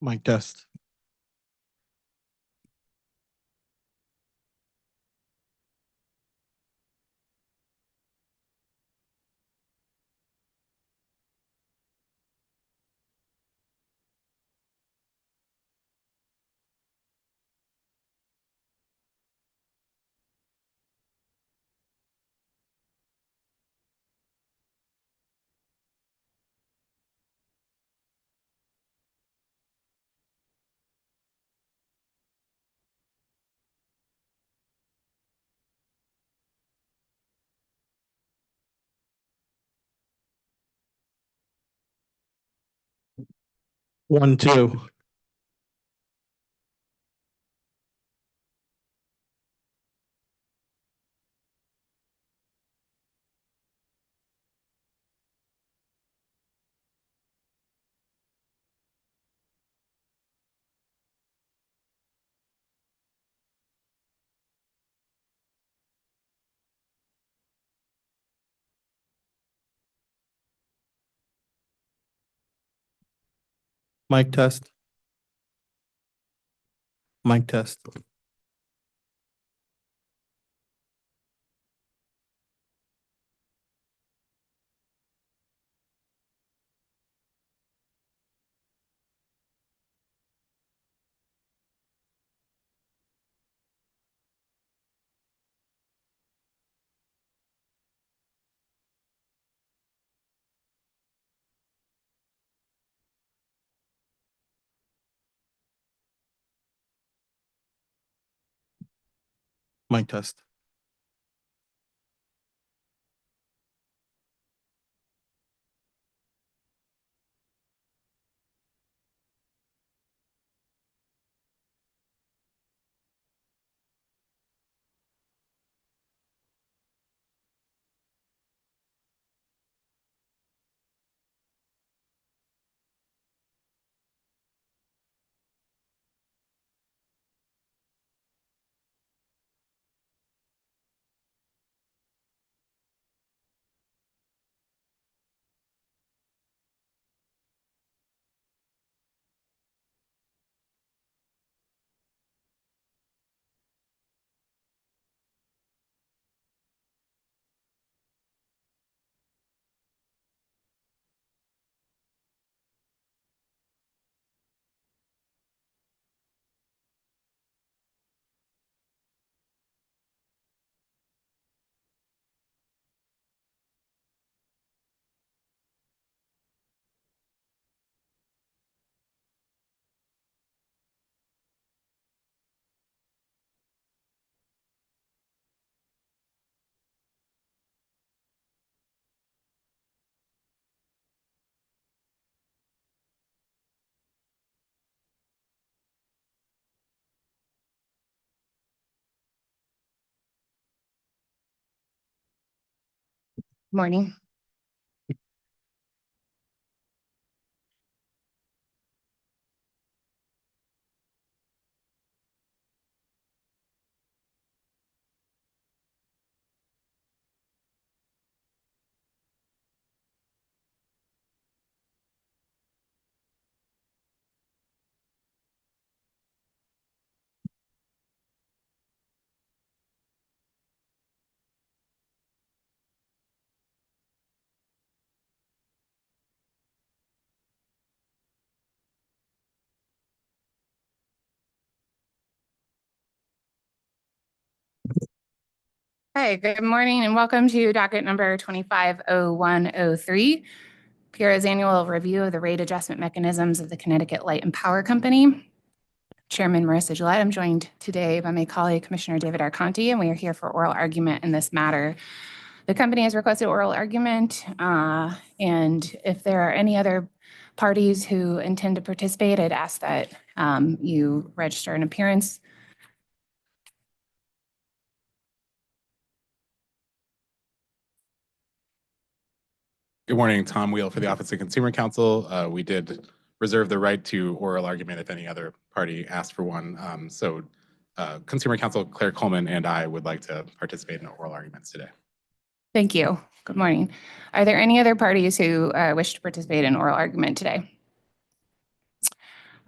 Mic test. One, two. Mic test. Mic test. Mic test. Morning. Hi, good morning and welcome to docket number 250103, PURA's annual review of the rate adjustment mechanisms of the Connecticut Light and Power Company. Chairman Marissa Gillette. I'm joined today by my colleague, Commissioner David Arconti, and we are here for oral argument in this matter. The company has requested oral argument, and if there are any other parties who intend to participate, I'd ask that you register an appearance. Good morning, Tom Wheel for the Office of Consumer Counsel. We did reserve the right to oral argument if any other party asked for one. Consumer Counsel Claire Coleman and I would like to participate in oral arguments today. Thank you. Good morning. Are there any other parties who wish to participate in oral argument today?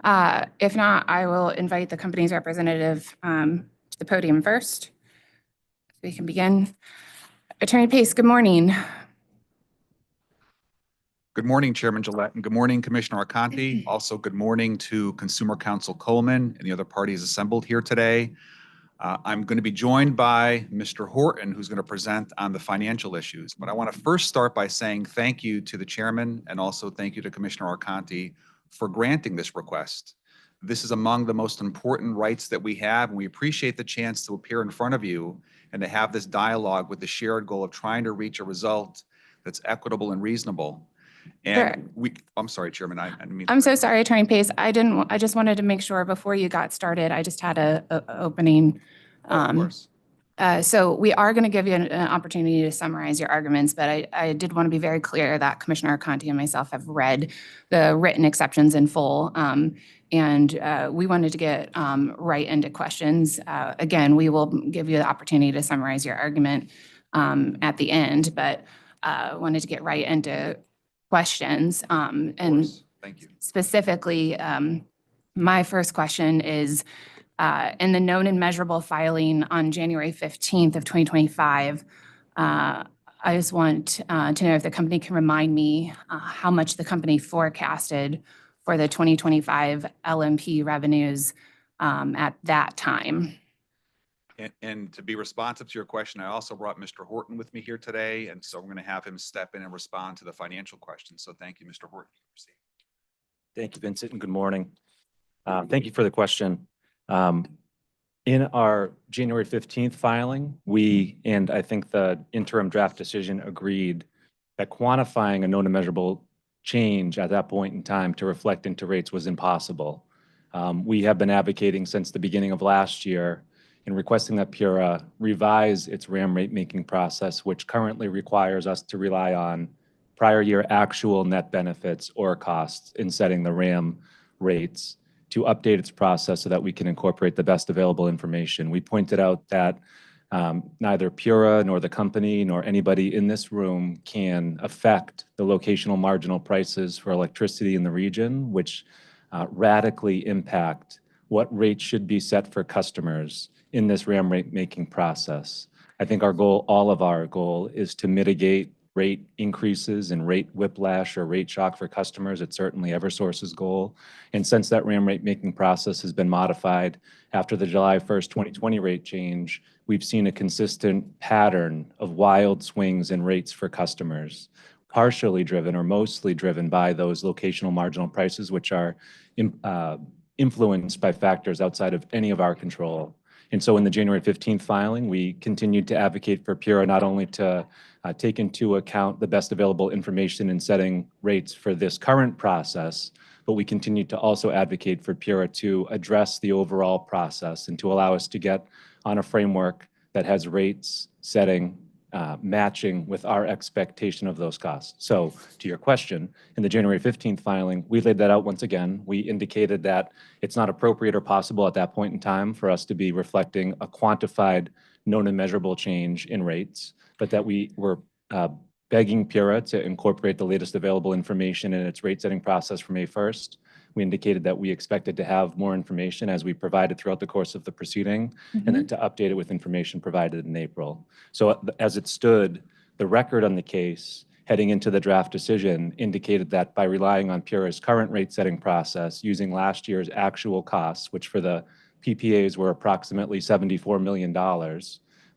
If not, I will invite the company's representative to the podium first. We can begin. Attorney Pace, good morning. Good morning, Chairman Gillette, and good morning, Commissioner Arconti. Also, good morning to Consumer Counsel Coleman and the other parties assembled here today. I'm going to be joined by Mr. Horton, who's going to present on the financial issues. But I want to first start by saying thank you to the chairman and also thank you to Commissioner Arconti for granting this request. This is among the most important rights that we have, and we appreciate the chance to appear in front of you and to have this dialogue with the shared goal of trying to reach a result that's equitable and reasonable. And I'm sorry, Chairman, I didn't mean. I'm so sorry, Attorney Pace. I just wanted to make sure before you got started, I just had a opening. Of course. So we are going to give you an opportunity to summarize your arguments, but I did want to be very clear that Commissioner Conti and myself have read the written exceptions in full. And we wanted to get right into questions. Again, we will give you the opportunity to summarize your argument at the end, but wanted to get right into questions. And Thank you. specifically, my first question is, in the known and measurable filing on January 15th of 2025, I just want to know if the company can remind me how much the company forecasted for the 2025 LMP revenues at that time. And to be responsive to your question, I also brought Mr. Horton with me here today, and so we're going to have him step in and respond to the financial questions. So thank you, Mr. Horton. Proceed. Thank you, Vincent, and good morning. Thank you for the question. In our January 15th filing, we, and I think the interim draft decision agreed that quantifying a known and measurable change at that point in time to reflect into rates was impossible. We have been advocating since the beginning of last year in requesting that PURA revise its RAM rate making process, which currently requires us to rely on prior year actual net benefits or costs in setting the RAM rates, to update its process so that we can incorporate the best available information. We pointed out that neither PURA nor the company nor anybody in this room can affect the locational marginal prices for electricity in the region, which radically impact what rates should be set for customers in this RAM rate making process. I think our goal, all of our goal, is to mitigate rate increases and rate whiplash or rate shock for customers. It's certainly Eversource's goal. And since that RAM rate making process has been modified after the July 1st, 2020 rate change, we've seen a consistent pattern of wild swings in rates for customers, partially driven or mostly driven by those locational marginal prices, which are influenced by factors outside of any of our control. And so in the January 15th filing, we continued to advocate for PURA not only to take into account the best available information in setting rates for this current process, but we continued to also advocate for PURA to address the overall process and to allow us to get on a framework that has rates setting matching with our expectation of those costs. So to your question, in the January 15th filing, we laid that out once again. We indicated that it's not appropriate or possible at that point in time for us to be reflecting a quantified known and measurable change in rates, but that we were begging PURA to incorporate the latest available information in its rate setting process from May 1st. We indicated that we expected to have more information as we provided throughout the course of the proceeding, and then to update it with information provided in April. So as it stood, the record on the case heading into the draft decision indicated that by relying on PURA's current rate setting process, using last year's actual costs, which for the PPAs were approximately $74 million,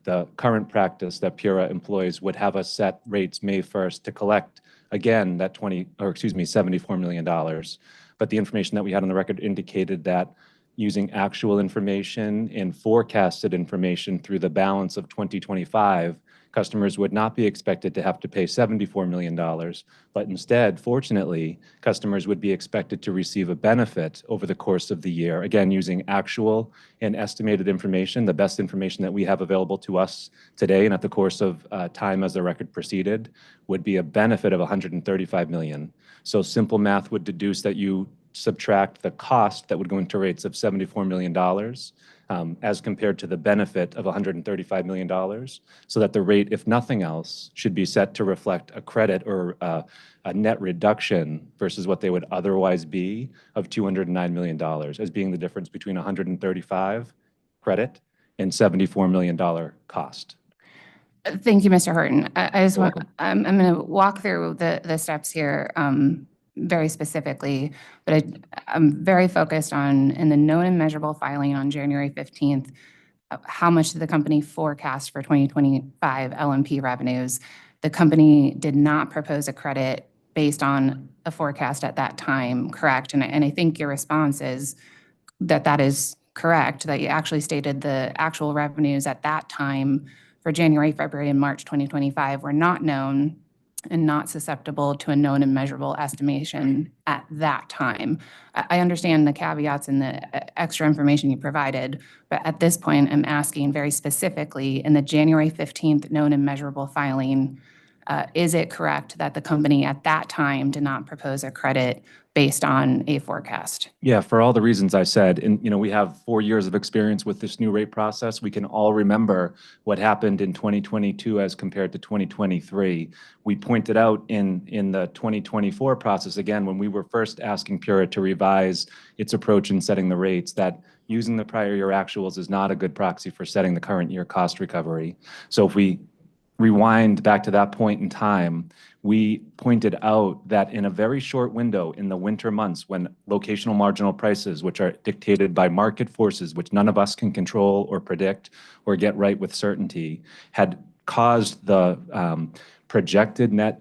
the current practice that PURA employs would have us set rates May 1st to collect, again, that $74 million. But the information that we had on the record indicated that using actual information and forecasted information through the balance of 2025, customers would not be expected to have to pay $74 million, but instead, fortunately, customers would be expected to receive a benefit over the course of the year, again, using actual and estimated information, the best information that we have available to us today and at the course of time as the record proceeded, would be a benefit of $135 million. So simple math would deduce that you subtract the cost that would go into rates of $74 million as compared to the benefit of $135 million, so that the rate, if nothing else, should be set to reflect a credit or a net reduction versus what they would otherwise be of $209 million, as being the difference between 135 credit and $74 million cost. Thank you, Mr. Horton. I just You're want, welcome. I'm going to walk through the steps here very specifically, but I'm very focused on, in the known and measurable filing on January 15th, how much did the company forecast for 2025 LMP revenues? The company did not propose a credit based on a forecast at that time, correct? And I think your response is that that is correct, that you actually stated the actual revenues at that time for January, February, and March 2025 were not known and not susceptible to a known and measurable estimation at that time. I understand the caveats and the extra information you provided, but at this point, I'm asking very specifically, in the January 15th known and measurable filing, is it correct that the company at that time did not propose a credit based on a forecast? Yeah, for all the reasons I said, and we have 4 years of experience with this new rate process. We can all remember what happened in 2022 as compared to 2023. We pointed out in the 2024 process, again, when we were first asking PURA to revise its approach in setting the rates, that using the prior year actuals is not a good proxy for setting the current year cost recovery. So if we rewind back to that point in time, we pointed out that in a very short window in the winter months, when locational marginal prices, which are dictated by market forces, which none of us can control or predict or get right with certainty, had caused the projected net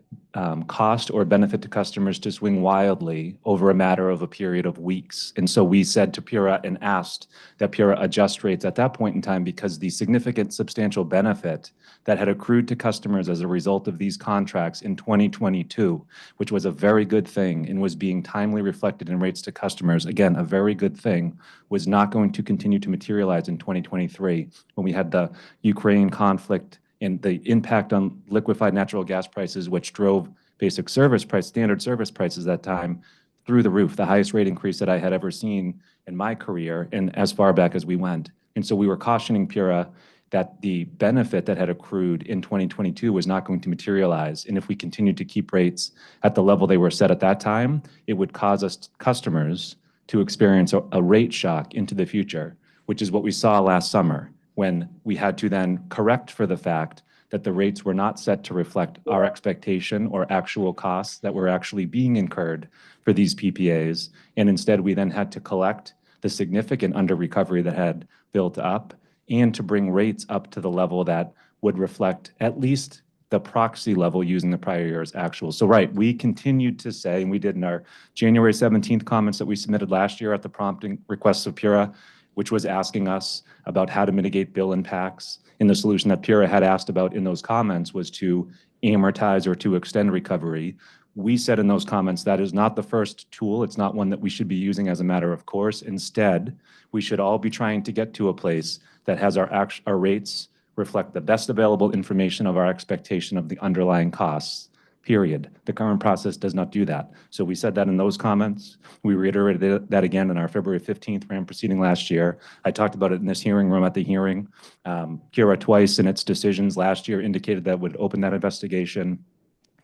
cost or benefit to customers to swing wildly over a matter of a period of weeks. And so we said to PURA and asked that PURA adjust rates at that point in time, because the significant substantial benefit that had accrued to customers as a result of these contracts in 2022, which was a very good thing and was being timely reflected in rates to customers, again, a very good thing, was not going to continue to materialize in 2023 when we had the Ukraine conflict and the impact on liquefied natural gas prices, which drove basic service price, standard service prices at that time through the roof, the highest rate increase that I had ever seen in my career and as far back as we went. And so we were cautioning PURA that the benefit that had accrued in 2022 was not going to materialize. And if we continued to keep rates at the level they were set at that time, it would cause us customers to experience a rate shock into the future, which is what we saw last summer, when we had to then correct for the fact that the rates were not set to reflect our expectation or actual costs that were actually being incurred for these PPAs. And instead, we then had to collect the significant under recovery that had built up and to bring rates up to the level that would reflect at least the proxy level using the prior year's actual. So right, we continued to say, and we did in our January 17th comments that we submitted last year at the prompting requests of PURA, which was asking us about how to mitigate bill impacts. And the solution that PURA had asked about in those comments was to amortize or to extend recovery. We said in those comments that is not the first tool. It's not one that we should be using as a matter of course. Instead, we should all be trying to get to a place that has our rates reflect the best available information of our expectation of the underlying costs, period. The current process does not do that. So we said that in those comments. We reiterated that again in our February 15th RAM proceeding last year. I talked about it in this hearing room at the hearing. PURA twice in its decisions last year indicated that would open that investigation.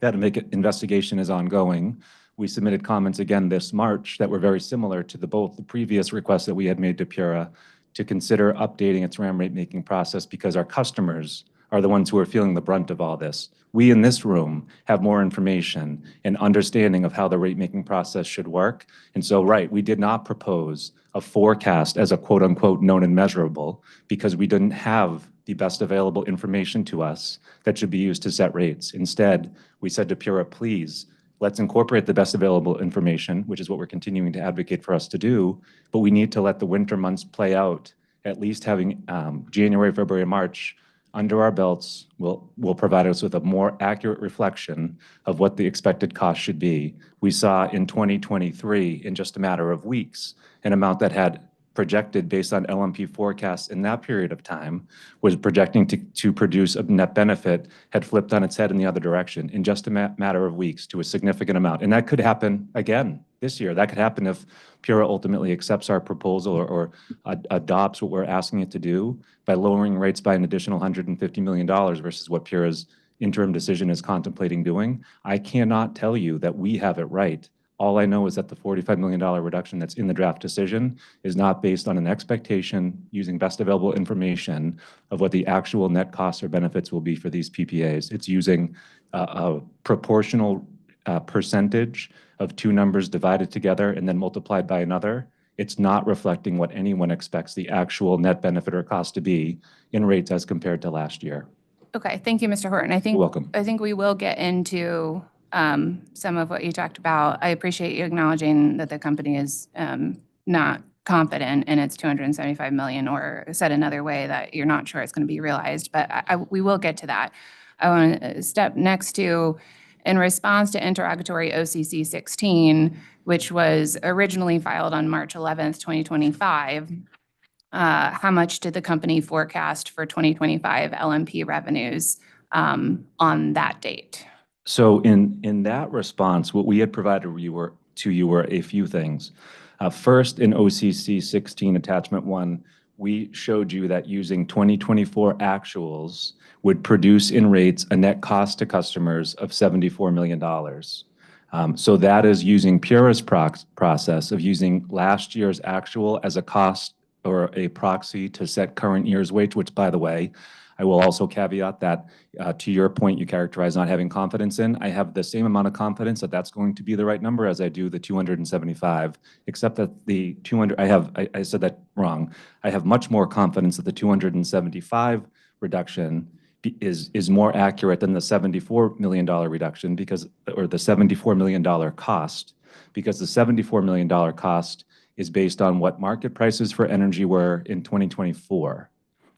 That investigation is ongoing. We submitted comments again this March that were very similar to both the previous requests that we had made to PURA to consider updating its RAM rate making process, because our customers are the ones who are feeling the brunt of all this. We in this room have more information and understanding of how the rate making process should work. And so, right, we did not propose a forecast as a quote unquote known and measurable, because we didn't have the best available information to us that should be used to set rates. Instead, we said to PURA, please, let's incorporate the best available information, which is what we're continuing to advocate for us to do, but we need to let the winter months play out. At least having January, February, March under our belts will provide us with a more accurate reflection of what the expected cost should be. We saw in 2023, in just a matter of weeks, an amount that had projected based on LMP forecasts in that period of time was projecting to produce a net benefit had flipped on its head in the other direction in just a matter of weeks to a significant amount. And that could happen again this year. That could happen if PURA ultimately accepts our proposal or adopts what we're asking it to do by lowering rates by an additional $150 million versus what PURA's interim decision is contemplating doing. I cannot tell you that we have it right. All I know is that the $45 million reduction that's in the draft decision is not based on an expectation using best available information of what the actual net costs or benefits will be for these PPAs. It's using a proportional percentage of two numbers divided together and then multiplied by another. It's not reflecting what anyone expects the actual net benefit or cost to be in rates as compared to last year. Okay, thank you, Mr. Horton. You're welcome. I think we will get into some of what you talked about. I appreciate you acknowledging that the company is not confident in its 275 million, or said another way that you're not sure it's going to be realized, but we will get to that. I want to step next to, in response to interrogatory OCC 16, which was originally filed on March 11th, 2025, how much did the company forecast for 2025 LMP revenues on that date? So in that response, what we had provided to you were a few things. First, in OCC 16 attachment 1, we showed you that using 2024 actuals would produce in rates a net cost to customers of $74 million. So that is using PURA's process of using last year's actual as a cost or a proxy to set current year's wage, which, by the way, I will also caveat that to your point you characterize not having confidence in. I have the same amount of confidence that that's going to be the right number as I do the 275, except that the 200, I said that wrong. I have much more confidence that the 275 reduction is more accurate than the $74 million reduction because, or the $74 million cost, because the $74 million cost is based on what market prices for energy were in 2024.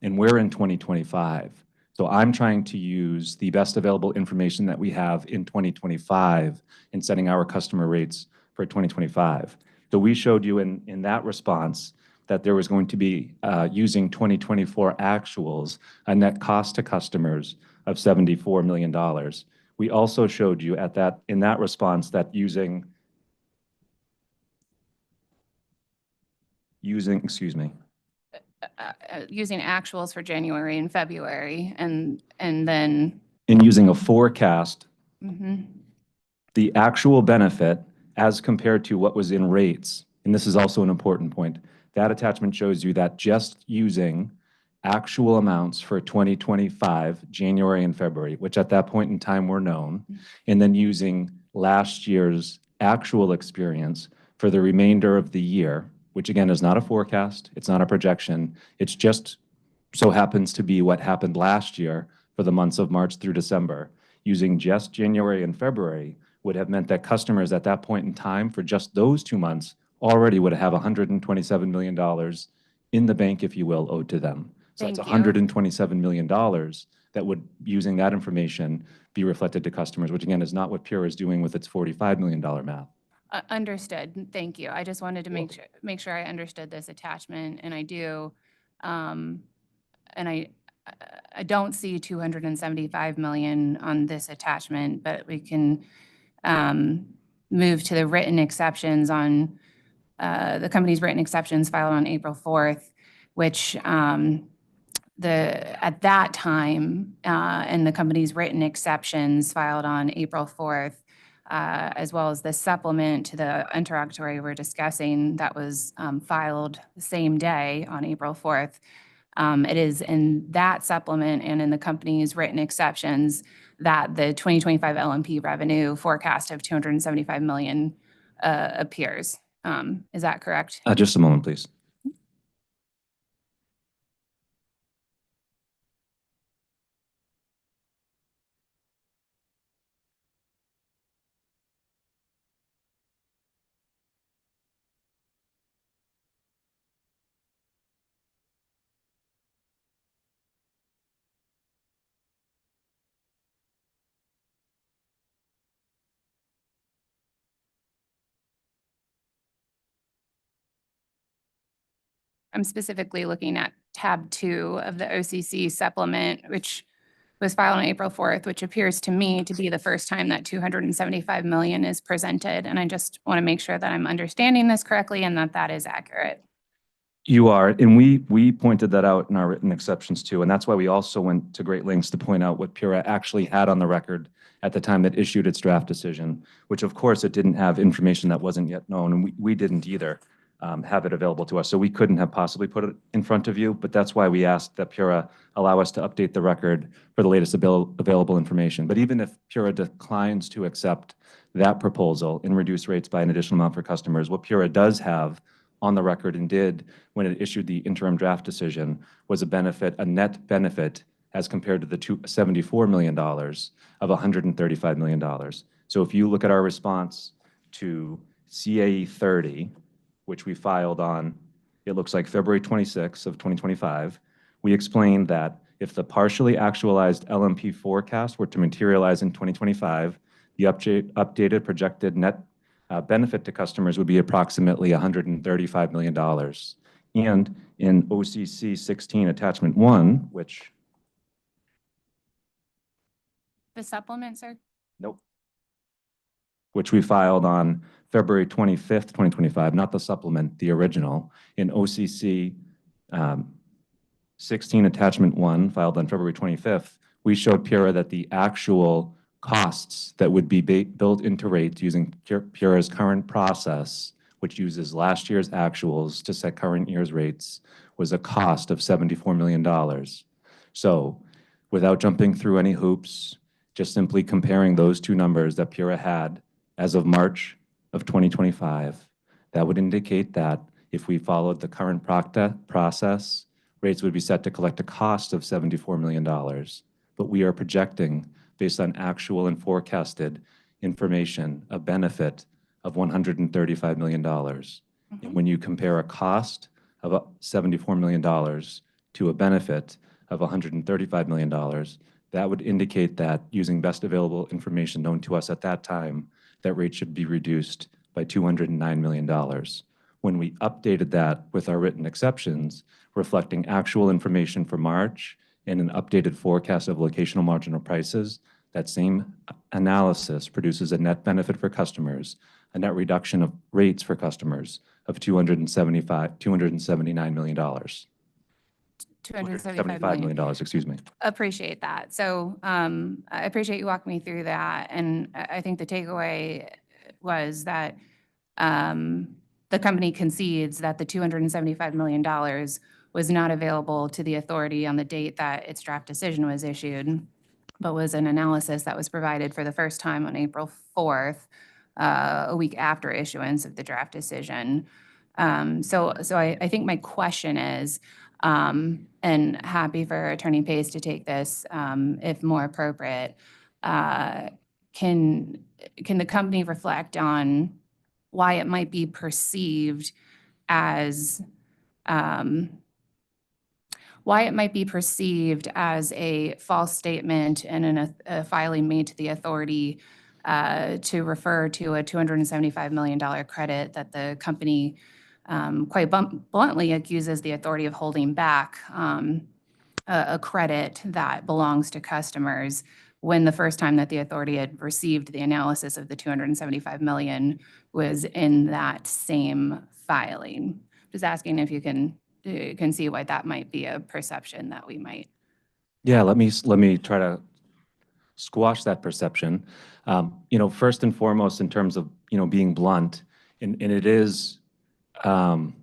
And we're in 2025. So I'm trying to use the best available information that we have in 2025 in setting our customer rates for 2025. So we showed you in that response that there was going to be, using 2024 actuals, a net cost to customers of $74 million. We also showed you in that response that using, excuse me, Using actuals for January and February, and then. in using a forecast, Mhm. the actual benefit as compared to what was in rates, and this is also an important point, that attachment shows you that just using actual amounts for 2025, January and February, which at that point in time were known, and then using last year's actual experience for the remainder of the year, which again is not a forecast, it's not a projection, it's just so happens to be what happened last year for the months of March through December. Using just January and February would have meant that customers at that point in time for just those 2 months already would have $127 million in the bank, if you will, owed to them. So it's Thank you. $127 million that would, using that information, be reflected to customers, which again is not what PURA is doing with its $45 million math. Understood. Thank you. I just wanted to make sure I understood this attachment, and I do. And I don't see 275 million on this attachment, but we can move to the written exceptions on the company's written exceptions filed on April 4th, which at that time, and the company's written exceptions filed on April 4th, as well as the supplement to the interrogatory we're discussing that was filed the same day on April 4th. It is in that supplement and in the company's written exceptions that the 2025 LMP revenue forecast of 275 million appears. Is that correct? Just a moment, please. I'm specifically looking at tab 2 of the OCC supplement, which was filed on April 4th, which appears to me to be the first time that 275 million is presented. And I just want to make sure that I'm understanding this correctly and that that is accurate. You are, and we pointed that out in our written exceptions too, and that's why we also went to great lengths to point out what Pura actually had on the record at the time it issued its draft decision, which of course it didn't have information that wasn't yet known, and we didn't either have it available to us, so we couldn't have possibly put it in front of you, but that's why we asked that Pura allow us to update the record for the latest available information. But even if Pura declines to accept that proposal and reduce rates by an additional amount for customers, what Pura does have on the record and did when it issued the interim draft decision was a net benefit as compared to the $74 million of $135 million. So if you look at our response to CAE 30, which we filed on, it looks like February 26th of 2025, we explained that if the partially actualized LMP forecast were to materialize in 2025, the updated projected net benefit to customers would be approximately $135 million. And in OCC 16 Attachment 1, which, The supplement, sir? nope, which we filed on February 25th, 2025, not the supplement, the original, in OCC 16 Attachment 1, filed on February 25th, we showed Pura that the actual costs that would be built into rates using Pura's current process, which uses last year's actuals to set current year's rates, was a cost of $74 million. So without jumping through any hoops, just simply comparing those two numbers that Pura had as of March of 2025, that would indicate that if we followed the current process, rates would be set to collect a cost of $74 million. But we are projecting, based on actual and forecasted information, a benefit of $135 million. And when you compare a cost of $74 million to a benefit of $135 million, that would indicate that, using best available information known to us at that time, that rate should be reduced by $209 million. When we updated that with our written exceptions, reflecting actual information for March and an updated forecast of locational marginal prices, that same analysis produces a net benefit for customers, a net reduction of rates for customers of $279 million. $275 million, excuse me. Appreciate that. So I appreciate you walking me through that. And I think the takeaway was that the company concedes that the $275 million was not available to the authority on the date that its draft decision was issued, but was an analysis that was provided for the first time on April 4th, a week after issuance of the draft decision. So I think my question is, and happy for Attorney Pace to take this if more appropriate, can the company reflect on why it might be perceived as a false statement and a filing made to the authority to refer to a $275 million credit that the company quite bluntly accuses the authority of holding back a credit that belongs to customers, when the first time that the authority had received the analysis of the $275 million was in that same filing. Just asking if you can see why that might be a perception that we might. Yeah, let me try to squash that perception. First and foremost, in terms of being blunt, and it is our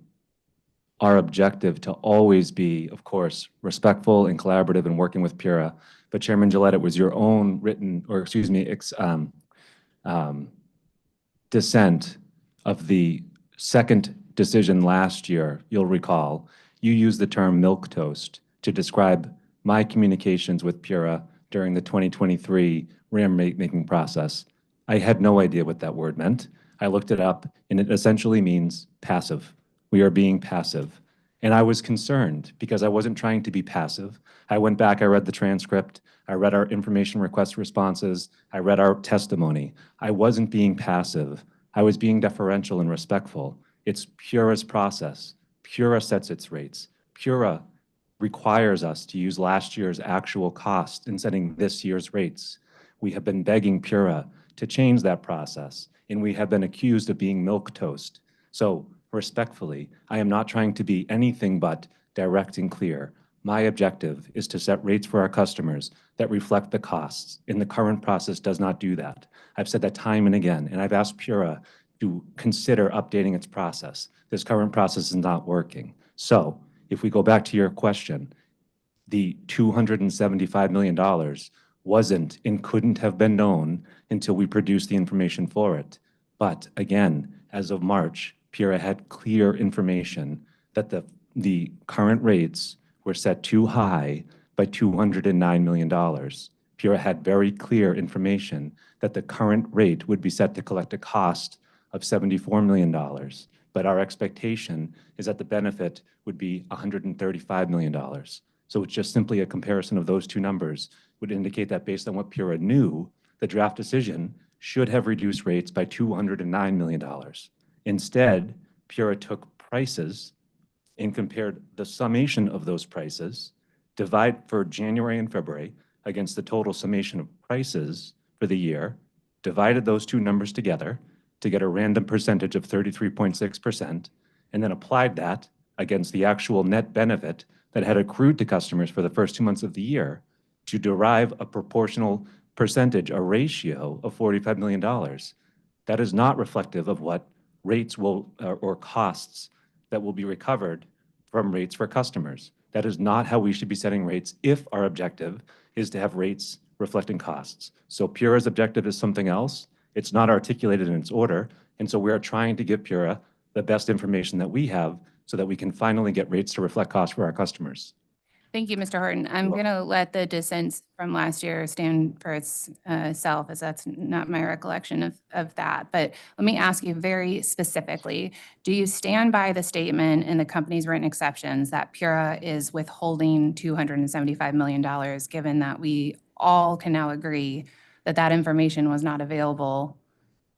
objective to always be, of course, respectful and collaborative and working with Pura. But Chairman Gillette, it was your own dissent of the second decision last year, you'll recall, you used the term milquetoast to describe my communications with Pura during the 2023 RAM rate making process. I had no idea what that word meant. I looked it up, and it essentially means passive. We are being passive. And I was concerned because I wasn't trying to be passive. I went back, I read the transcript, I read our information request responses, I read our testimony. I wasn't being passive. I was being deferential and respectful. It's Pura's process. Pura sets its rates. Pura requires us to use last year's actual cost in setting this year's rates. We have been begging Pura to change that process, and we have been accused of being milquetoast. So respectfully, I am not trying to be anything but direct and clear. My objective is to set rates for our customers that reflect the costs, and the current process does not do that. I've said that time and again, and I've asked Pura to consider updating its process. This current process is not working. So if we go back to your question, the $275 million wasn't and couldn't have been known until we produced the information for it. But again, as of March, Pura had clear information that the current rates were set too high by $209 million. Pura had very clear information that the current rate would be set to collect a cost of $74 million. But our expectation is that the benefit would be $135 million. So it's just simply a comparison of those two numbers would indicate that based on what Pura knew, the draft decision should have reduced rates by $209 million. Instead, Pura took prices and compared the summation of those prices, divide for January and February against the total summation of prices for the year, divided those two numbers together to get a random percentage of 33.6%, and then applied that against the actual net benefit that had accrued to customers for the first 2 months of the year to derive a proportional percentage, a ratio of $45 million. That is not reflective of what rates will, or costs that will be recovered from rates for customers. That is not how we should be setting rates if our objective is to have rates reflecting costs. So Pura's objective is something else. It's not articulated in its order. And so we are trying to give Pura the best information that we have so that we can finally get rates to reflect costs for our customers. Thank you, Mr. Horton. I'm going to let the dissents from last year stand for itself, as that's not my recollection of that. But let me ask you very specifically, do you stand by the statement in the company's written exceptions that Pura is withholding $275 million, given that we all can now agree that that information was not available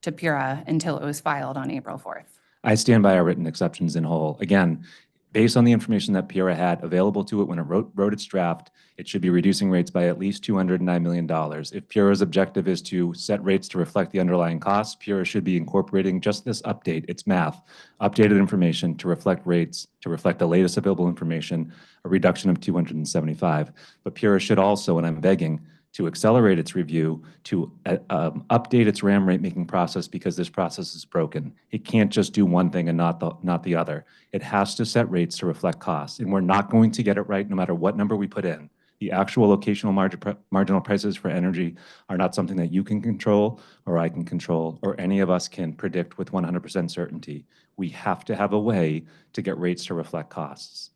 to Pura until it was filed on April 4th? I stand by our written exceptions in whole. Again, based on the information that Pura had available to it when it wrote its draft, it should be reducing rates by at least $209 million. If Pura's objective is to set rates to reflect the underlying costs, Pura should be incorporating just this update, its math, updated information to reflect rates, to reflect the latest available information, a reduction of 275. But Pura should also, and I'm begging, to accelerate its review, to update its RAM rate making process, because this process is broken. It can't just do one thing and not the other. It has to set rates to reflect costs, and we're not going to get it right no matter what number we put in. The actual locational marginal prices for energy are not something that you can control or I can control or any of us can predict with 100% certainty. We have to have a way to get rates to reflect costs.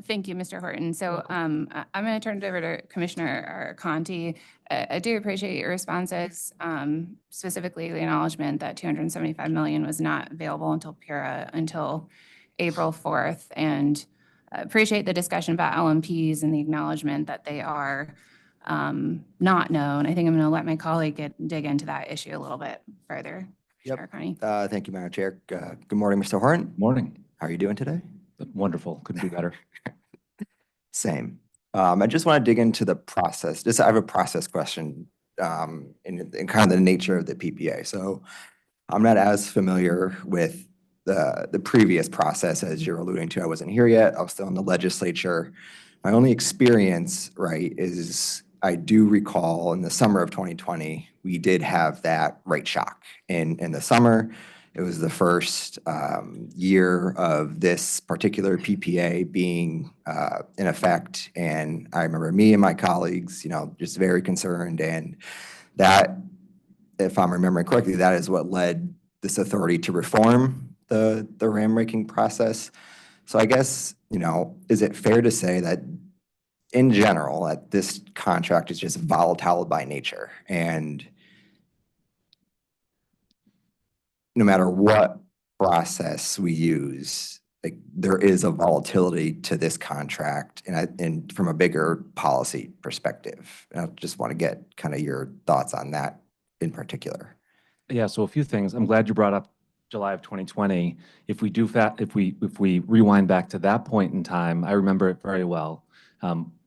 Thank you, Mr. Horton. So I'm going to turn it over to Commissioner Conti. I do appreciate your responses, specifically the acknowledgement that $275 million was not available until Pura until April 4th, and appreciate the discussion about LMPs and the acknowledgement that they are not known. I think I'm going to let my colleague dig into that issue a little bit further. Yep. Conti. Thank you, Madam Chair. Good morning, Mr. Horn. Morning. How are you doing today? Wonderful. Couldn't be better. Same. I just want to dig into the process. I have a process question in kind of the nature of the PPA. So I'm not as familiar with the previous process as you're alluding to. I wasn't here yet. I was still in the legislature. My only experience, right, is I do recall in the summer of 2020, we did have that rate shock. In the summer, it was the first year of this particular PPA being in effect. And I remember me and my colleagues, just very concerned. And that, if I'm remembering correctly, that is what led this authority to reform the RAM raking process. So I guess, is it fair to say that in general, that this contract is just volatile by nature, and no matter what process we use, like there is a volatility to this contract, and from a bigger policy perspective? And I just want to get kind of your thoughts on that in particular. Yeah, so a few things. I'm glad you brought up July of 2020, if we rewind back to that point in time, I remember it very well.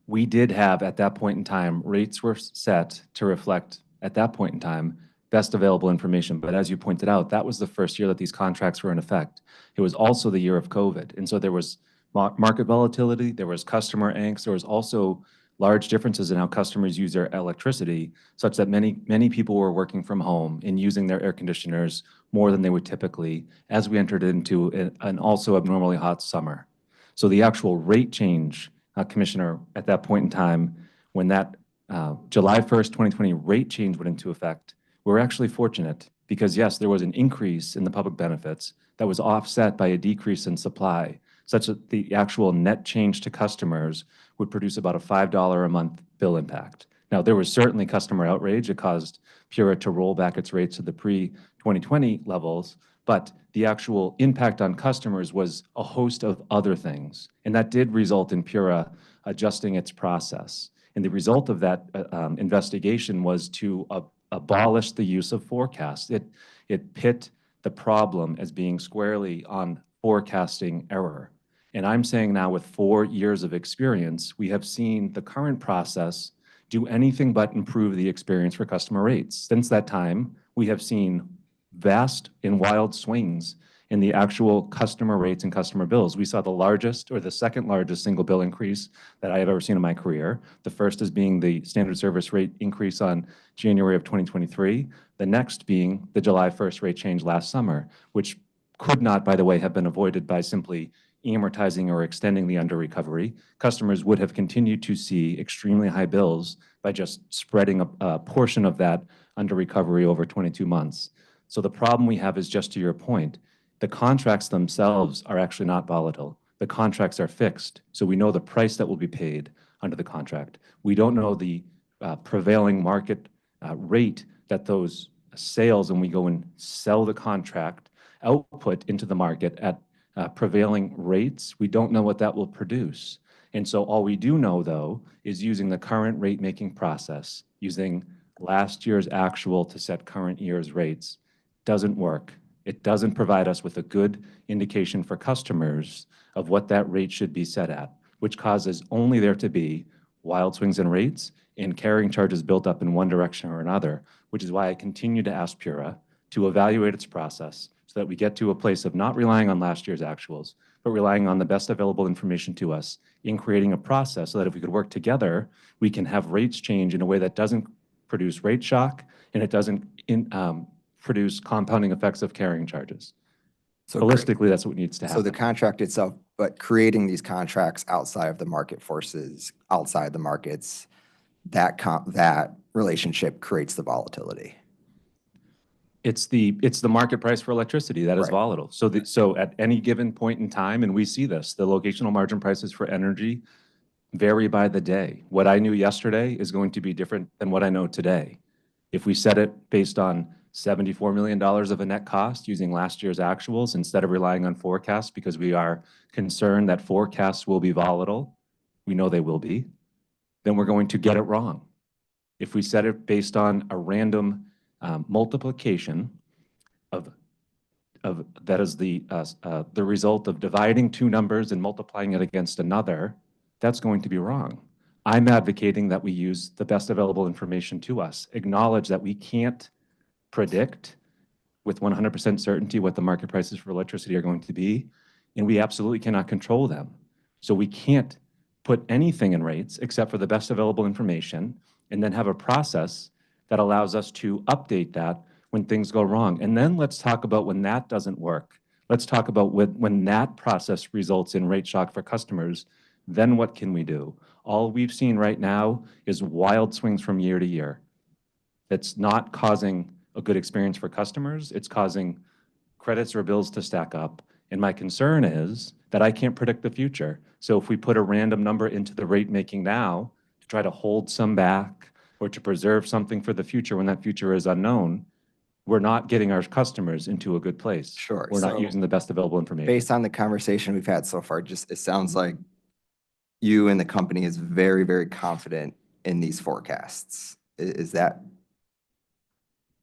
We did have, at that point in time, rates were set to reflect, at that point in time, best available information. But as you pointed out, that was the first year that these contracts were in effect. It was also the year of COVID. And so there was market volatility, there was customer angst, there was also large differences in how customers use their electricity, such that many people were working from home and using their air conditioners more than they would typically, as we entered into an also abnormally hot summer. So the actual rate change, Commissioner, at that point in time, when that July 1st, 2020 rate change went into effect, we were actually fortunate because, yes, there was an increase in the public benefits that was offset by a decrease in supply, such that the actual net change to customers would produce about a $5 a month bill impact. Now, there was certainly customer outrage. It caused PURA to roll back its rates to the pre-2020 levels, but the actual impact on customers was a host of other things. And that did result in PURA adjusting its process. And the result of that investigation was to abolish the use of forecasts. It pit the problem as being squarely on forecasting error. And I'm saying now with 4 years of experience, we have seen the current process do anything but improve the experience for customer rates. Since that time, we have seen vast and wild swings in the actual customer rates and customer bills. We saw the largest or the second largest single bill increase that I have ever seen in my career. The first is being the standard service rate increase on January of 2023. The next being the July 1st rate change last summer, which could not, by the way, have been avoided by simply amortizing or extending the under recovery. Customers would have continued to see extremely high bills by just spreading a portion of that under recovery over 22 months. So the problem we have is, just to your point, the contracts themselves are actually not volatile. The contracts are fixed, so we know the price that will be paid under the contract. We don't know the prevailing market rate that those sales, and we go and sell the contract output into the market at prevailing rates. We don't know what that will produce. And so all we do know, though, is using the current rate-making process, using last year's actual to set current year's rates, doesn't work. It doesn't provide us with a good indication for customers of what that rate should be set at, which causes only there to be wild swings in rates and carrying charges built up in one direction or another, which is why I continue to ask PURA to evaluate its process so that we get to a place of not relying on last year's actuals, but relying on the best available information to us in creating a process so that if we could work together, we can have rates change in a way that doesn't produce rate shock and it doesn't produce compounding effects of carrying charges. So Holistically, that's what needs to happen. So the contract itself, but creating these contracts outside of the market forces, outside the markets, that relationship creates the volatility. It's the market price for electricity that is Right. volatile. So at any given point in time, and we see this, the locational margin prices for energy vary by the day. What I knew yesterday is going to be different than what I know today. If we set it based on $74 million of a net cost using last year's actuals instead of relying on forecasts because we are concerned that forecasts will be volatile, we know they will be, then we're going to get it wrong. If we set it based on a random multiplication of that is the result of dividing two numbers and multiplying it against another, that's going to be wrong. I'm advocating that we use the best available information to us, acknowledge that we can't predict with 100% certainty what the market prices for electricity are going to be, and we absolutely cannot control them. So we can't put anything in rates except for the best available information and then have a process that allows us to update that when things go wrong. And then let's talk about when that doesn't work. Let's talk about when that process results in rate shock for customers, then what can we do? All we've seen right now is wild swings from year to year. It's not causing a good experience for customers. It's causing credits or bills to stack up. And my concern is that I can't predict the future. So if we put a random number into the rate making now to try to hold some back or to preserve something for the future when that future is unknown, we're not getting our customers into a good place. Sure. We're not So using the best available information. based on the conversation we've had so far, it sounds like you and the company is very, very confident in these forecasts. Is that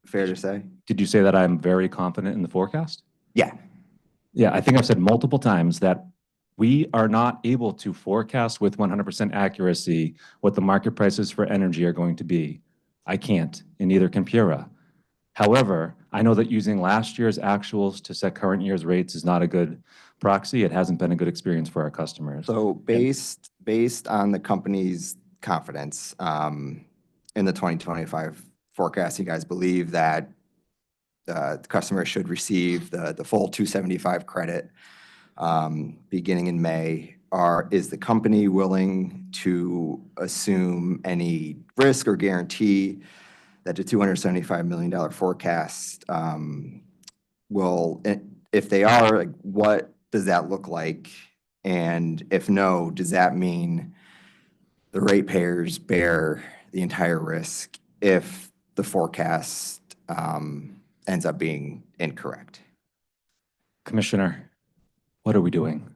fair to say? Did you say that I'm very confident in the forecast? Yeah, Yeah, I think I've said multiple times that we are not able to forecast with 100% accuracy what the market prices for energy are going to be. I can't, and neither can Pura. However, I know that using last year's actuals to set current year's rates is not a good proxy. It hasn't been a good experience for our customers. so based on the company's confidence in the 2025 forecast, you guys believe that the customer should receive the full 275 credit beginning in May. Is the company willing to assume any risk or guarantee that the $275 million forecast will, if they are, like, what does that look like? And if no, does that mean the ratepayers bear the entire risk if the forecast ends up being incorrect? Commissioner, what are we doing?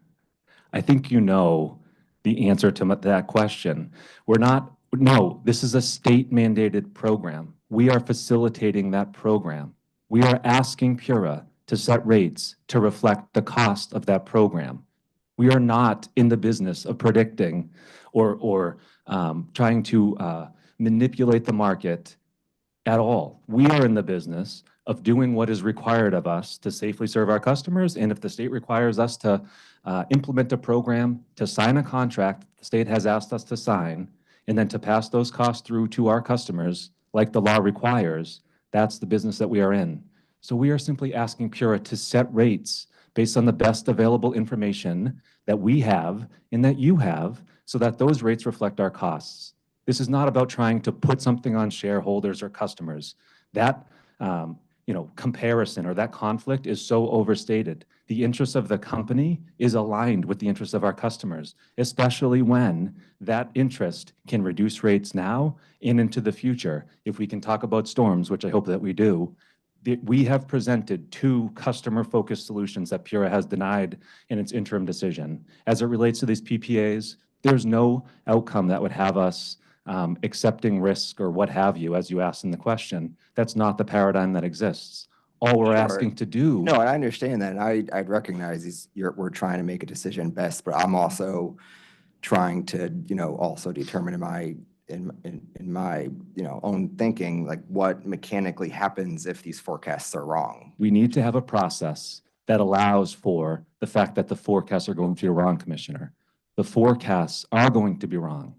I think you know the answer to that question. No, this is a state mandated program. We are facilitating that program. We are asking Pura to set rates to reflect the cost of that program. We are not in the business of predicting or trying to manipulate the market at all. We are in the business of doing what is required of us to safely serve our customers. And if the state requires us to implement a program, to sign a contract the state has asked us to sign, and then to pass those costs through to our customers, like the law requires, that's the business that we are in. So we are simply asking Pura to set rates based on the best available information that we have and that you have, so that those rates reflect our costs. This is not about trying to put something on shareholders or customers. That comparison or that conflict is so overstated. The interest of the company is aligned with the interest of our customers, especially when that interest can reduce rates now and into the future. If we can talk about storms, which I hope that we do, we have presented 2 customer-focused solutions that Pura has denied in its interim decision. As it relates to these PPAs, there's no outcome that would have us accepting risk or what have you, as you asked in the question. That's not the paradigm that exists. All we're Sure. asking to do. No, I understand that. And I'd recognize we're trying to make a decision best, but I'm also trying to, also determine in my own thinking, like, what mechanically happens if these forecasts are wrong. We need to have a process that allows for the fact that the forecasts are going to be wrong, Commissioner. The forecasts are going to be wrong.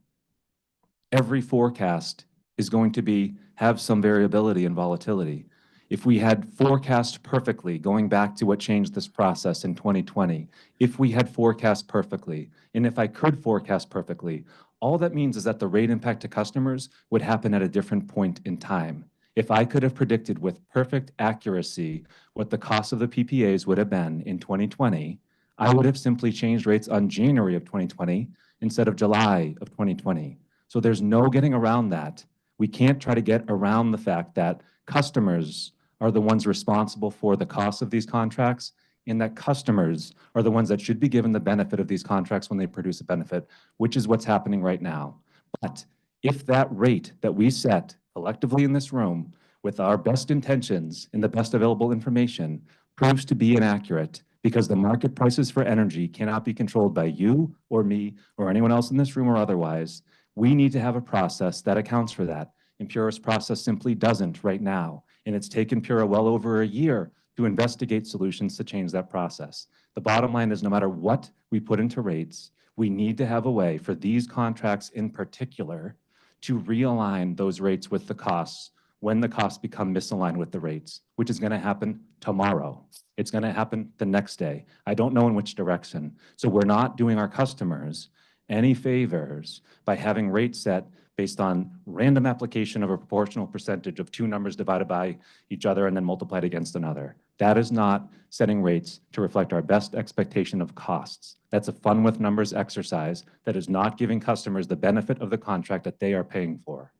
Every forecast is going to have some variability and volatility. If we had forecast perfectly, going back to what changed this process in 2020, if we had forecast perfectly, and if I could forecast perfectly, all that means is that the rate impact to customers would happen at a different point in time. If I could have predicted with perfect accuracy what the cost of the PPAs would have been in 2020, I would have simply changed rates on January of 2020 instead of July of 2020. So there's no getting around that. We can't try to get around the fact that customers are the ones responsible for the cost of these contracts, and that customers are the ones that should be given the benefit of these contracts when they produce a benefit, which is what's happening right now. But if that rate that we set collectively in this room with our best intentions and the best available information proves to be inaccurate, because the market prices for energy cannot be controlled by you or me or anyone else in this room or otherwise, we need to have a process that accounts for that. And Pura's process simply doesn't right now. And it's taken Pura well over a year to investigate solutions to change that process. The bottom line is, no matter what we put into rates, we need to have a way for these contracts in particular to realign those rates with the costs when the costs become misaligned with the rates, which is going to happen tomorrow. It's going to happen the next day. I don't know in which direction. So we're not doing our customers any favors by having rates set based on random application of a proportional percentage of 2 numbers divided by each other and then multiplied against another. That is not setting rates to reflect our best expectation of costs. That's a fun with numbers exercise that is not giving customers the benefit of the contract that they are paying for.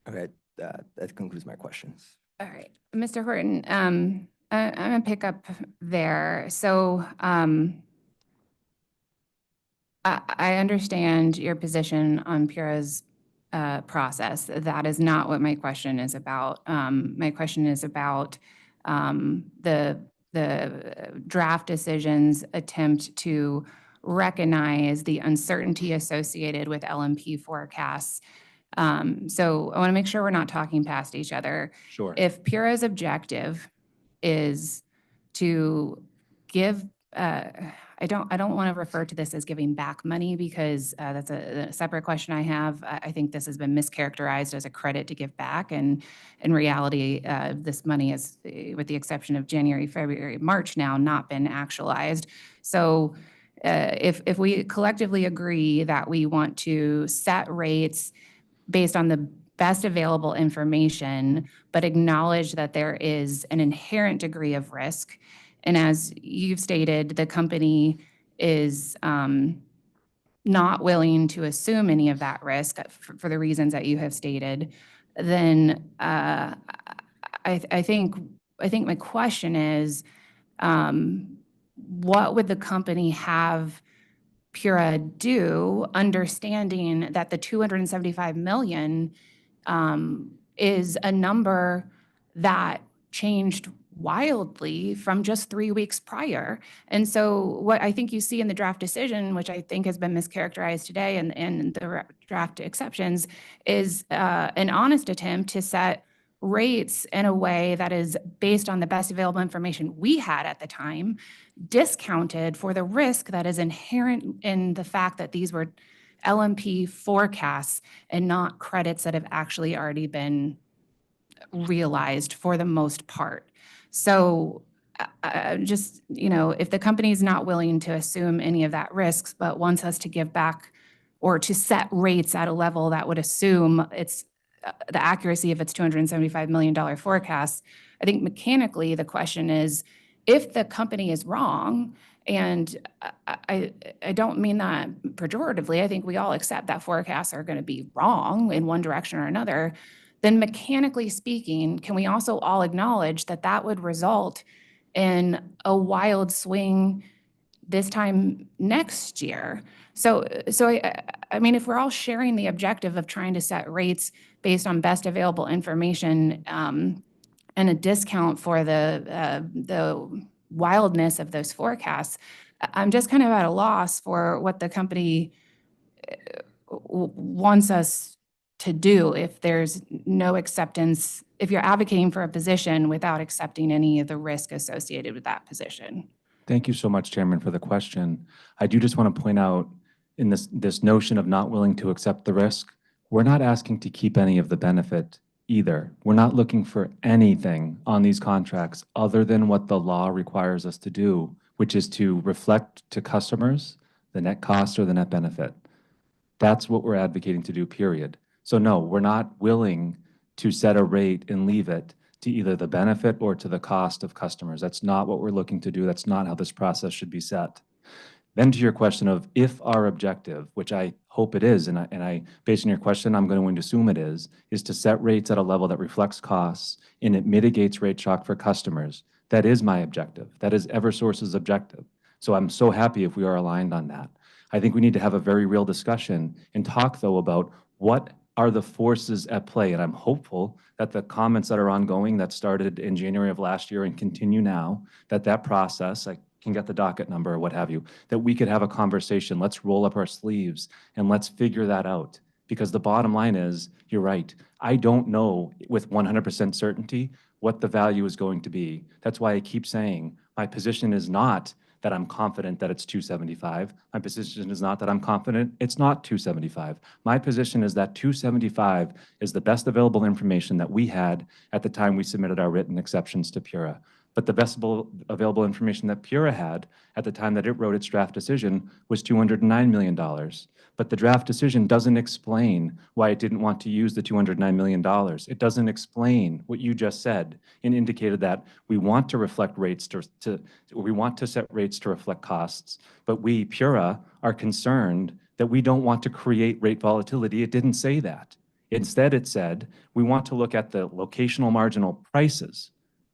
Okay, that concludes my questions. All right, Mr. Horton, I'm gonna pick up there. So I understand your position on Pura's process. That is not what my question is about. My question is about the the draft decisions attempt to recognize the uncertainty associated with LMP forecasts. So I want to make sure we're not talking past each other. Sure. If Pura's objective is to give, I don't want to refer to this as giving back money because that's a separate question I have. I think this has been mischaracterized as a credit to give back, and in reality, this money is, with the exception of January, February, March now, not been actualized. So if we collectively agree that we want to set rates based on the best available information, but acknowledge that there is an inherent degree of risk. And as you've stated, the company is not willing to assume any of that risk for the reasons that you have stated, then I think my question is, what would the company have Pura do, understanding that the 275 million is a number that changed wildly from just 3 weeks prior? And so what I think you see in the draft decision, which I think has been mischaracterized today and the draft exceptions, is an honest attempt to set rates in a way that is based on the best available information we had at the time, discounted for the risk that is inherent in the fact that these were LMP forecasts and not credits that have actually already been realized for the most part. So just, if the company is not willing to assume any of that risks, but wants us to give back or to set rates at a level that would assume it's the accuracy of its $275 million forecast, I think mechanically the question is, if the company is wrong, and I don't mean that pejoratively, I think we all accept that forecasts are going to be wrong in one direction or another, then mechanically speaking, can we also all acknowledge that that would result in a wild swing this time next year? So I mean, if we're all sharing the objective of trying to set rates based on best available information, and a discount for the wildness of those forecasts, I'm just kind of at a loss for what the company wants us to do if there's no acceptance, if you're advocating for a position without accepting any of the risk associated with that position. Thank you so much, Chairman, for the question. I do just want to point out in this notion of not willing to accept the risk, we're not asking to keep any of the benefit either. We're not looking for anything on these contracts other than what the law requires us to do, which is to reflect to customers the net cost or the net benefit. That's what we're advocating to do, period. So no, we're not willing to set a rate and leave it to either the benefit or to the cost of customers. That's not what we're looking to do. That's not how this process should be set. Then to your question of if our objective, which I hope it is, and I based on your question, I'm going to assume it is to set rates at a level that reflects costs and it mitigates rate shock for customers. That is my objective. That is Eversource's objective. So I'm so happy if we are aligned on that. I think we need to have a very real discussion and talk, though, about what are the forces at play. And I'm hopeful that the comments that are ongoing that started in January of last year and continue now, that process, I can get the docket number or what have you, that we could have a conversation. Let's roll up our sleeves and let's figure that out. Because the bottom line is, you're right, I don't know with 100% certainty what the value is going to be. That's why I keep saying my position is not that I'm confident that it's 275. My position is not that I'm confident it's not 275. My position is that 275 is the best available information that we had at the time we submitted our written exceptions to Pura. But the best available information that Pura had at the time that it wrote its draft decision was $209 million. But the draft decision doesn't explain why it didn't want to use the $209 million. It doesn't explain what you just said and indicated that we want to reflect rates we want to set rates to reflect costs, but we, Pura, are concerned that we don't want to create rate volatility. It didn't say that. Instead, it said we want to look at the locational marginal prices,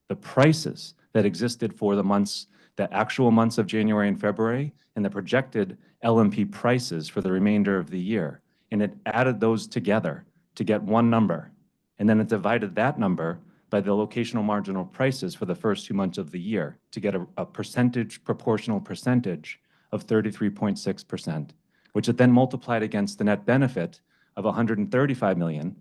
the prices that existed for the actual months of January and February, and the projected LMP prices for the remainder of the year. And it added those together to get one number. And then it divided that number by the locational marginal prices for the first 2 months of the year to get a proportional percentage of 33.6%, which it then multiplied against the net benefit of 135 million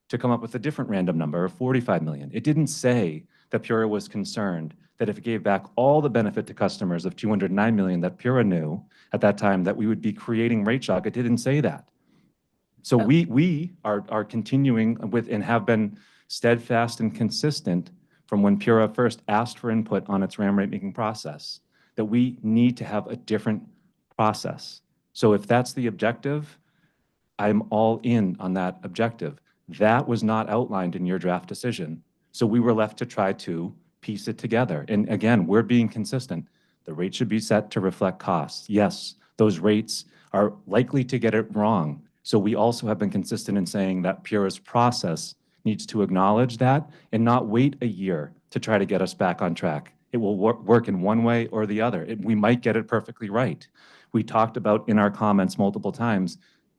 to come up with a different random number of 45 million. It didn't say that Pura was concerned that if it gave back all the benefit to customers of 209 million that Pura knew at that time that we would be creating rate shock. It didn't say that. So we are continuing with and have been steadfast and consistent from when Pura first asked for input on its RAM rate making process that we need to have a different process. So if that's the objective, I'm all in on that objective. That was not outlined in your draft decision. So we were left to try to piece it together. And again, we're being consistent. The rate should be set to reflect costs. Yes, those rates are likely to get it wrong. So we also have been consistent in saying that Pura's process needs to acknowledge that and not wait a year to try to get us back on track. It will work in one way or the other. We might get it perfectly right. We talked about in our comments multiple times,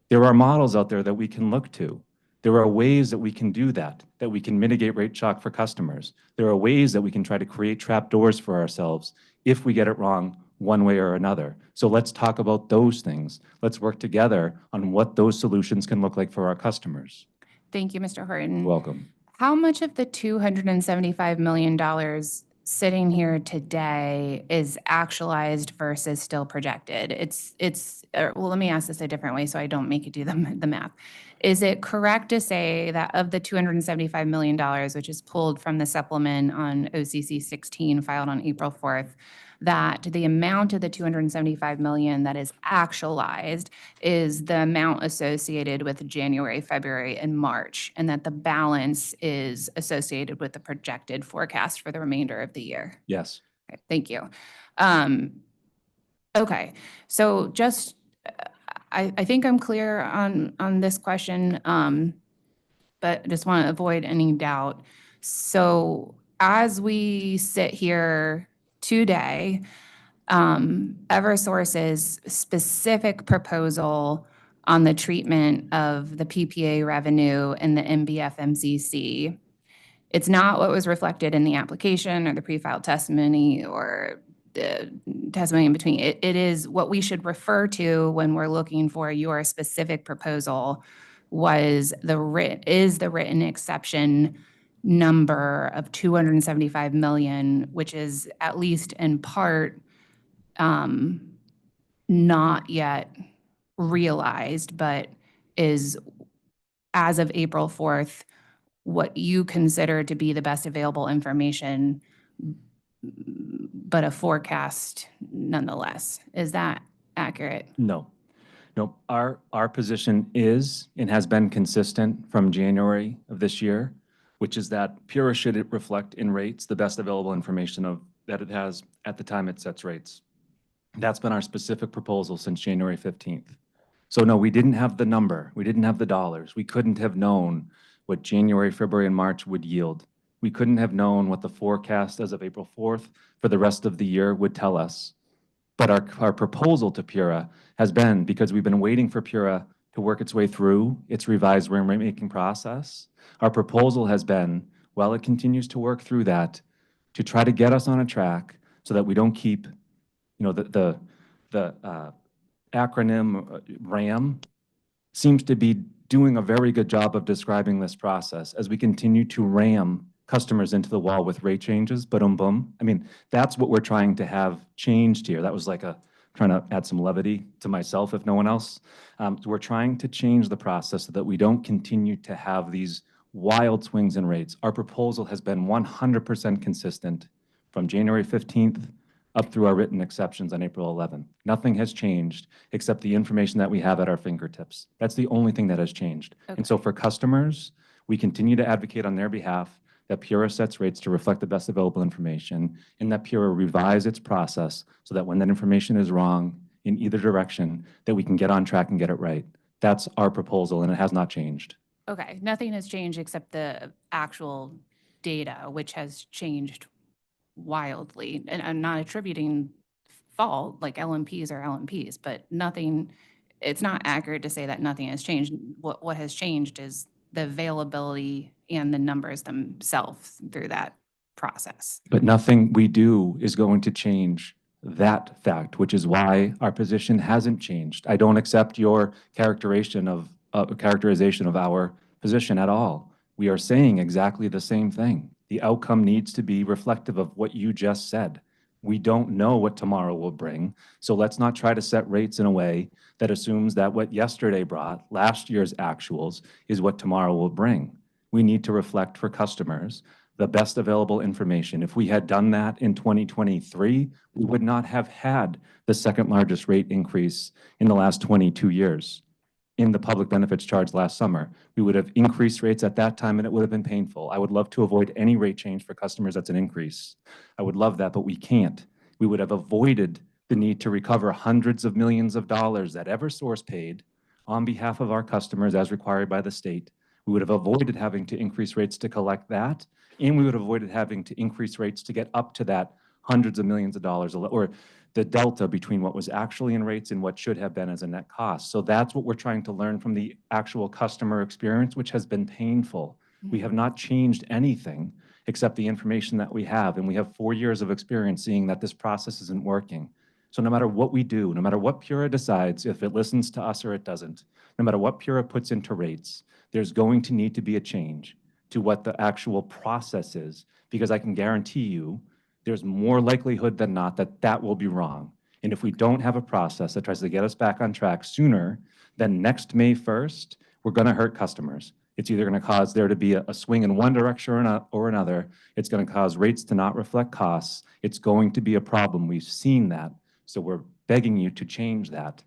there are models out there that we can look to. There are ways that we can do that we can mitigate rate shock for customers. There are ways that we can try to create trap doors for ourselves if we get it wrong one way or another. So let's talk about those things. Let's work together on what those solutions can look like for our customers. Thank you, Mr. Horton. You're welcome. How much of the $275 million sitting here today is actualized versus still projected? Well, let me ask this a different way so I don't make you do the math. Is it correct to say that of the $275 million, which is pulled from the supplement on OCC 16 filed on April 4th, that the amount of the $275 million that is actualized is the amount associated with January, February, and March, and that the balance is associated with the projected forecast for the remainder of the year? Yes. Okay, thank you. Okay, so just, I think I'm clear on this question, but I just want to avoid any doubt. So as we sit here today, Eversource's specific proposal on the treatment of the PPA revenue and the MBF MCC, it's not what was reflected in the application or the pre-filed testimony or the testimony in between. It is what we should refer to when we're looking for your specific proposal was the written exception number of 275 million, which is at least in part not yet realized, but is as of April 4th, what you consider to be the best available information, but a forecast nonetheless. Is that accurate? No. No, our position is and has been consistent from January of this year, which is that Pura should reflect in rates the best available information that it has at the time it sets rates. That's been our specific proposal since January 15th. So no, we didn't have the number. We didn't have the dollars. We couldn't have known what January, February, and March would yield. We couldn't have known what the forecast as of April 4th for the rest of the year would tell us. But our proposal to Pura has been, because we've been waiting for Pura to work its way through its revised RAM rate making process, our proposal has been, while it continues to work through that, to try to get us on a track so that we don't keep, the acronym RAM seems to be doing a very good job of describing this process as we continue to ram customers into the wall with rate changes, boom. I mean, that's what we're trying to have changed here. That was like trying to add some levity to myself, if no one else. So we're trying to change the process so that we don't continue to have these wild swings in rates. Our proposal has been 100% consistent from January 15th up through our written exceptions on April 11th. Nothing has changed except the information that we have at our fingertips. That's the only thing that has changed. Okay. And so for customers, we continue to advocate on their behalf that Pura sets rates to reflect the best available information and that Pura revise its process so that when that information is wrong in either direction, that we can get on track and get it right. That's our proposal, and it has not changed. Okay, nothing has changed except the actual data, which has changed wildly. And I'm not attributing fault, like LMPs are LMPs, but nothing, it's not accurate to say that nothing has changed. What has changed is the availability and the numbers themselves through that process. But nothing we do is going to change that fact, which is why our position hasn't changed. I don't accept your characterization of our position at all. We are saying exactly the same thing. The outcome needs to be reflective of what you just said. We don't know what tomorrow will bring, so let's not try to set rates in a way that assumes that what yesterday brought, last year's actuals, is what tomorrow will bring. We need to reflect for customers the best available information. If we had done that in 2023, we would not have had the second largest rate increase in the last 22 years in the public benefits charge last summer. We would have increased rates at that time and it would have been painful. I would love to avoid any rate change for customers that's an increase. I would love that, but we can't. We would have avoided the need to recover hundreds of millions of dollars that Eversource paid on behalf of our customers as required by the state. We would have avoided having to increase rates to collect that, and we would have avoided having to increase rates to get up to that hundreds of millions of dollars, or the delta between what was actually in rates and what should have been as a net cost. So that's what we're trying to learn from the actual customer experience, which has been painful. We have not changed anything except the information that we have, and we have 4 years of experience seeing that this process isn't working. So no matter what we do, no matter what Pura decides, if it listens to us or it doesn't, no matter what Pura puts into rates, there's going to need to be a change to what the actual process is, because I can guarantee you there's more likelihood than not that that will be wrong. And if we don't have a process that tries to get us back on track sooner than next May 1st, we're going to hurt customers. It's either going to cause there to be a swing in one direction or another. It's going to cause rates to not reflect costs. It's going to be a problem. We've seen that. So we're begging you to change that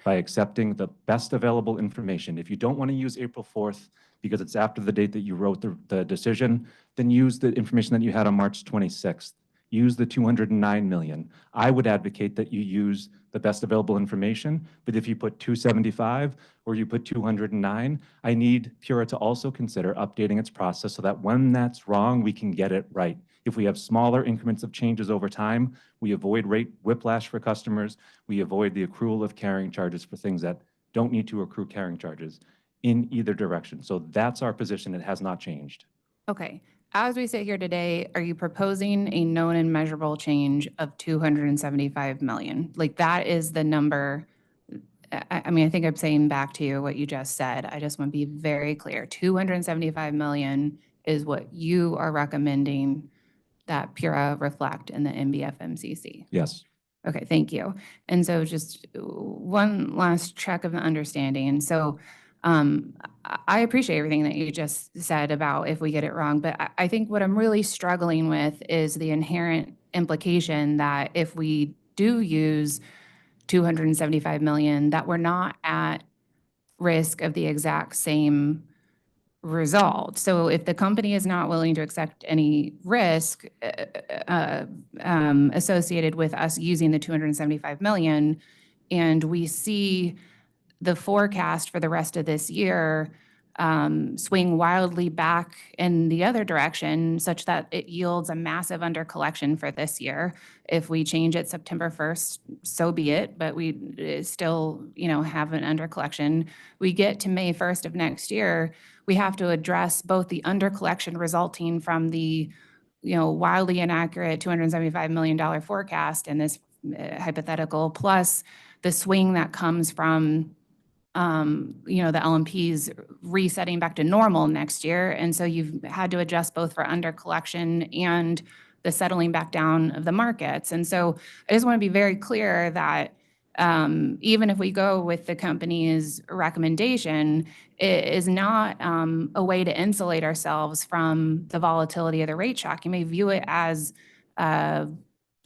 by accepting the best available information. If you don't want to use April 4th because it's after the date that you wrote the decision, then use the information that you had on March 26th. Use the 209 million. I would advocate that you use the best available information, but if you put 275 or you put 209, I need Pura to also consider updating its process so that when that's wrong, we can get it right. If we have smaller increments of changes over time, we avoid rate whiplash for customers. We avoid the accrual of carrying charges for things that don't need to accrue carrying charges in either direction. So that's our position. It has not changed. Okay. As we sit here today, are you proposing a known and measurable change of 275 million? Like that is the number. I mean, I think I'm saying back to you what you just said. I just want to be very clear. 275 million is what you are recommending that Pura reflect in the NBFMCC. Yes. Okay, thank you. And so just one last check of the understanding. So I appreciate everything that you just said about if we get it wrong, but I think what I'm really struggling with is the inherent implication that if we do use 275 million, that we're not at risk of the exact same result. So if the company is not willing to accept any risk associated with us using the 275 million, and we see the forecast for the rest of this year swing wildly back in the other direction such that it yields a massive undercollection for this year. If we change it September 1st, so be it, but we still, have an undercollection. We get to May 1st of next year, we have to address both the undercollection resulting from the, wildly inaccurate $275 million forecast in this hypothetical, plus the swing that comes from the LMPs resetting back to normal next year. And so you've had to adjust both for under collection and the settling back down of the markets. And so I just want to be very clear that even if we go with the company's recommendation, it is not a way to insulate ourselves from the volatility of the rate shock. You may view it as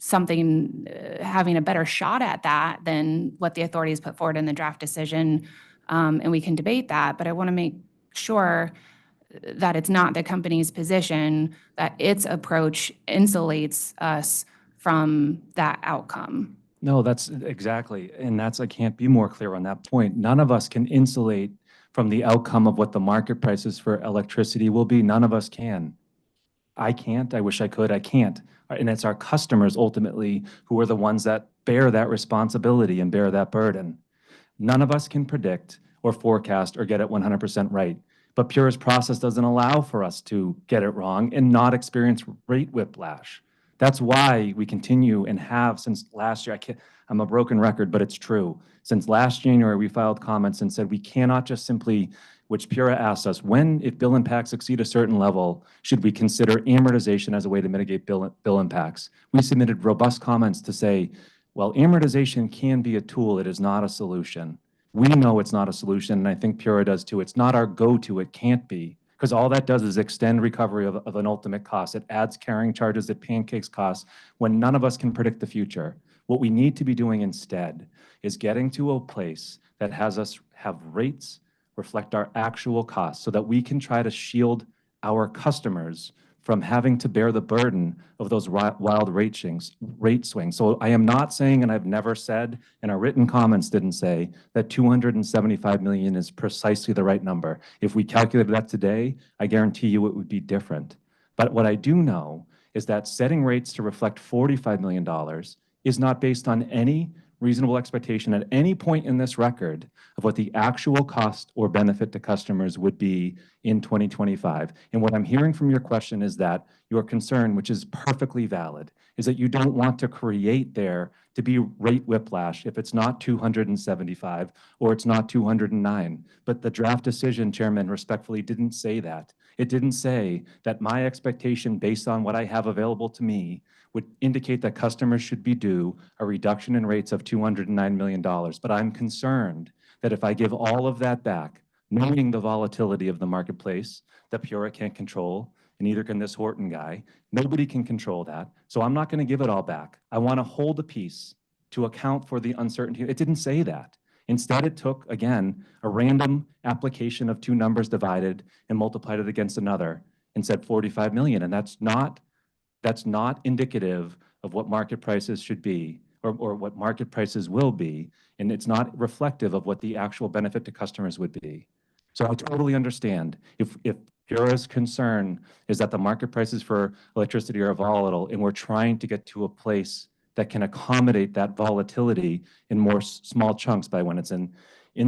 something having a better shot at that than what the authorities put forward in the draft decision, and we can debate that, but I want to make sure that it's not the company's position that its approach insulates us from that outcome. No, that's exactly, and I can't be more clear on that point. None of us can insulate from the outcome of what the market prices for electricity will be. None of us can. I can't. I wish I could. I can't. And it's our customers ultimately who are the ones that bear that responsibility and bear that burden. None of us can predict or forecast or get it 100% right. But Pura's process doesn't allow for us to get it wrong and not experience rate whiplash. That's why we continue and have since last year. I'm a broken record, but it's true. Since last January, we filed comments and said we cannot just simply, which Pura asked us, if bill impacts exceed a certain level, should we consider amortization as a way to mitigate bill impacts? We submitted robust comments to say, well, amortization can be a tool. It is not a solution. We know it's not a solution, and I think Pura does too. It's not our go-to. It can't be, because all that does is extend recovery of an ultimate cost. It adds carrying charges, it pancakes costs when none of us can predict the future. What we need to be doing instead is getting to a place that has us have rates reflect our actual costs so that we can try to shield our customers from having to bear the burden of those wild rate swings. So I am not saying, and I've never said, and our written comments didn't say, that 275 million is precisely the right number. If we calculated that today, I guarantee you it would be different. But what I do know is that setting rates to reflect $45 million is not based on any reasonable expectation at any point in this record of what the actual cost or benefit to customers would be in 2025. And what I'm hearing from your question is that your concern, which is perfectly valid, is that you don't want to create there to be rate whiplash if it's not 275 or it's not 209. But the draft decision, Chairman, respectfully didn't say that. It didn't say that my expectation based on what I have available to me would indicate that customers should be due a reduction in rates of $209 million. But I'm concerned that if I give all of that back, knowing the volatility of the marketplace that Pura can't control, and neither can this Horton guy, nobody can control that. So I'm not going to give it all back. I want to hold a piece to account for the uncertainty. It didn't say that. Instead, it took, again, a random application of two numbers divided and multiplied it against another and said 45 million. And that's not indicative of what market prices should be or what market prices will be, and it's not reflective of what the actual benefit to customers would be. So I totally understand if Pura's concern is that the market prices for electricity are volatile and we're trying to get to a place that can accommodate that volatility in more small chunks by when it's in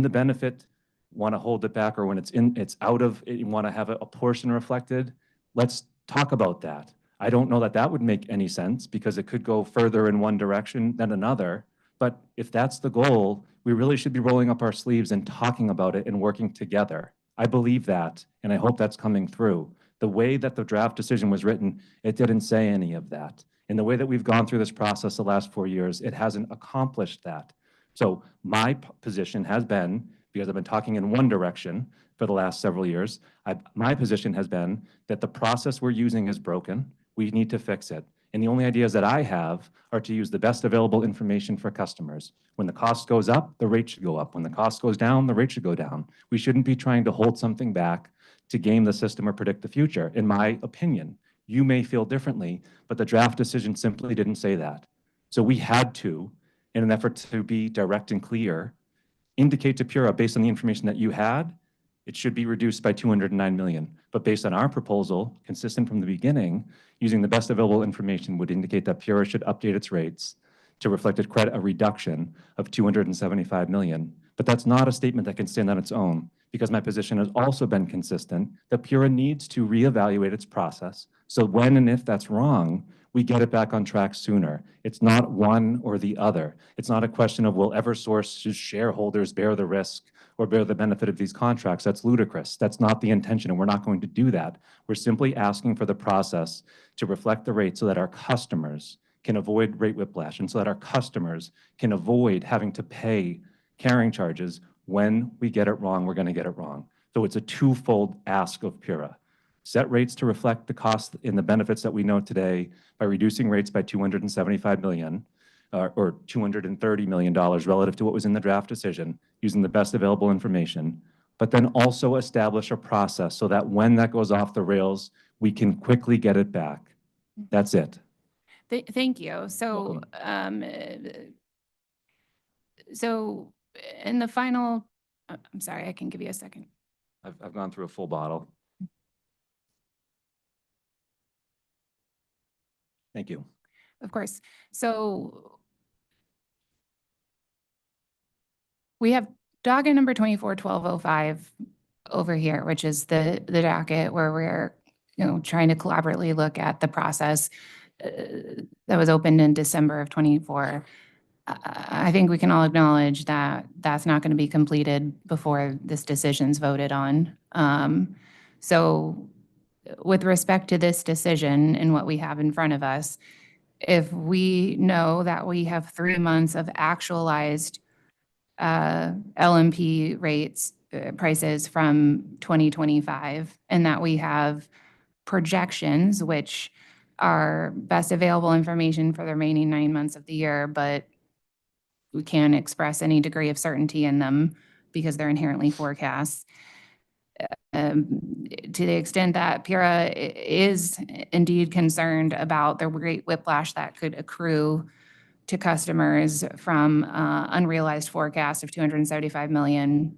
the benefit, want to hold it back, or when it's out of it, you want to have a portion reflected. Let's talk about that. I don't know that that would make any sense because it could go further in one direction than another. But if that's the goal, we really should be rolling up our sleeves and talking about it and working together. I believe that, and I hope that's coming through. The way that the draft decision was written, it didn't say any of that. In the way that we've gone through this process the last 4 years, it hasn't accomplished that. So my position has been, because I've been talking in one direction for the last several years, my position has been that the process we're using is broken. We need to fix it. And the only ideas that I have are to use the best available information for customers. When the cost goes up, the rate should go up. When the cost goes down, the rate should go down. We shouldn't be trying to hold something back to game the system or predict the future, in my opinion. You may feel differently, but the draft decision simply didn't say that. So we had to, in an effort to be direct and clear, indicate to Pura, based on the information that you had, it should be reduced by 209 million. But based on our proposal, consistent from the beginning, using the best available information would indicate that Pura should update its rates to reflect a reduction of 275 million. But that's not a statement that can stand on its own, because my position has also been consistent that Pura needs to reevaluate its process. So when and if that's wrong, we get it back on track sooner. It's not one or the other. It's not a question of will Eversource's shareholders bear the risk or bear the benefit of these contracts. That's ludicrous. That's not the intention, and we're not going to do that. We're simply asking for the process to reflect the rate so that our customers can avoid rate whiplash and so that our customers can avoid having to pay carrying charges. When we get it wrong, we're going to get it wrong. So it's a twofold ask of Pura. Set rates to reflect the cost and the benefits that we know today by reducing rates by 275 million or $230 million relative to what was in the draft decision, using the best available information, but then also establish a process so that when that goes off the rails, we can quickly get it back. That's it. Thank you. So, so in the final, I'm sorry, I can give you a second. I've gone through a full bottle. Thank you. Of course. So we have docket number 24-1205 over here, which is the docket where we're, trying to collaboratively look at the process that was opened in December of 24. I think we can all acknowledge that that's not going to be completed before this decision's voted on. So with respect to this decision and what we have in front of us, if we know that we have 3 months of actualized LMP rates, prices from 2025, and that we have projections, which are best available information for the remaining 9 months of the year, but we can't express any degree of certainty in them because they're inherently forecasts. To the extent that PURA is indeed concerned about the rate whiplash that could accrue to customers from unrealized forecast of 275 million,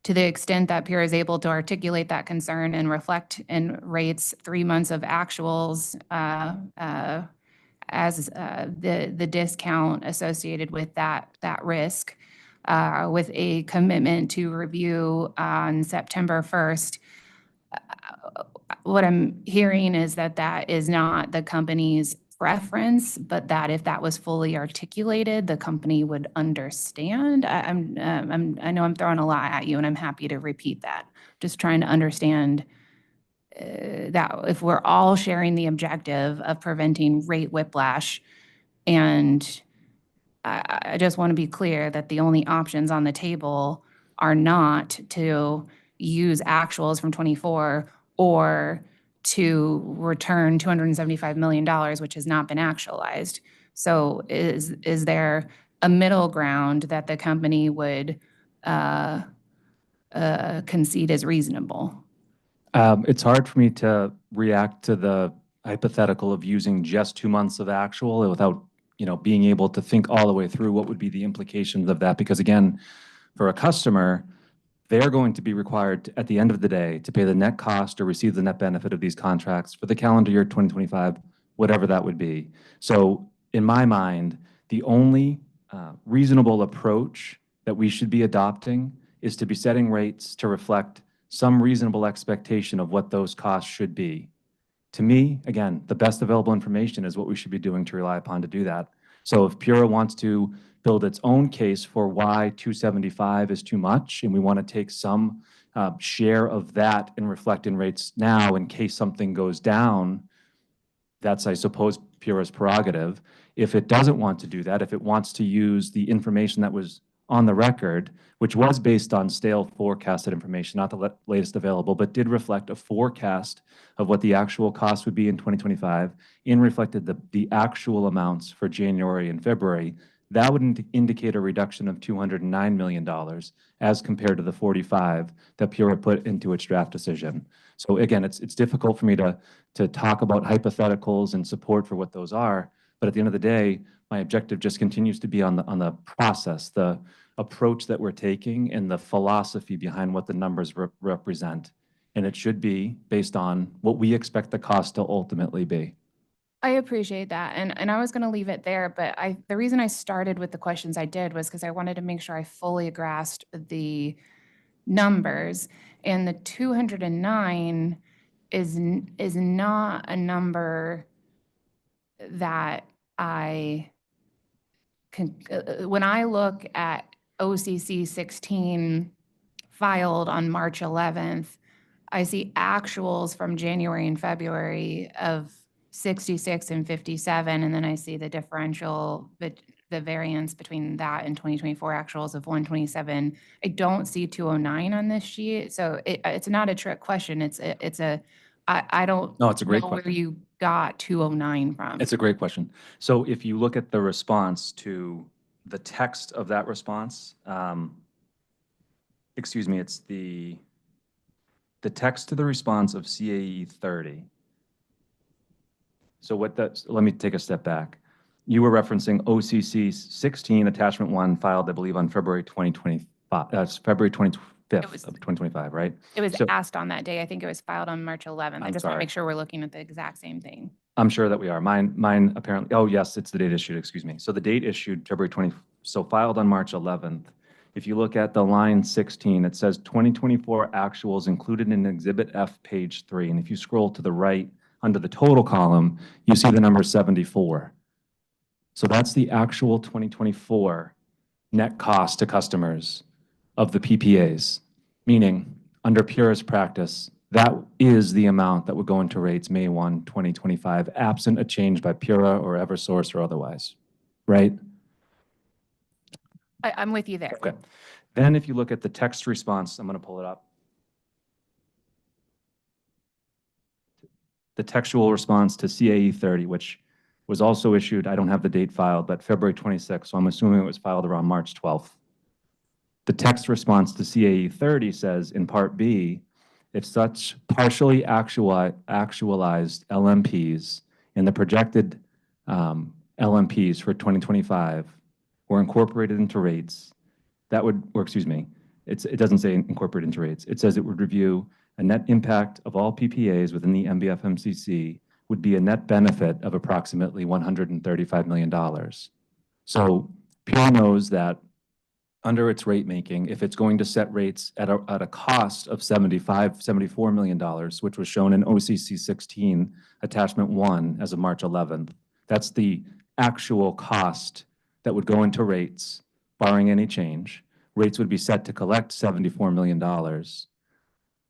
to the extent that PURA is able to articulate that concern and reflect in rates 3 months of actuals as the discount associated with that risk, with a commitment to review on September 1st. What I'm hearing is that that is not the company's preference, but that if that was fully articulated, the company would understand. I know I'm throwing a lot at you, and I'm happy to repeat that. Just trying to understand that if we're all sharing the objective of preventing rate whiplash, and I just want to be clear that the only options on the table are not to use actuals from 24 or to return $275 million, which has not been actualized. So is there a middle ground that the company would concede as reasonable? It's hard for me to react to the hypothetical of using just 2 months of actual without, being able to think all the way through what would be the implications of that. Because again, for a customer, they're going to be required at the end of the day to pay the net cost or receive the net benefit of these contracts for the calendar year 2025, whatever that would be. So in my mind, the only reasonable approach that we should be adopting is to be setting rates to reflect some reasonable expectation of what those costs should be. To me, again, the best available information is what we should be doing to rely upon to do that. So if PURA wants to build its own case for why 275 is too much, and we want to take some share of that and reflect in rates now in case something goes down, that's, I suppose, PURA's prerogative. If it doesn't want to do that, if it wants to use the information that was on the record, which was based on stale forecasted information, not the latest available, but did reflect a forecast of what the actual cost would be in 2025 and reflected the actual amounts for January and February, that would indicate a reduction of $209 million as compared to the 45 that PURA put into its draft decision. So again, it's difficult for me to talk about hypotheticals and support for what those are, but at the end of the day, my objective just continues to be on the process, the approach that we're taking, and the philosophy behind what the numbers represent. And it should be based on what we expect the cost to ultimately be. I appreciate that. And I was going to leave it there, but the reason I started with the questions I did was because I wanted to make sure I fully grasped the numbers. And the 209 is not a number that I can, when I look at OCC 16 filed on March 11th, I see actuals from January and February of 66 and 57, and then I see the differential, the variance between that and 2024 actuals of 127. I don't see 209 on this sheet, so it's not a trick question. I don't No, it's a great know question. where you got 209 from. It's a great question. So if you look at the response to the text of that response, excuse me, it's the text to the response of CAE 30. So let me take a step back. You were referencing OCC 16 attachment 1 filed, I believe, on February 2025. That's February 25th of 2025, right? It was So- asked on that day. I think it was filed on March 11th. I I'm just want to sorry. make sure we're looking at the exact same thing. I'm sure that we are. Mine apparently, oh yes, it's the date issued, excuse me. So the date issued February 20, so filed on March 11th If you look at the line 16, it says 2024 actuals included in Exhibit F, page 3. And if you scroll to the right under the total column, you see the number 74. So that's the actual 2024 net cost to customers of the PPAs, meaning under Pura's practice, that is the amount that would go into rates May 1, 2025, absent a change by Pura or Eversource or otherwise, right? I'm with you there. Okay. Then if you look at the text response, I'm going to pull it up. The textual response to CAE 30, which was also issued, I don't have the date filed, but February 26th, so I'm assuming it was filed around March 12th. The text response to CAE 30 says in Part B, if such partially actualized LMPs and the projected LMPs for 2025 were incorporated into rates, that would, or excuse me, it doesn't say incorporate into rates. It says it would review a net impact of all PPAs within the MBFMCC would be a net benefit of approximately $135 million. So Pure knows that under its rate making, if it's going to set rates at a cost of $74 million, which was shown in OCC 16, attachment 1 as of March 11th, that's the actual cost that would go into rates, barring any change. Rates would be set to collect $74 million.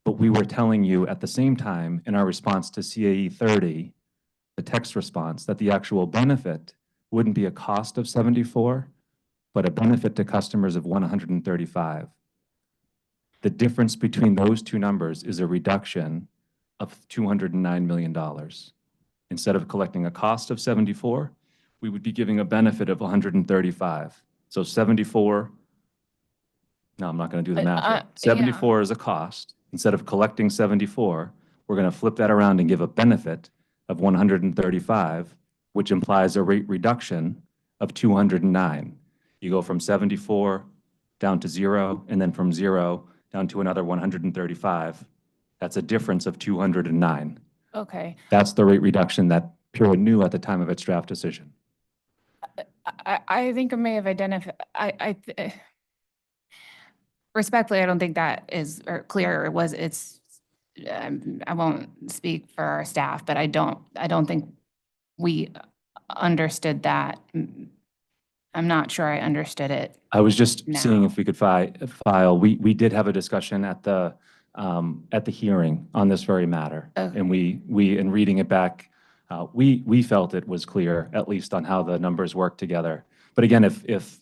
But we were telling you at the same time in our response to CAE 30, the text response, that the actual benefit wouldn't be a cost of 74, but a benefit to customers of 135. The difference between those two numbers is a reduction of $209 million. Instead of collecting a cost of 74, we would be giving a benefit of 135. So 74, no, I'm not going to do the math. Right. 74 is a cost. Instead of collecting 74, we're going to flip that around and give a benefit of 135, which implies a rate reduction of 209. You go from 74 down to 0, and then from 0 down to another 135. That's a difference of 209. Okay. That's the rate reduction that Pura knew at the time of its draft decision. I think I may have identified, respectfully, I don't think that is clear. I won't speak for our staff, but I don't think we understood that. I'm not sure I understood it. I was just seeing now. if we could file. We did have a discussion at the hearing on this very matter, Okay. and we in reading it back, we felt it was clear, at least on how the numbers work together. But again, if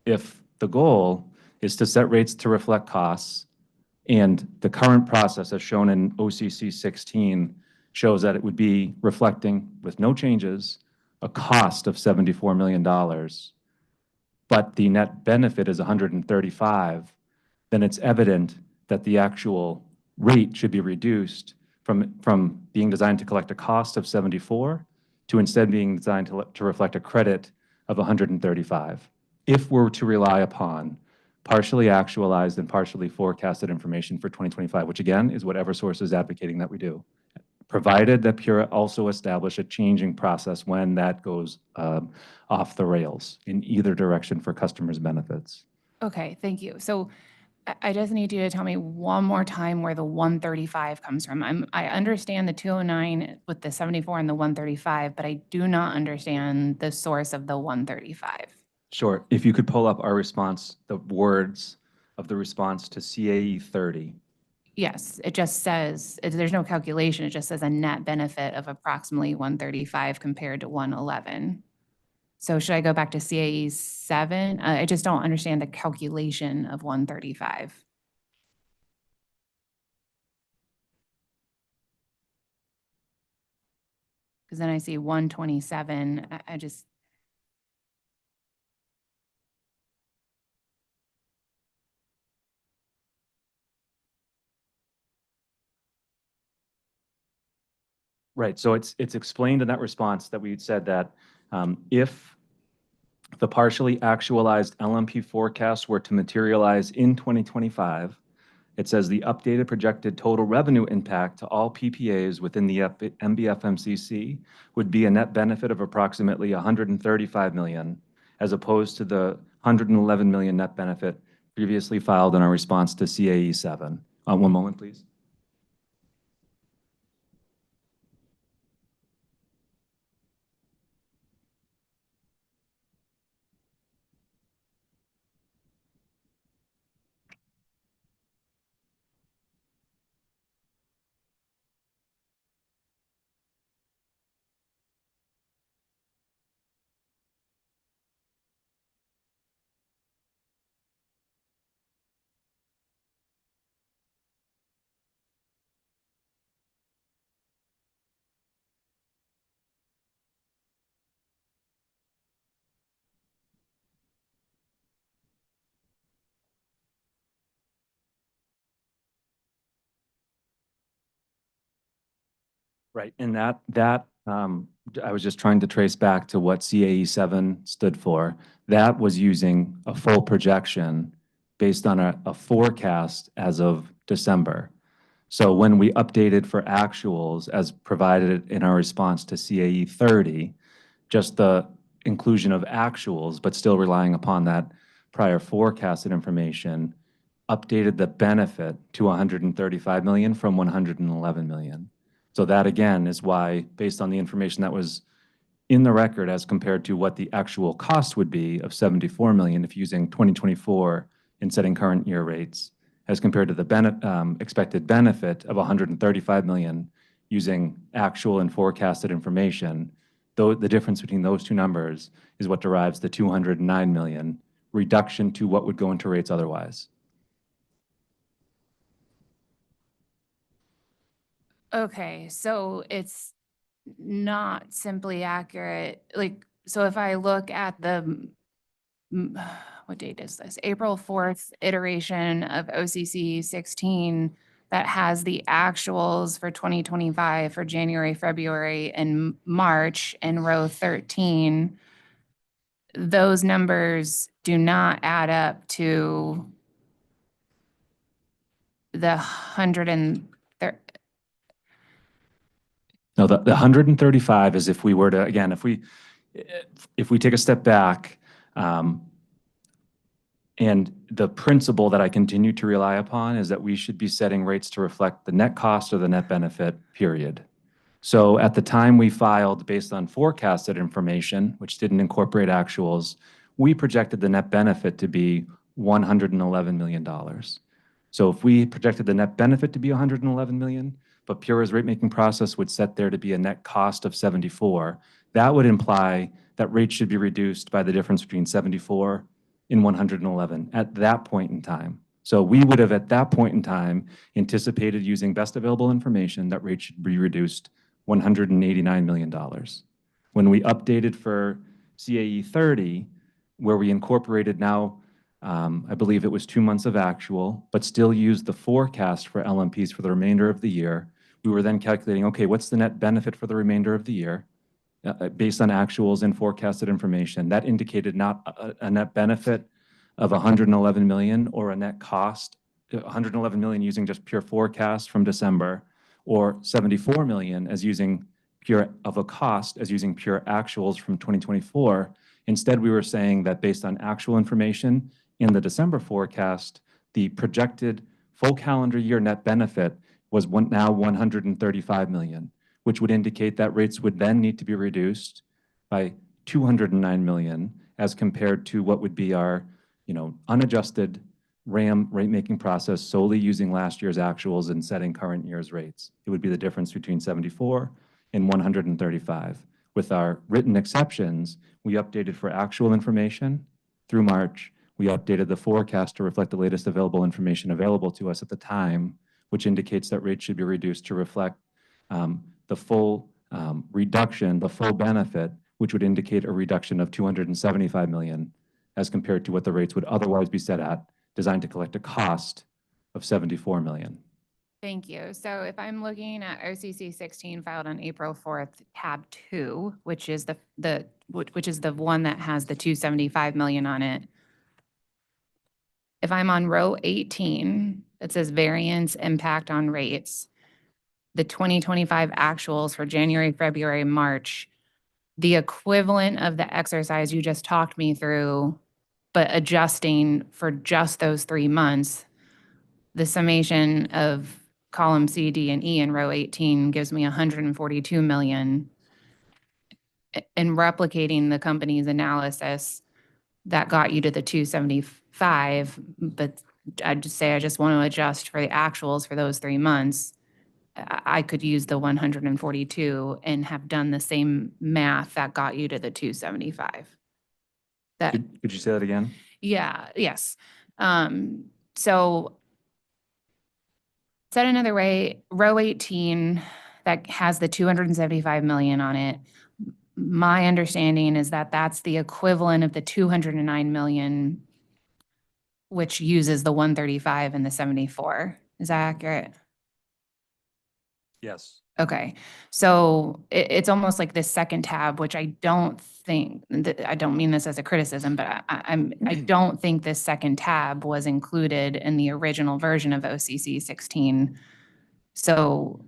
the goal is to set rates to reflect costs, and the current process as shown in OCC 16 shows that it would be reflecting, with no changes, a cost of $74 million, but the net benefit is 135, then it's evident that the actual rate should be reduced from being designed to collect a cost of 74 to instead being designed to reflect a credit of 135. If we're to rely upon partially actualized and partially forecasted information for 2025, which again is what Eversource is advocating that we do, provided that Pura also establish a changing process when that goes off the rails in either direction for customers' benefits. Okay, thank you. So I just need you to tell me one more time where the 135 comes from. I understand the 209 with the 74 and the 135, but I do not understand the source of the 135. Sure. If you could pull up our response, the words of the response to CAE 30. Yes, it just says, there's no calculation. It just says a net benefit of approximately 135 compared to 111. So should I go back to CAE 7? I just don't understand the calculation of 135. Because then I see 127. I just. Right. So it's explained in that response that we said that if the partially actualized LMP forecasts were to materialize in 2025, it says the updated projected total revenue impact to all PPAs within the MBFMCC would be a net benefit of approximately $135 million, as opposed to the $111 million net benefit previously filed in our response to CAE 7. One moment, please. Right, and I was just trying to trace back to what CAE 7 stood for. That was using a full projection based on a forecast as of December. So when we updated for actuals as provided in our response to CAE 30, just the inclusion of actuals, but still relying upon that prior forecasted information, updated the benefit to 135 million from 111 million. So that again is why, based on the information that was in the record as compared to what the actual cost would be of 74 million if using 2024 and setting current year rates, as compared to the expected benefit of 135 million using actual and forecasted information, though the difference between those two numbers is what derives the 209 million reduction to what would go into rates otherwise. Okay, so it's not simply accurate. Like, so if I look at the, what date is this? April 4th iteration of OCC 16 that has the actuals for 2025 for January, February, and March in row 13, those numbers do not add up to the 130. No, the 135 is if we were to, again, if we take a step back, and the principle that I continue to rely upon is that we should be setting rates to reflect the net cost or the net benefit, period. So at the time we filed based on forecasted information, which didn't incorporate actuals, we projected the net benefit to be $111 million. So if we projected the net benefit to be 111 million, but Pura's rate-making process would set there to be a net cost of 74, that would imply that rates should be reduced by the difference between 74 and 111 at that point in time. So we would have at that point in time anticipated using best available information that rates should be reduced $189 million. When we updated for CAE 30, where we incorporated now, I believe it was 2 months of actual, but still used the forecast for LMPs for the remainder of the year, we were then calculating, okay, what's the net benefit for the remainder of the year? Based on actuals and forecasted information, that indicated not a net benefit of 111 million or a net cost, 111 million using just pure forecast from December, or 74 million as using pure of a cost as using pure actuals from 2024. Instead, we were saying that based on actual information in the December forecast, the projected full calendar year net benefit was now 135 million, which would indicate that rates would then need to be reduced by 209 million as compared to what would be our, unadjusted RAM rate-making process solely using last year's actuals and setting current year's rates. It would be the difference between 74 and 135. With our written exceptions, we updated for actual information through March. We updated the forecast to reflect the latest available information available to us at the time, which indicates that rates should be reduced to reflect the full reduction, the full benefit, which would indicate a reduction of 275 million as compared to what the rates would otherwise be set at, designed to collect a cost of 74 million. Thank you. So if I'm looking at OCC 16 filed on April 4th, tab 2, which is the one that has the 275 million on it. If I'm on row 18, it says variance impact on rates. The 2025 actuals for January, February, March, the equivalent of the exercise you just talked me through but adjusting for just those 3 months, the summation of column C, D, and E in row 18 gives me 142 million. And replicating the company's analysis, that got you to the 275, but I'd just say I just want to adjust for the actuals for those 3 months. I could use the 142 and have done the same math that got you to the 275. That, Could you say that again? yeah, yes. So said another way, row 18 that has the 275 million on it, my understanding is that that's the equivalent of the 209 million, which uses the 135 and the 74. Is that accurate? Yes. Okay, so it's almost like this second tab, which I don't think, I don't mean this as a criticism, but I don't think this second tab was included in the original version of OCC 16. So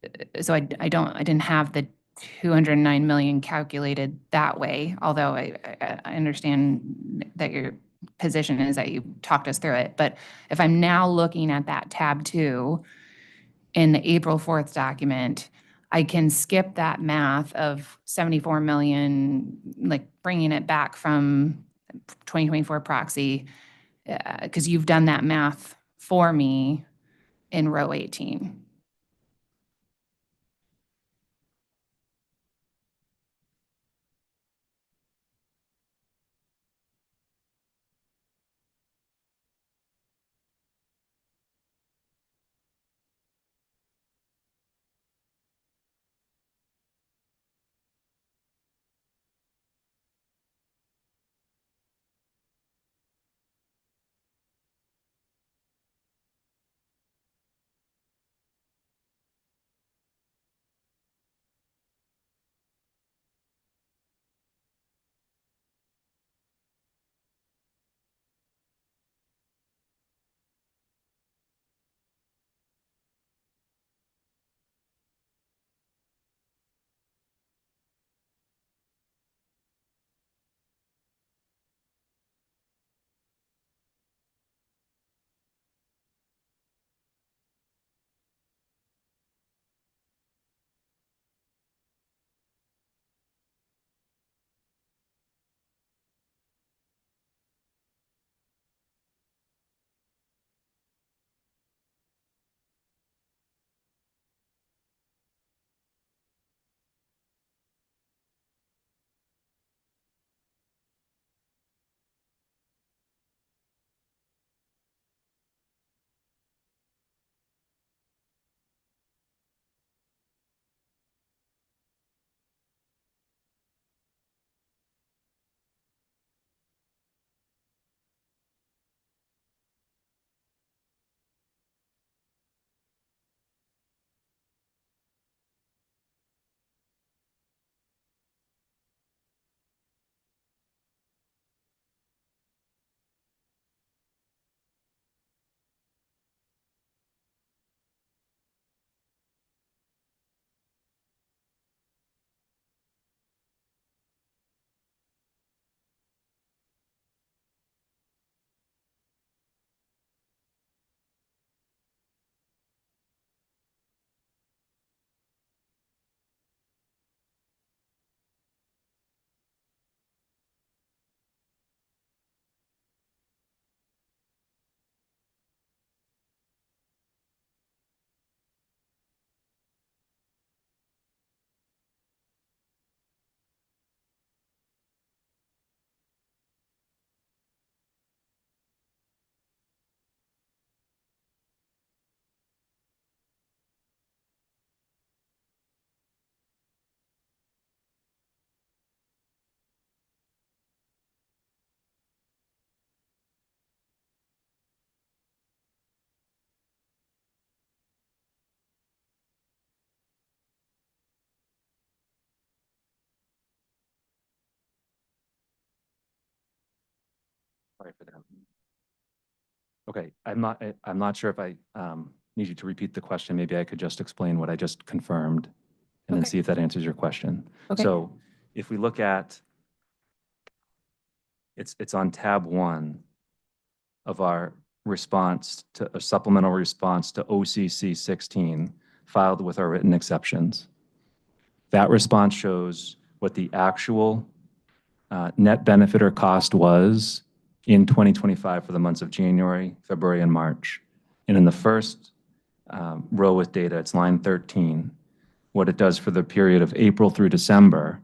I didn't have the 209 million calculated that way, although I understand that your position is that you talked us through it. But if I'm now looking at that tab 2 in the April 4th document, I can skip that math of 74 million, like bringing it back from 2024 proxy, because you've done that math for me in row 18. Sorry for that. Okay, I'm not sure if I need you to repeat the question. Maybe I could just explain what I just confirmed and then Okay. see if that answers your question. Okay. So if we look at It's on tab 1 of our response to a supplemental response to OCC 16 filed with our written exceptions. That response shows what the actual net benefit or cost was in 2025 for the months of January, February, and March. And in the first row with data, it's line 13. What it does for the period of April through December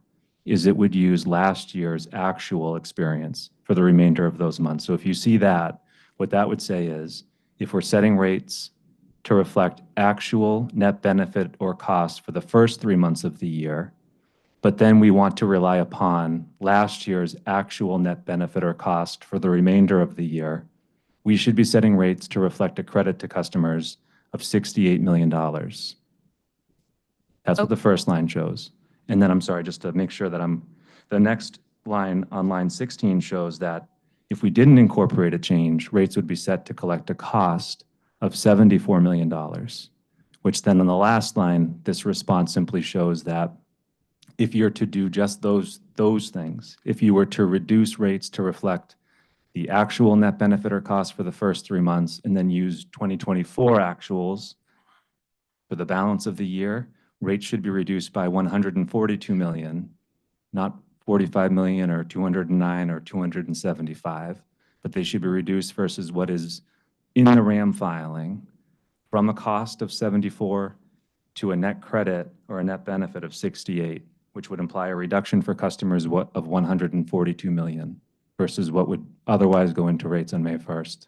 is it would use last year's actual experience for the remainder of those months. So if you see that, what that would say is if we're setting rates to reflect actual net benefit or cost for the first 3 months of the year, but then we want to rely upon last year's actual net benefit or cost for the remainder of the year, we should be setting rates to reflect a credit to customers of $68 million. That's what the first line shows. And then I'm sorry, just to make sure that the next line on line 16 shows that if we didn't incorporate a change, rates would be set to collect a cost of $74 million, which then on the last line, this response simply shows that if you're to do just those things, if you were to reduce rates to reflect the actual net benefit or cost for the first 3 months and then use 2024 actuals for the balance of the year, rates should be reduced by $142 million, not $45 million or $209 or $275, but they should be reduced versus what is in the RAM filing from a cost of $74 to a net credit or a net benefit of $68, which would imply a reduction for customers of $142 million versus what would otherwise go into rates on May 1st.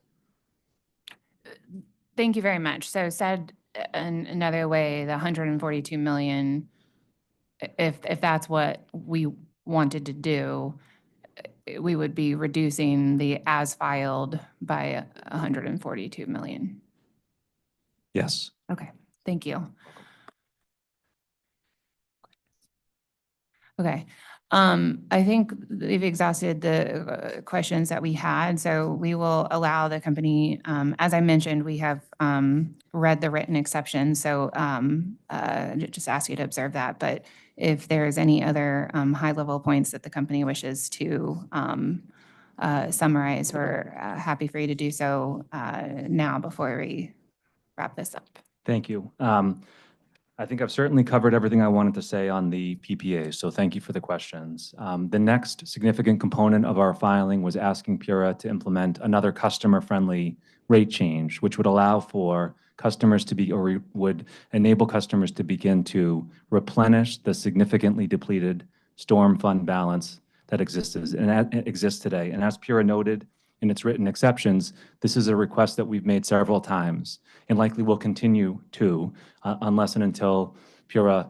Thank you very much. So said in another way, the 142 million, if that's what we wanted to do, we would be reducing the as filed by 142 million. Yes. Okay, thank you. Okay, I think we've exhausted the questions that we had, so we will allow the company, as I mentioned, we have read the written exception, so just ask you to observe that. But if there's any other high-level points that the company wishes to summarize, we're happy for you to do so now before we wrap this up. Thank you. I think I've certainly covered everything I wanted to say on the PPA, so thank you for the questions. The next significant component of our filing was asking PURA to implement another customer-friendly rate change, which would allow for customers to be, or would enable customers to begin to replenish the significantly depleted storm fund balance that exists today. And as PURA noted in its written exceptions, this is a request that we've made several times and likely will continue to unless and until PURA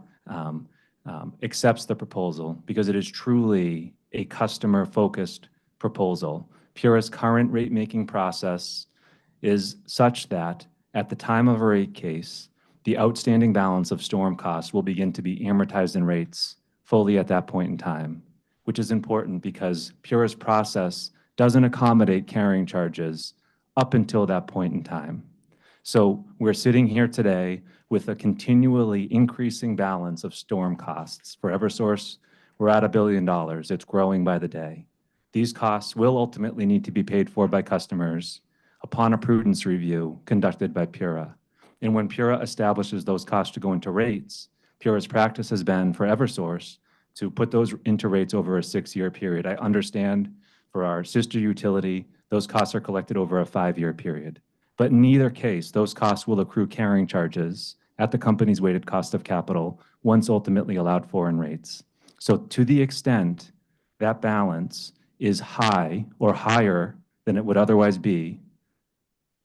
accepts the proposal, because it is truly a customer-focused proposal. PURA's current rate-making process is such that at the time of a rate case, the outstanding balance of storm costs will begin to be amortized in rates fully at that point in time, which is important because PURA's process doesn't accommodate carrying charges up until that point in time. So we're sitting here today with a continually increasing balance of storm costs. For Eversource, we're at $1 billion. It's growing by the day. These costs will ultimately need to be paid for by customers upon a prudence review conducted by PURA. And when PURA establishes those costs to go into rates, PURA's practice has been for Eversource to put those into rates over a 6-year period. I understand for our sister utility, those costs are collected over a 5-year period. But in either case, those costs will accrue carrying charges at the company's weighted cost of capital once ultimately allowed for in rates. So to the extent that balance is high or higher than it would otherwise be,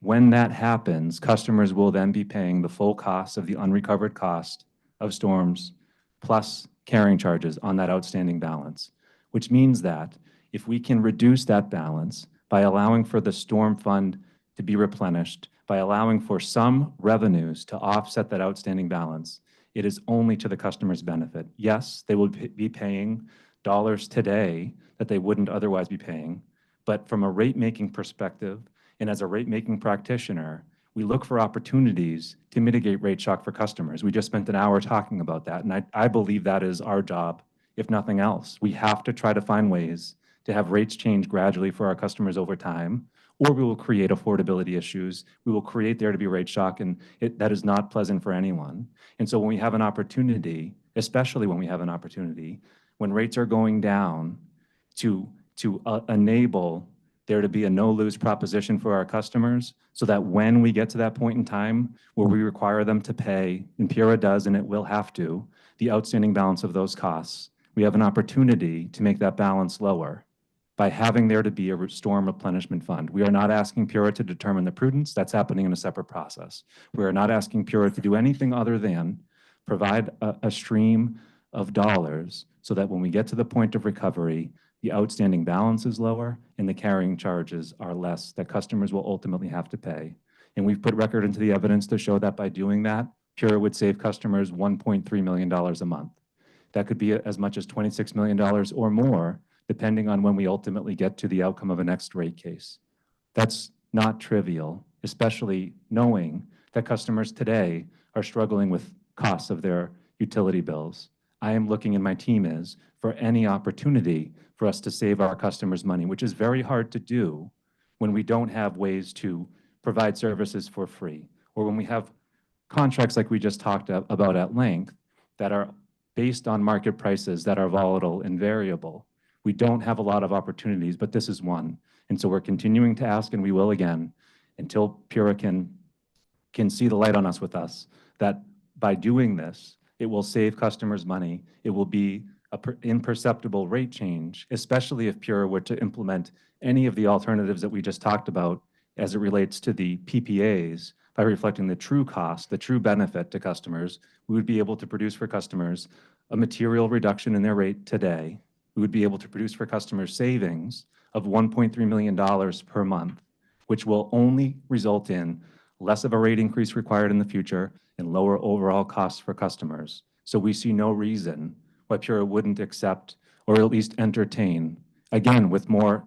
when that happens, customers will then be paying the full cost of the unrecovered cost of storms plus carrying charges on that outstanding balance, which means that if we can reduce that balance by allowing for the storm fund to be replenished, by allowing for some revenues to offset that outstanding balance, it is only to the customer's benefit. Yes, they will be paying dollars today that they wouldn't otherwise be paying, but from a rate-making perspective and as a rate-making practitioner, we look for opportunities to mitigate rate shock for customers. We just spent an hour talking about that, and I believe that is our job, if nothing else. We have to try to find ways to have rates change gradually for our customers over time, or we will create affordability issues. We will create there to be rate shock, and that is not pleasant for anyone. And so when we have an opportunity, especially when we have an opportunity, when rates are going down, to enable there to be a no-lose proposition for our customers, so that when we get to that point in time where we require them to pay, and PURA does, and it will have to, the outstanding balance of those costs, we have an opportunity to make that balance lower by having there to be a storm replenishment fund. We are not asking PURA to determine the prudence. That's happening in a separate process. We are not asking PURA to do anything other than provide a stream of dollars so that when we get to the point of recovery, the outstanding balance is lower and the carrying charges are less that customers will ultimately have to pay. And we've put record into the evidence to show that by doing that, PURA would save customers $1.3 million a month. That could be as much as $26 million or more, depending on when we ultimately get to the outcome of a next rate case. That's not trivial, especially knowing that customers today are struggling with costs of their utility bills. I am looking, and my team is, for any opportunity for us to save our customers money, which is very hard to do when we don't have ways to provide services for free, or when we have contracts like we just talked about at length that are based on market prices that are volatile and variable. We don't have a lot of opportunities, but this is one. And so we're continuing to ask, and we will again, until PURA can see the light on us with us, that by doing this, it will save customers money. It will be an imperceptible rate change, especially if PURA were to implement any of the alternatives that we just talked about as it relates to the PPAs by reflecting the true cost, the true benefit to customers. We would be able to produce for customers a material reduction in their rate today. We would be able to produce for customers savings of $1.3 million per month, which will only result in less of a rate increase required in the future and lower overall costs for customers. So we see no reason why PURA wouldn't accept or at least entertain, again, with more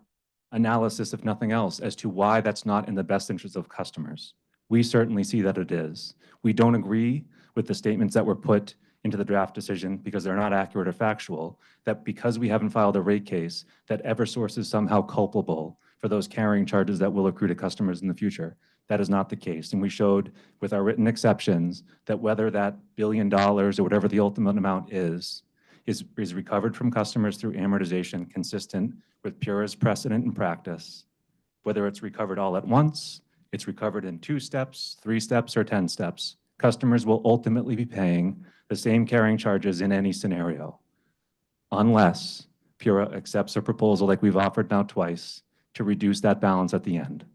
analysis, if nothing else, as to why that's not in the best interest of customers. We certainly see that it is. We don't agree with the statements that were put into the draft decision because they're not accurate or factual, that because we haven't filed a rate case, that Eversource is somehow culpable for those carrying charges that will accrue to customers in the future. That is not the case. And we showed with our written exceptions that whether that $1 billion or whatever the ultimate amount is recovered from customers through amortization consistent with PURA's precedent and practice, whether it's recovered all at once, it's recovered in 2 steps, 3 steps, or 10 steps. Customers will ultimately be paying the same carrying charges in any scenario, unless PURA accepts a proposal like we've offered now twice to reduce that balance at the end.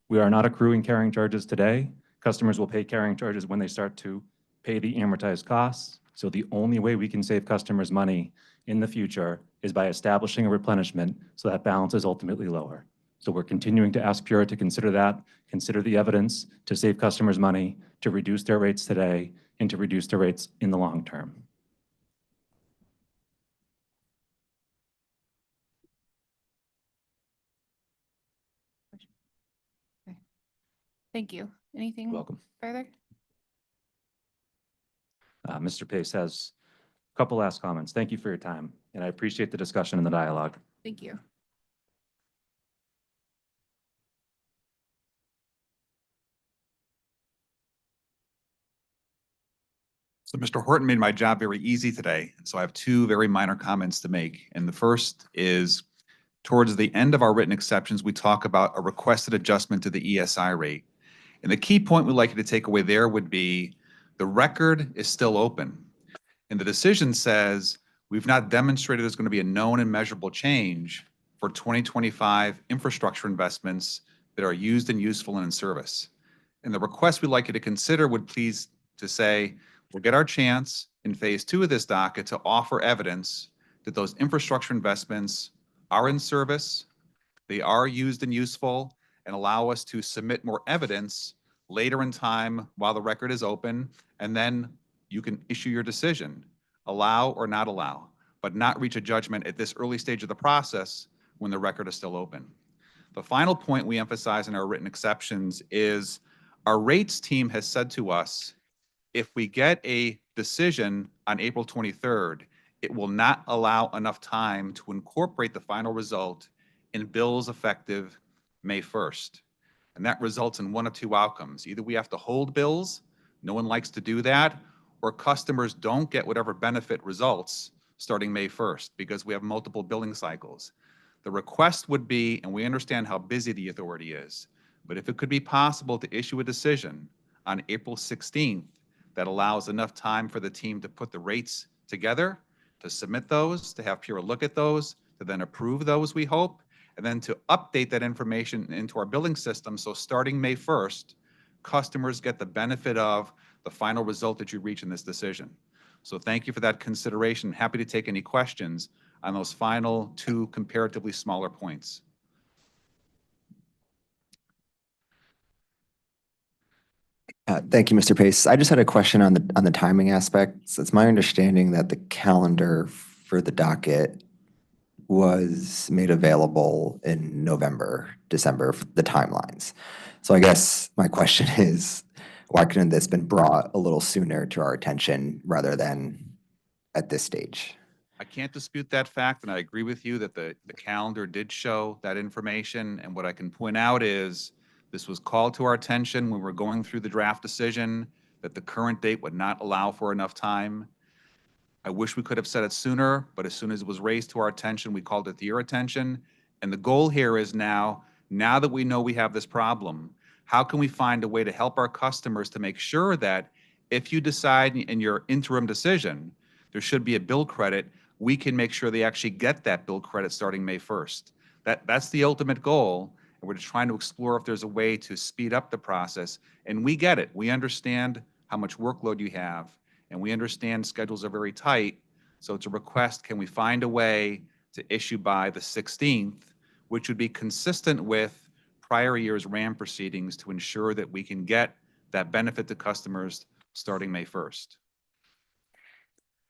We are not accruing carrying charges today. Customers will pay carrying charges when they start to pay the amortized costs. So the only way we can save customers money in the future is by establishing a replenishment so that balance is ultimately lower. So we're continuing to ask PURA to consider that, consider the evidence to save customers money, to reduce their rates today, and to reduce their rates in the long term. Thank you. Anything Welcome. further? Mr. Pace has a couple last comments. Thank you for your time, and I appreciate the discussion and the dialogue. Thank you. So Mr. Horton made my job very easy today. So I have 2 very minor comments to make. And the first is towards the end of our written exceptions, we talk about a requested adjustment to the ESI rate. And the key point we'd like you to take away there would be the record is still open. And the decision says we've not demonstrated there's going to be a known and measurable change for 2025 infrastructure investments that are used and useful and in service. And the request we'd like you to consider would please to say, we'll get our chance in phase 2 of this docket to offer evidence that those infrastructure investments are in service, they are used and useful, and allow us to submit more evidence later in time while the record is open, and then you can issue your decision, allow or not allow, but not reach a judgment at this early stage of the process when the record is still open. The final point we emphasize in our written exceptions is our rates team has said to us, if we get a decision on April 23rd it will not allow enough time to incorporate the final result in bills effective May 1st. And that results in one of two outcomes. Either we have to hold bills, no one likes to do that, or customers don't get whatever benefit results starting May 1st because we have multiple billing cycles. The request would be, and we understand how busy the authority is, but if it could be possible to issue a decision on April 16th that allows enough time for the team to put the rates together, to submit those, to have Pura look at those, to then approve those, we hope, and then to update that information into our billing system. So starting May 1st, customers get the benefit of the final result that you reach in this decision. So thank you for that consideration. Happy to take any questions on those final two comparatively smaller points. Thank you, Mr. Pace. I just had a question on the timing aspect. So it's my understanding that the calendar for the docket was made available in November, December, the timelines. So I guess my question is, why couldn't this been brought a little sooner to our attention rather than at this stage? I can't dispute that fact, and I agree with you that the calendar did show that information. And what I can point out is this was called to our attention when we were going through the draft decision that the current date would not allow for enough time. I wish we could have said it sooner, but as soon as it was raised to our attention, we called it to your attention. And the goal here is now that we know we have this problem, how can we find a way to help our customers to make sure that if you decide in your interim decision there should be a bill credit, we can make sure they actually get that bill credit starting May 1st. That's the ultimate goal, and we're just trying to explore if there's a way to speed up the process. And we get it. We understand how much workload you have, and we understand schedules are very tight. So it's a request, can we find a way to issue by the 16th, which would be consistent with prior year's RAM proceedings to ensure that we can get that benefit to customers starting May 1st.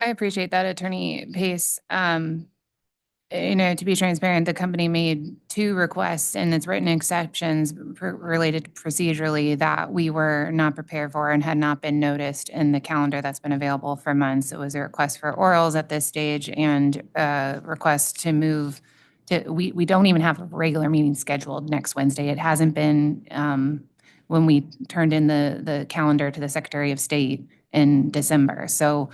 I appreciate that, Attorney Pace. To be transparent, the company made two requests and its written exceptions related procedurally that we were not prepared for and had not been noticed in the calendar that's been available for months. It was a request for orals at this stage and a request to move to, we don't even have a regular meeting scheduled next Wednesday. It hasn't been when we turned in the calendar to the Secretary of State in December. So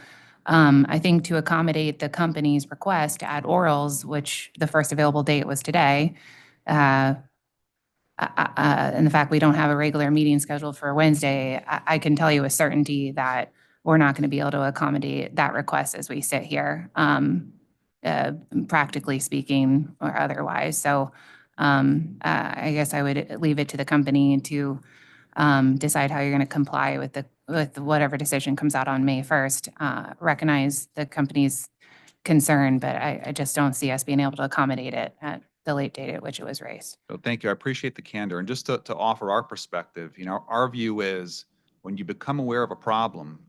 I think to accommodate the company's request to add orals, which the first available date was today, and the fact we don't have a regular meeting scheduled for Wednesday, I can tell you with certainty that we're not going to be able to accommodate that request as we sit here, practically speaking or otherwise. So I guess I would leave it to the company to decide how you're going to comply with whatever decision comes out on May 1st. Recognize the company's concern, but I just don't see us being able to accommodate it at the late date at which it was raised. So thank you. I appreciate the candor. And just to offer our perspective, our view is when you become aware of a problem,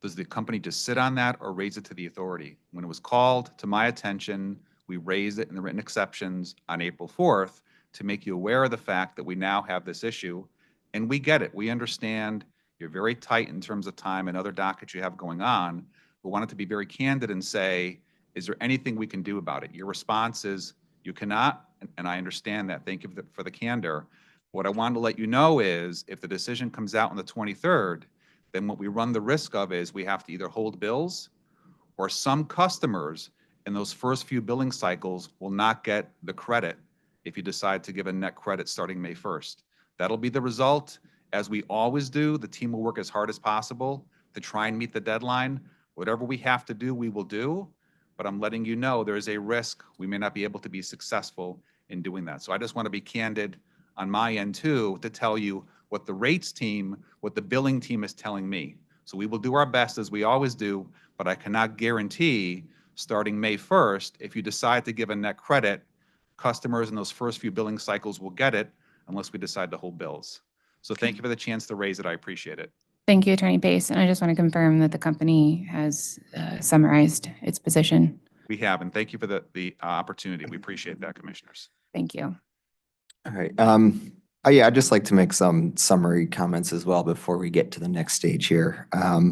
does the company just sit on that or raise it to the authority? When it was called to my attention, we raised it in the written exceptions on April 4th to make you aware of the fact that we now have this issue. And we get it. We understand you're very tight in terms of time and other dockets you have going on. We wanted to be very candid and say, is there anything we can do about it? Your response is you cannot, and I understand that. Thank you for the candor. What I wanted to let you know is if the decision comes out on the 23rd, then what we run the risk of is we have to either hold bills or some customers in those first few billing cycles will not get the credit if you decide to give a net credit starting May 1st. That'll be the result. As we always do, the team will work as hard as possible to try and meet the deadline. Whatever we have to do, we will do. But I'm letting you know there is a risk we may not be able to be successful in doing that. So I just want to be candid on my end too to tell you what the rates team, what the billing team is telling me. So we will do our best as we always do, but I cannot guarantee starting May 1st, if you decide to give a net credit, customers in those first few billing cycles will get it unless we decide to hold bills. So thank you for the chance to raise it. I appreciate it. Thank you, Attorney Pace. And I just want to confirm that the company has summarized its position. We have, and thank you for the opportunity. We appreciate that, commissioners. Thank you. All right. Yeah, I'd just like to make some summary comments as well before we get to the next stage here. I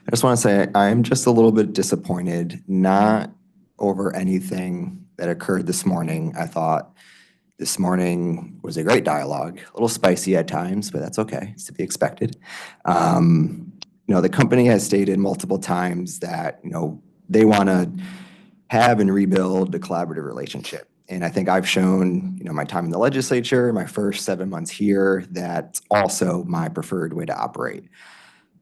just want to say I'm just a little bit disappointed, not over anything that occurred this morning. I thought this morning was a great dialogue, a little spicy at times, but that's okay. It's to be expected. The company has stated multiple times that, they want to have and rebuild a collaborative relationship. And I think I've shown, my time in the legislature, my first 7 months here, that's also my preferred way to operate.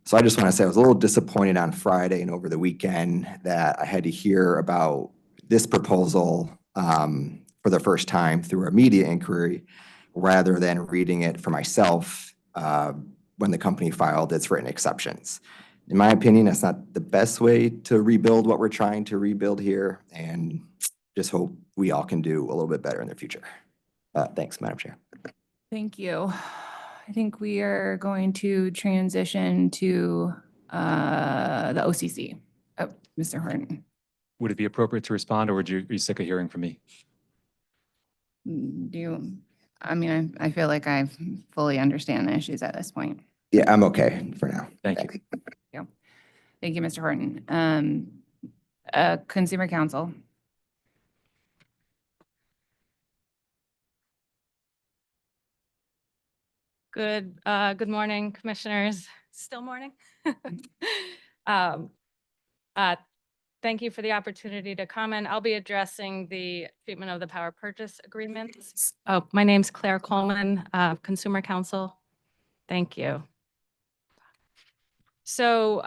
So I just want to say I was a little disappointed on Friday and over the weekend that I had to hear about this proposal for the first time through a media inquiry rather than reading it for myself when the company filed its written exceptions. In my opinion, that's not the best way to rebuild what we're trying to rebuild here, and just hope we all can do a little bit better in the future. Thanks, Madam Chair. Thank you. I think we are going to transition to the OCC. Oh, Mr. Horton. Would it be appropriate to respond, or are you sick of hearing from me? I feel like I fully understand the issues at this point. Yeah, I'm okay for now. Thank you. Thank you, Mr. Horton. Consumer Counsel. Good morning, commissioners. Still morning? Um, Thank you for the opportunity to comment. I'll be addressing the treatment of the power purchase agreements. Oh, my name's Claire Coleman, Consumer Counsel. Thank you. So,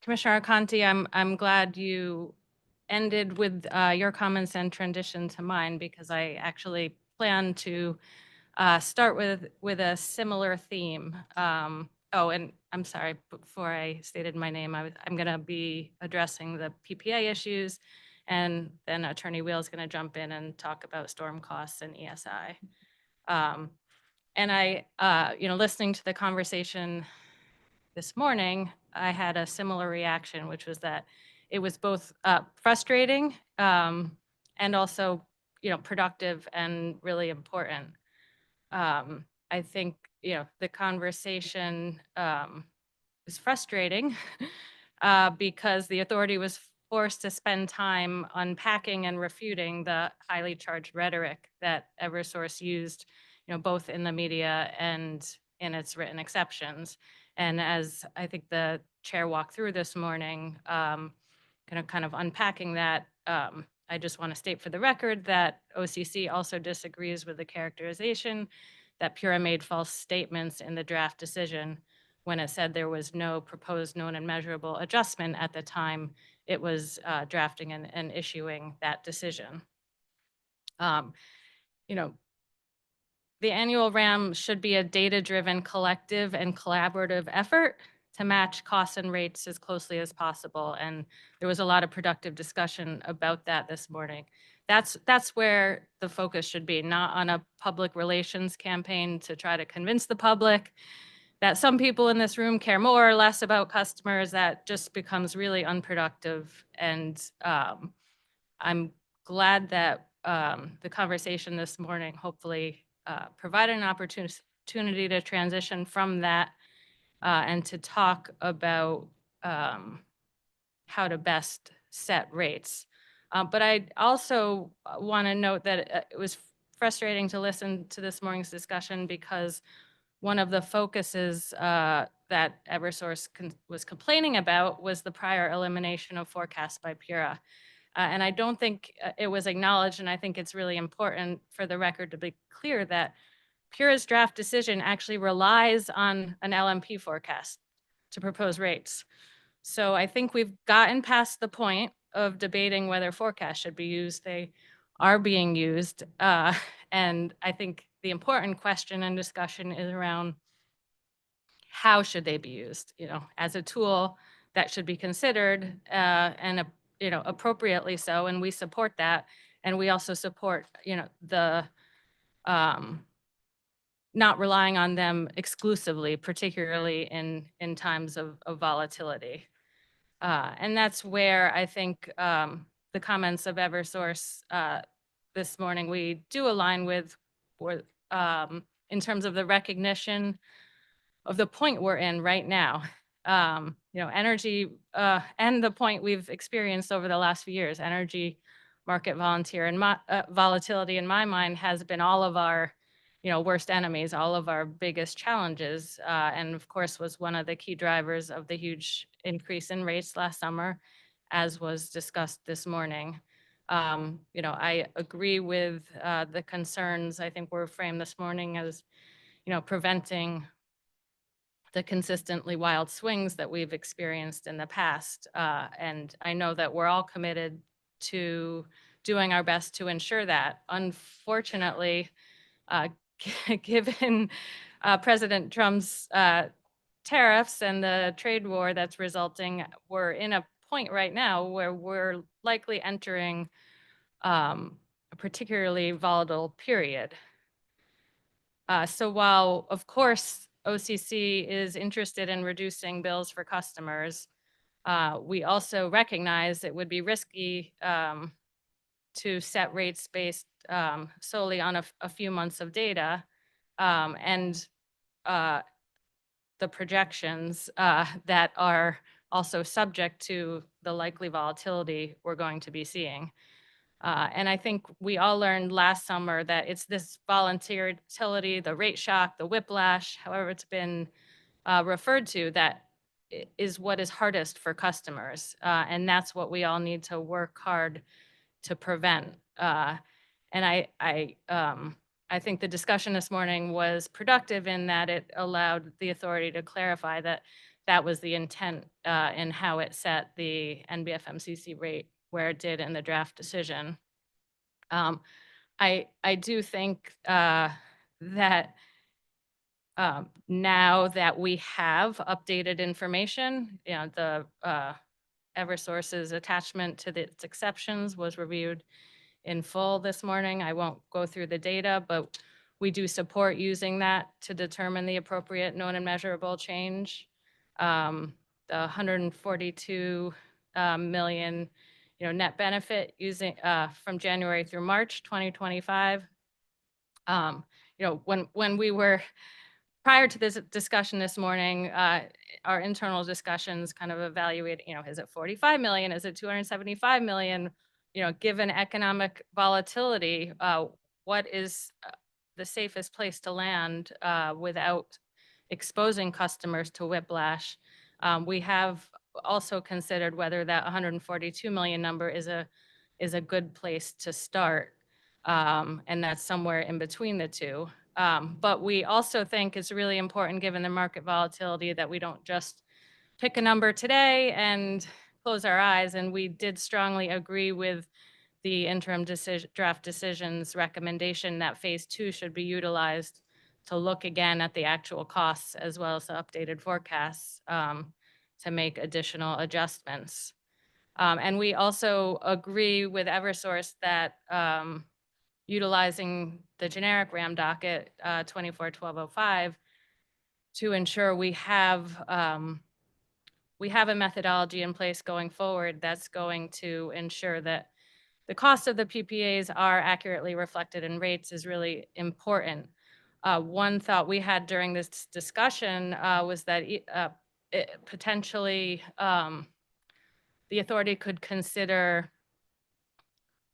Commissioner Conti, I'm glad you ended with your comments and transition to mine, because I actually plan to start with a similar theme. Oh, and I'm sorry, before I stated my name, I'm going to be addressing the PPA issues, and then Attorney Wheel is going to jump in and talk about storm costs and ESI. And listening to the conversation this morning, I had a similar reaction, which was that it was both frustrating and also, productive and really important. I think, the conversation is frustrating because the authority was forced to spend time unpacking and refuting the highly charged rhetoric that Eversource used, both in the media and in its written exceptions. And as I think the chair walked through this morning, kind of unpacking that, I just want to state for the record that OCC also disagrees with the characterization that Pura made false statements in the draft decision when it said there was no proposed known and measurable adjustment at the time it was drafting and issuing that decision. The annual RAM should be a data-driven, collective, and collaborative effort to match costs and rates as closely as possible. And there was a lot of productive discussion about that this morning. That's where the focus should be, not on a public relations campaign to try to convince the public that some people in this room care more or less about customers. That just becomes really unproductive. And I'm glad that the conversation this morning hopefully provided an opportunity to transition from that and to talk about how to best set rates. But I also want to note that it was frustrating to listen to this morning's discussion, because one of the focuses that Eversource was complaining about was the prior elimination of forecasts by Pura. And I don't think it was acknowledged, and I think it's really important for the record to be clear that Pura's draft decision actually relies on an LMP forecast to propose rates. So I think we've gotten past the point of debating whether forecasts should be used. They are being used. And I think the important question and discussion is around how should they be used, as a tool that should be considered and appropriately so, and we support that. And we also support, the not relying on them exclusively, particularly in times of volatility. And that's where I think the comments of Eversource this morning we do align with, in terms of the recognition of the point we're in right now. Energy and the point we've experienced over the last few years, energy market volatility in my mind has been all of our, worst enemies, all of our biggest challenges, and of course was one of the key drivers of the huge increase in rates last summer, as was discussed this morning. I agree with the concerns I think were framed this morning as, preventing the consistently wild swings that we've experienced in the past. And I know that we're all committed to doing our best to ensure that. Unfortunately, given President Trump's tariffs and the trade war that's resulting, we're in a point right now where we're likely entering a particularly volatile period. So while, of course, OCC is interested in reducing bills for customers, we also recognize it would be risky to set rates based solely on a few months of data, and the projections that are also subject to the likely volatility we're going to be seeing. And I think we all learned last summer that it's this volatility, the rate shock, the whiplash, however it's been referred to, that is what is hardest for customers. And that's what we all need to work hard to prevent. And I think the discussion this morning was productive in that it allowed the authority to clarify that that was the intent in how it set the NBFMCC rate where it did in the draft decision. I do think that now that we have updated information, the Eversource's attachment to its exceptions was reviewed in full this morning. I won't go through the data, but we do support using that to determine the appropriate known and measurable change. The 142 million, net benefit using from January through March 2025. When we were prior to this discussion this morning, our internal discussions kind of evaluate, is it 45 million? Is it 275 million? Given economic volatility, what is the safest place to land without exposing customers to whiplash? We have also considered whether that 142 million number is a good place to start. And that's somewhere in between the two. But we also think it's really important, given the market volatility, that we don't just pick a number today and close our eyes. And we did strongly agree with the interim draft decision's recommendation that phase 2 should be utilized to look again at the actual costs as well as the updated forecasts to make additional adjustments. And we also agree with Eversource that utilizing the generic RAM docket 24-1205 to ensure we have a methodology in place going forward that's going to ensure that the cost of the PPAs are accurately reflected in rates is really important. One thought we had during this discussion was that potentially the authority could consider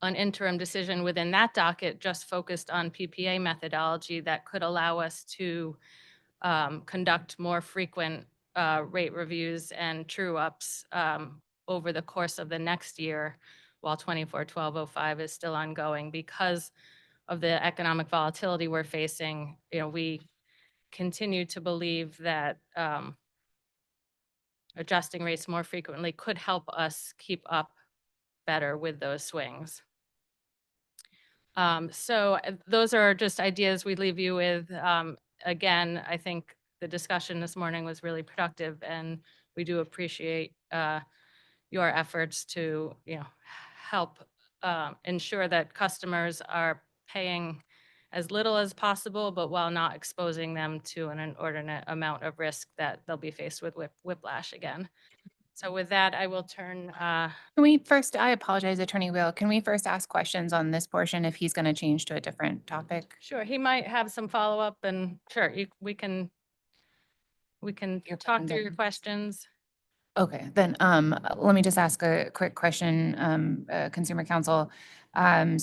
an interim decision within that docket just focused on PPA methodology that could allow us to conduct more frequent rate reviews and true ups over the course of the next year while 24-1205 is still ongoing. Because of the economic volatility we're facing, we continue to believe that adjusting rates more frequently could help us keep up better with those swings. So those are just ideas we leave you with. Again, I think the discussion this morning was really productive, and we do appreciate your efforts to, help ensure that customers are paying as little as possible, but while not exposing them to an inordinate amount of risk that they'll be faced with whiplash again. So with that, I will turn, Can we first, I apologize, Attorney Wheel, can we first ask questions on this portion if he's going to change to a different topic? sure, he might have some follow-up and sure, we can Your talk questions through are- your questions. Okay, then, let me just ask a quick question, Consumer Counsel. I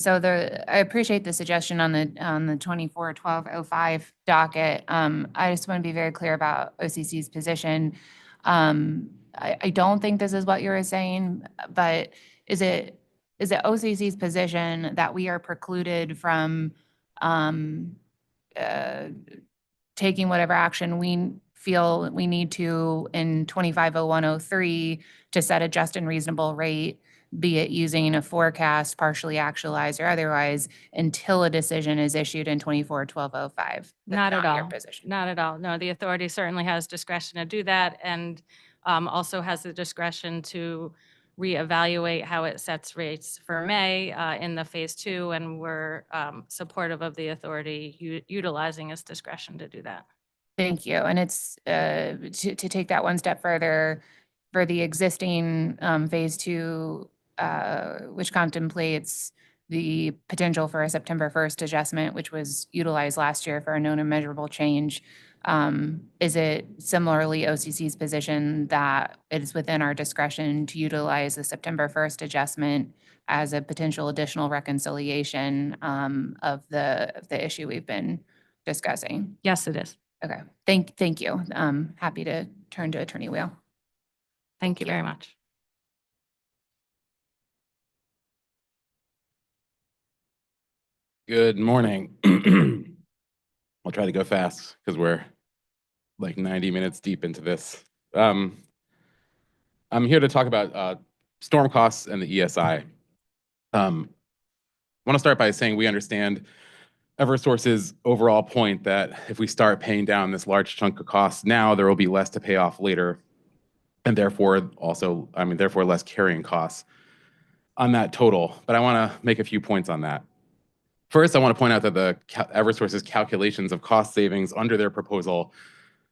appreciate the suggestion on the 24/12/05 docket. I just want to be very clear about OCC's position. I don't think this is what you were saying, but is it OCC's position that we are precluded from, uh, taking whatever action we feel we need to in 250103 to set a just and reasonable rate, be it using a forecast, partially actualized or otherwise, until a decision is issued in 24/12/05? Not at Your all. position. Not at all. No, the authority certainly has discretion to do that and also has the discretion to reevaluate how it sets rates for May in the phase 2, and we're supportive of the authority utilizing its discretion to do that. Thank you. And it's to take that one step further, for the existing phase 2, which contemplates the potential for a September 1st adjustment, which was utilized last year for a known and measurable change. Is it similarly OCC's position that it is within our discretion to utilize the September 1st adjustment as a potential additional reconciliation of the issue we've been discussing? Yes, it is. Okay, thank you. Happy to turn to Attorney Wheel. Thank you very much. Good morning. I'll try to go fast because we're like 90 minutes deep into this. I'm here to talk about storm costs and the ESI. I want to start by saying we understand Eversource's overall point that if we start paying down this large chunk of costs now, there will be less to pay off later, and therefore also, therefore less carrying costs on that total. But I want to make a few points on that. First, I want to point out that the Eversource's calculations of cost savings under their proposal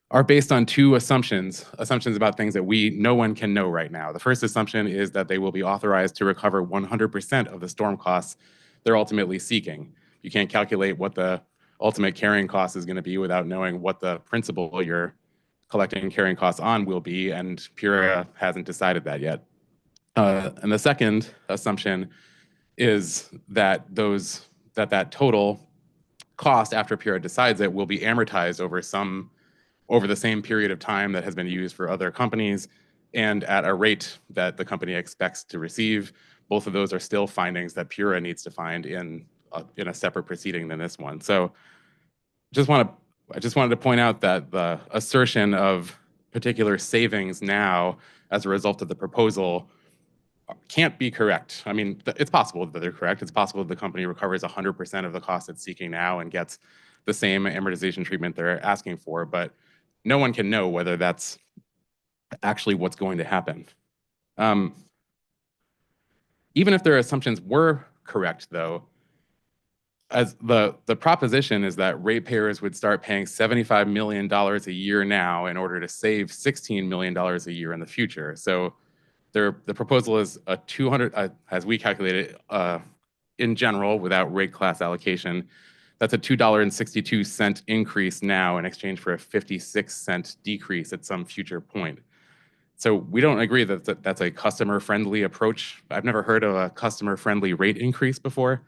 are based on two assumptions about things that no one can know right now. The first assumption is that they will be authorized to recover 100% of the storm costs they're ultimately seeking. You can't calculate what the ultimate carrying cost is going to be without knowing what the principal you're collecting carrying costs on will be, and PURA hasn't decided that yet. And the second assumption is that that total cost after PURA decides it will be amortized over the same period of time that has been used for other companies and at a rate that the company expects to receive. Both of those are still findings that PURA needs to find in a separate proceeding than this one. So I just wanted to point out that the assertion of particular savings now as a result of the proposal can't be correct. I mean, it's possible that they're correct. It's possible that the company recovers 100% of the cost it's seeking now and gets the same amortization treatment they're asking for, but no one can know whether that's actually what's going to happen. Even if their assumptions were correct, though, as the proposition is that ratepayers would start paying $75 million a year now in order to save $16 million a year in the future. So the proposal is a 200, as we calculated in general without rate class allocation, that's a $2.62 increase now in exchange for a 56-cent decrease at some future point. So we don't agree that that's a customer-friendly approach. I've never heard of a customer-friendly rate increase before.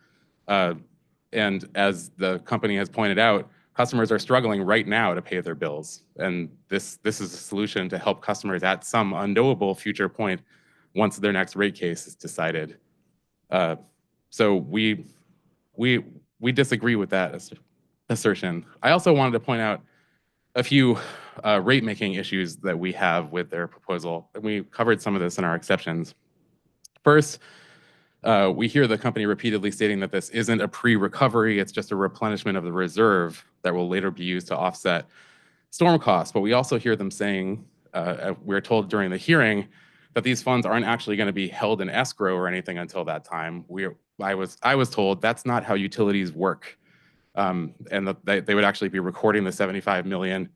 And as the company has pointed out, customers are struggling right now to pay their bills. And this is a solution to help customers at some unknowable future point once their next rate case is decided. So we disagree with that assertion. I also wanted to point out a few rate-making issues that we have with their proposal. And we covered some of this in our exceptions. First, we hear the company repeatedly stating that this isn't a pre-recovery, it's just a replenishment of the reserve that will later be used to offset storm costs. But we also hear them saying, we're told during the hearing, that these funds aren't actually going to be held in escrow or anything until that time. I was told that's not how utilities work, and that they would actually be recording the $75 million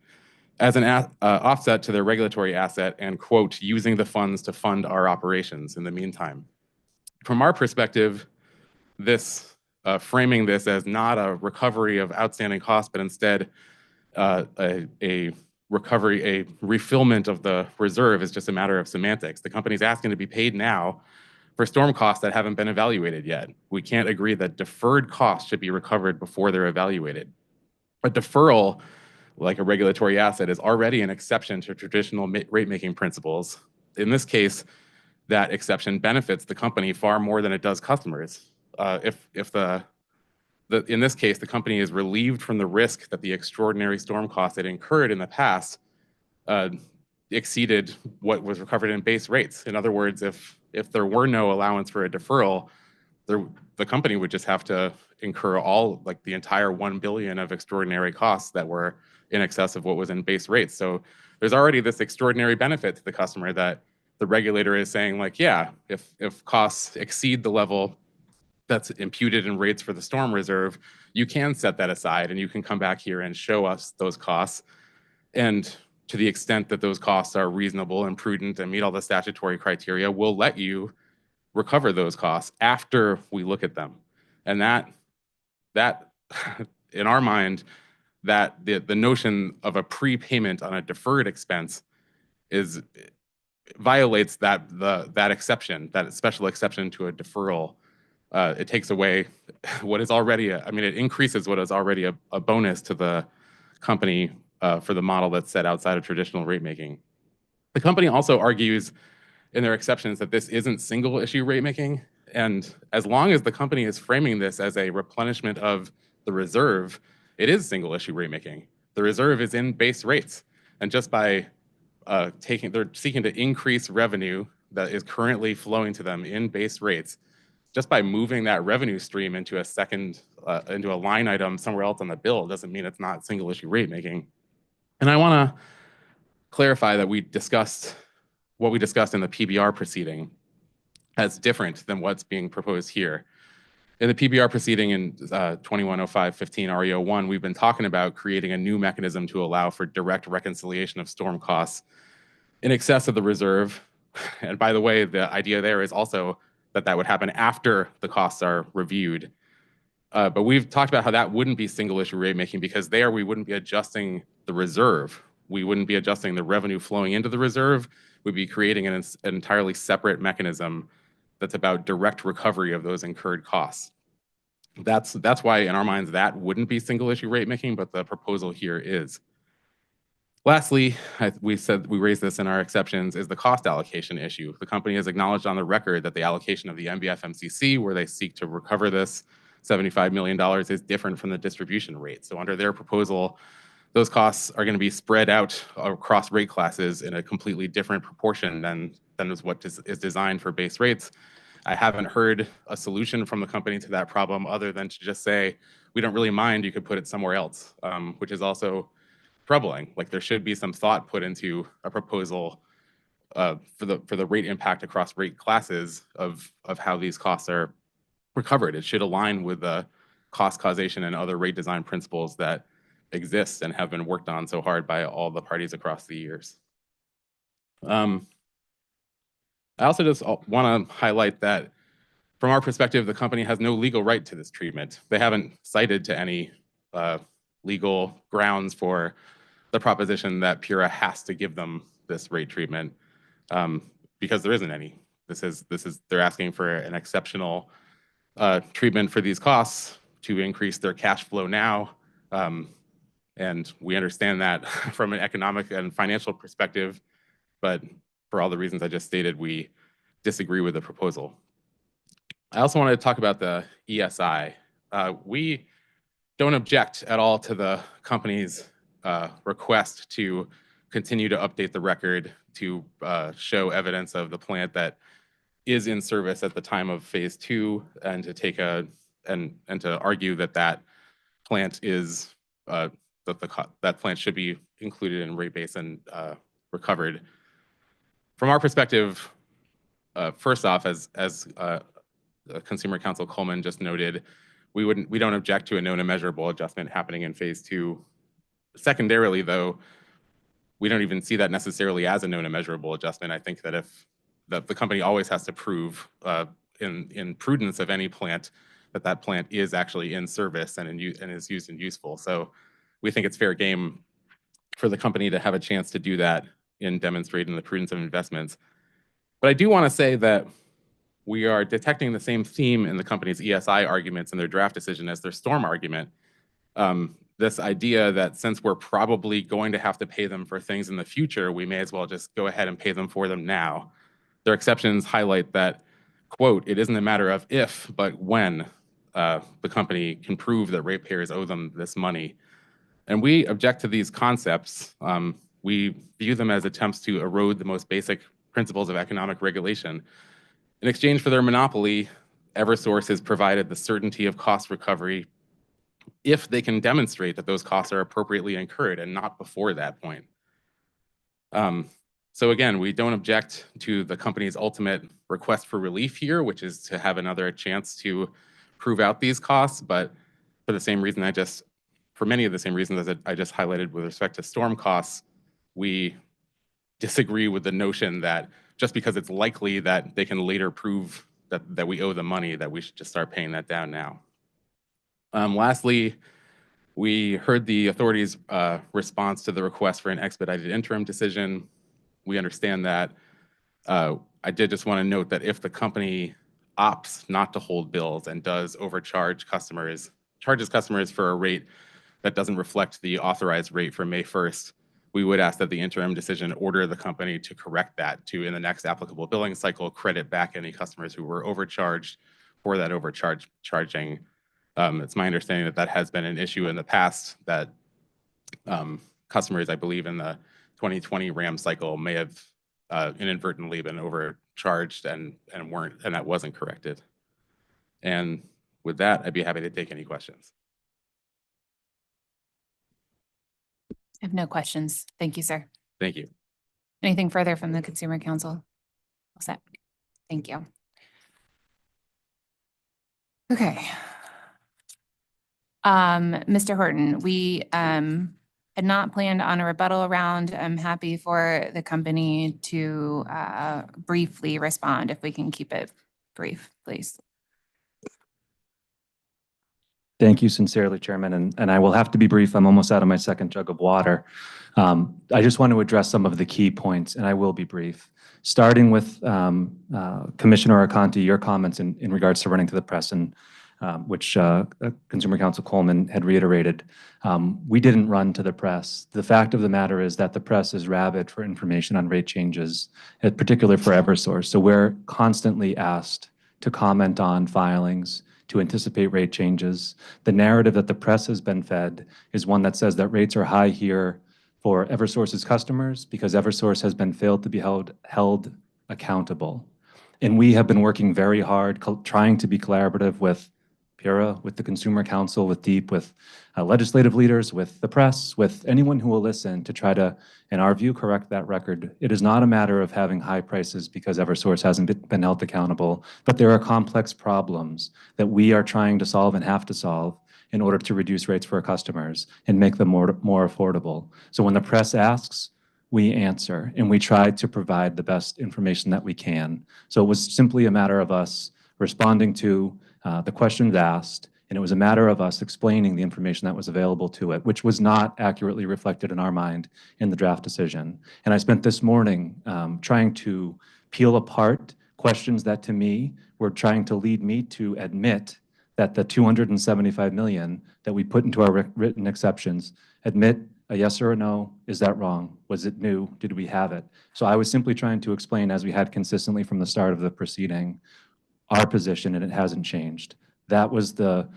as an offset to their regulatory asset and, quote, using the funds to fund our operations in the meantime. From our perspective, this framing this as not a recovery of outstanding costs, but instead a recovery, a refillment of the reserve is just a matter of semantics. The company's asking to be paid now for storm costs that haven't been evaluated yet. We can't agree that deferred costs should be recovered before they're evaluated. A deferral, like a regulatory asset, is already an exception to traditional rate-making principles. In this case, that exception benefits the company far more than it does customers. In this case, the company is relieved from the risk that the extraordinary storm costs it incurred in the past exceeded what was recovered in base rates. In other words, if there were no allowance for a deferral, the company would just have to incur all, like the entire $1 billion of extraordinary costs that were in excess of what was in base rates. So there's already this extraordinary benefit to the customer that the regulator is saying, like, yeah, if costs exceed the level that's imputed in rates for the storm reserve, you can set that aside and you can come back here and show us those costs. And to the extent that those costs are reasonable and prudent and meet all the statutory criteria, we'll let you recover those costs after we look at them. And that in our mind, that the notion of a prepayment on a deferred expense violates that exception, that special exception to a deferral. It takes away what is already it increases what is already a bonus to the company for the model that's set outside of traditional rate making. The company also argues in their exceptions that this isn't single issue rate making. And as long as the company is framing this as a replenishment of the reserve, it is single issue rate making. The reserve is in base rates. And just by they're seeking to increase revenue that is currently flowing to them in base rates, just by moving that revenue stream into a line item somewhere else on the bill doesn't mean it's not single issue rate making. And I want to clarify that what we discussed in the PBR proceeding as different than what's being proposed here. In the PBR proceeding in 2105-15 REO1, we've been talking about creating a new mechanism to allow for direct reconciliation of storm costs in excess of the reserve. And by the way, the idea there is also that would happen after the costs are reviewed. But we've talked about how that wouldn't be single issue rate making because there we wouldn't be adjusting the reserve. We wouldn't be adjusting the revenue flowing into the reserve. We'd be creating an entirely separate mechanism that's about direct recovery of those incurred costs. That's why in our minds that wouldn't be single issue rate making, but the proposal here is. Lastly, we raised this in our exceptions, is the cost allocation issue. The company has acknowledged on the record that the allocation of the MBF-MCC, where they seek to recover this $75 million, is different from the distribution rate. So under their proposal, those costs are going to be spread out across rate classes in a completely different proportion than is what is designed for base rates. I haven't heard a solution from the company to that problem other than to just say, we don't really mind, you could put it somewhere else, which is also troubling. Like there should be some thought put into a proposal for the rate impact across rate classes of how these costs are recovered. It should align with the cost causation and other rate design principles that exist and have been worked on so hard by all the parties across the years. I also just want to highlight that from our perspective, the company has no legal right to this treatment. They haven't cited to any legal grounds for the proposition that PURA has to give them this rate treatment because there isn't any. They're asking for an exceptional treatment for these costs to increase their cash flow now. And we understand that from an economic and financial perspective, but for all the reasons I just stated, we disagree with the proposal. I also wanted to talk about the ESI. We don't object at all to the company's request to continue to update the record to show evidence of the plant that is in service at the time of phase 2 and to take and to argue that plant is that plant should be included in rate base and recovered. From our perspective, first off, as Consumer Counsel Coleman just noted, we don't object to a known and measurable adjustment happening in phase 2. Secondarily, though, we don't even see that necessarily as a known and measurable adjustment. I think that if the company always has to prove in prudence of any plant that that plant is actually in service and is used and useful. So we think it's fair game for the company to have a chance to do that in demonstrating the prudence of investments. But I do want to say that we are detecting the same theme in the company's ESI arguments and their draft decision as their storm argument. This idea that since we're probably going to have to pay them for things in the future, we may as well just go ahead and pay them for them now. Their exceptions highlight that, quote, it isn't a matter of if, but when the company can prove that ratepayers owe them this money. And we object to these concepts. We view them as attempts to erode the most basic principles of economic regulation. In exchange for their monopoly, Eversource has provided the certainty of cost recovery if they can demonstrate that those costs are appropriately incurred and not before that point. So again, we don't object to the company's ultimate request for relief here, which is to have another chance to prove out these costs, but for the same reason for many of the same reasons as I just highlighted with respect to storm costs, we disagree with the notion that just because it's likely that they can later prove that we owe the money, that we should just start paying that down now. Lastly, we heard the authority's response to the request for an expedited interim decision. We understand that. I did just want to note that if the company opts not to hold bills and does overcharge customers, charges customers for a rate that doesn't reflect the authorized rate for May 1st, we would ask that the interim decision order the company to correct that, to in the next applicable billing cycle, credit back any customers who were overcharged for that overcharging. It's my understanding that that has been an issue in the past, that customers, I believe in the 2020 RAM cycle, may have inadvertently been overcharged and that wasn't corrected. And with that, I'd be happy to take any questions. I have no questions. Thank you, sir. Thank you. Anything further from the Consumer Council? All set. Thank you. Okay. Mr. Horton, we had not planned on a rebuttal round. I'm happy for the company to briefly respond if we can keep it brief, please. Thank you sincerely, Chairman, and I will have to be brief. I'm almost out of my second jug of water. I just want to address some of the key points, and I will be brief. Starting with Commissioner Arconti, your comments in regards to running to the press, and which Consumer Counsel Coleman had reiterated. We didn't run to the press. The fact of the matter is that the press is rabid for information on rate changes, particularly for Eversource. So we're constantly asked to comment on filings, to anticipate rate changes. The narrative that the press has been fed is one that says that rates are high here for Eversource's customers because Eversource has been failed to be held accountable. And we have been working very hard, trying to be collaborative with PURA, with the Consumer Council, with DEEP, with legislative leaders, with the press, with anyone who will listen to try to, in our view, correct that record. It is not a matter of having high prices because Eversource hasn't been held accountable, but there are complex problems that we are trying to solve and have to solve in order to reduce rates for our customers and make them more affordable. So when the press asks, we answer, and we try to provide the best information that we can. So it was simply a matter of us responding to the questions asked, and it was a matter of us explaining the information that was available to it, which was not accurately reflected in our mind in the draft decision. And I spent this morning trying to peel apart questions that to me were trying to lead me to admit that the $275 million that we put into our written exceptions, admit a yes or a no, is that wrong? Was it new? Did we have it? So I was simply trying to explain, as we had consistently from the start of the proceeding, our position, and it hasn't changed. That was the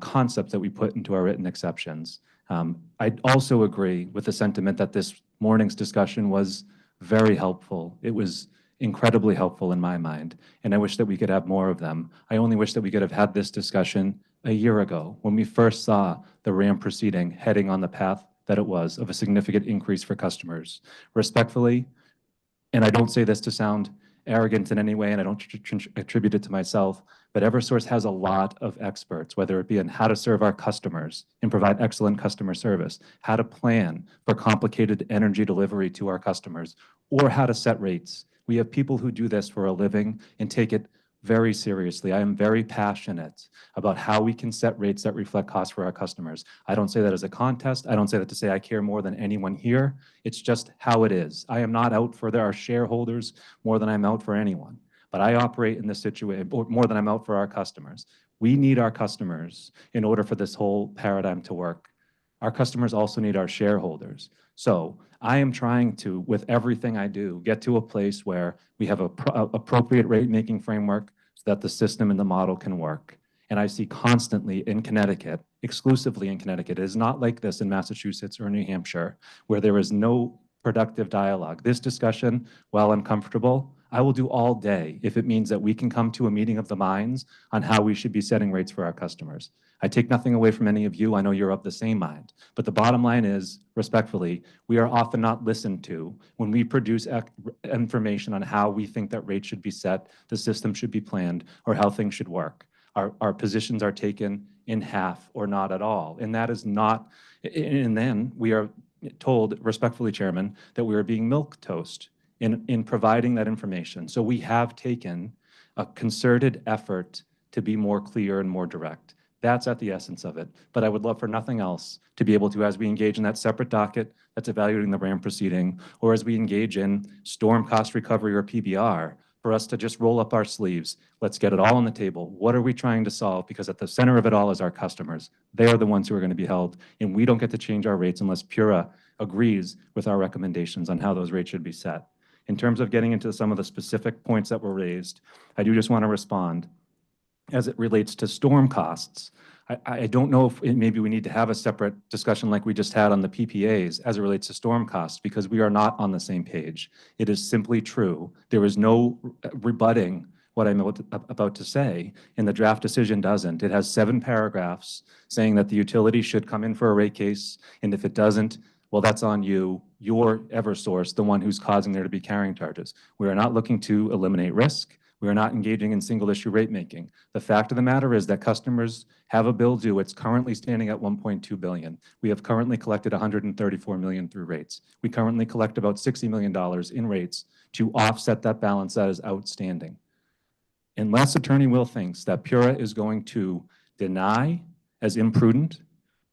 concept that we put into our written exceptions. I also agree with the sentiment that this morning's discussion was very helpful. It was incredibly helpful in my mind, and I wish that we could have more of them. I only wish that we could have had this discussion a year ago when we first saw the RAM proceeding heading on the path that it was of a significant increase for customers. Respectfully, and I don't say this to sound arrogant in any way, and I don't attribute it to myself, but Eversource has a lot of experts, whether it be in how to serve our customers and provide excellent customer service, how to plan for complicated energy delivery to our customers, or how to set rates. We have people who do this for a living and take it very seriously. I am very passionate about how we can set rates that reflect costs for our customers. I don't say that as a contest. I don't say that to say I care more than anyone here. It's just how it is. I am not out for our shareholders more than I'm out for anyone, but I operate in this situation more than I'm out for our customers. We need our customers in order for this whole paradigm to work. Our customers also need our shareholders. So I am trying to, with everything I do, get to a place where we have a appropriate rate-making framework so that the system and the model can work. And I see constantly in Connecticut, exclusively in Connecticut, it is not like this in Massachusetts or New Hampshire, where there is no productive dialogue. This discussion, while uncomfortable, I will do all day if it means that we can come to a meeting of the minds on how we should be setting rates for our customers. I take nothing away from any of you. I know you're of the same mind. But the bottom line is, respectfully, we are often not listened to when we produce information on how we think that rates should be set, the system should be planned, or how things should work. Our positions are taken in half or not at all. And that is not, and then we are told, respectfully, Chairman, that we are being milquetoast in providing that information. So we have taken a concerted effort to be more clear and more direct. That's at the essence of it. But I would love for nothing else to be able to, as we engage in that separate docket that's evaluating the RAM proceeding, or as we engage in storm cost recovery or PBR, for us to just roll up our sleeves. Let's get it all on the table. What are we trying to solve? Because at the center of it all is our customers. They are the ones who are going to be held, and we don't get to change our rates unless PURA agrees with our recommendations on how those rates should be set. In terms of getting into some of the specific points that were raised, I do just want to respond. As it relates to storm costs, I don't know if maybe we need to have a separate discussion like we just had on the PPAs as it relates to storm costs, because we are not on the same page. It is simply true. There is no rebutting what I'm about to say, and the draft decision doesn't. It has 7 paragraphs saying that the utility should come in for a rate case, and if it doesn't, well, that's on you. You're Eversource, the one who's causing there to be carrying charges. We are not looking to eliminate risk. We are not engaging in single issue rate making. The fact of the matter is that customers have a bill due. It's currently standing at $1.2 billion. We have currently collected $134 million through rates. We currently collect about $60 million in rates to offset that balance that is outstanding. Unless Attorney Will thinks that PURA is going to deny as imprudent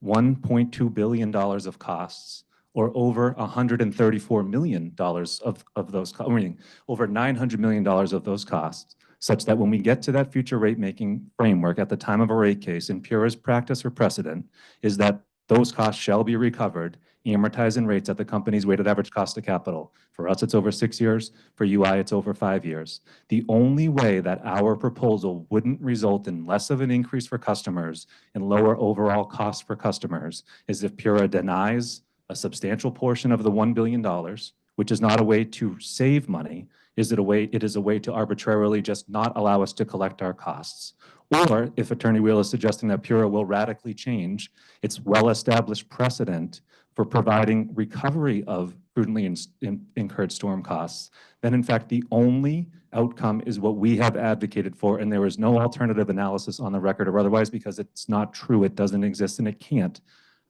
$1.2 billion of costs, or over $134 million of those, over $900 million of those costs, such that when we get to that future rate-making framework at the time of a rate case, in PURA's practice or precedent, is that those costs shall be recovered, amortized in rates at the company's weighted average cost of capital. For us, it's over 6 years. For UI, it's over 5 years. The only way that our proposal wouldn't result in less of an increase for customers and lower overall costs for customers is if PURA denies a substantial portion of the $1 billion, which is not a way to save money. It is a way to arbitrarily just not allow us to collect our costs. Or if Attorney Wheel is suggesting that PURA will radically change its well-established precedent for providing recovery of prudently incurred storm costs, then in fact the only outcome is what we have advocated for, and there is no alternative analysis on the record or otherwise, because it's not true, it doesn't exist, and it can't.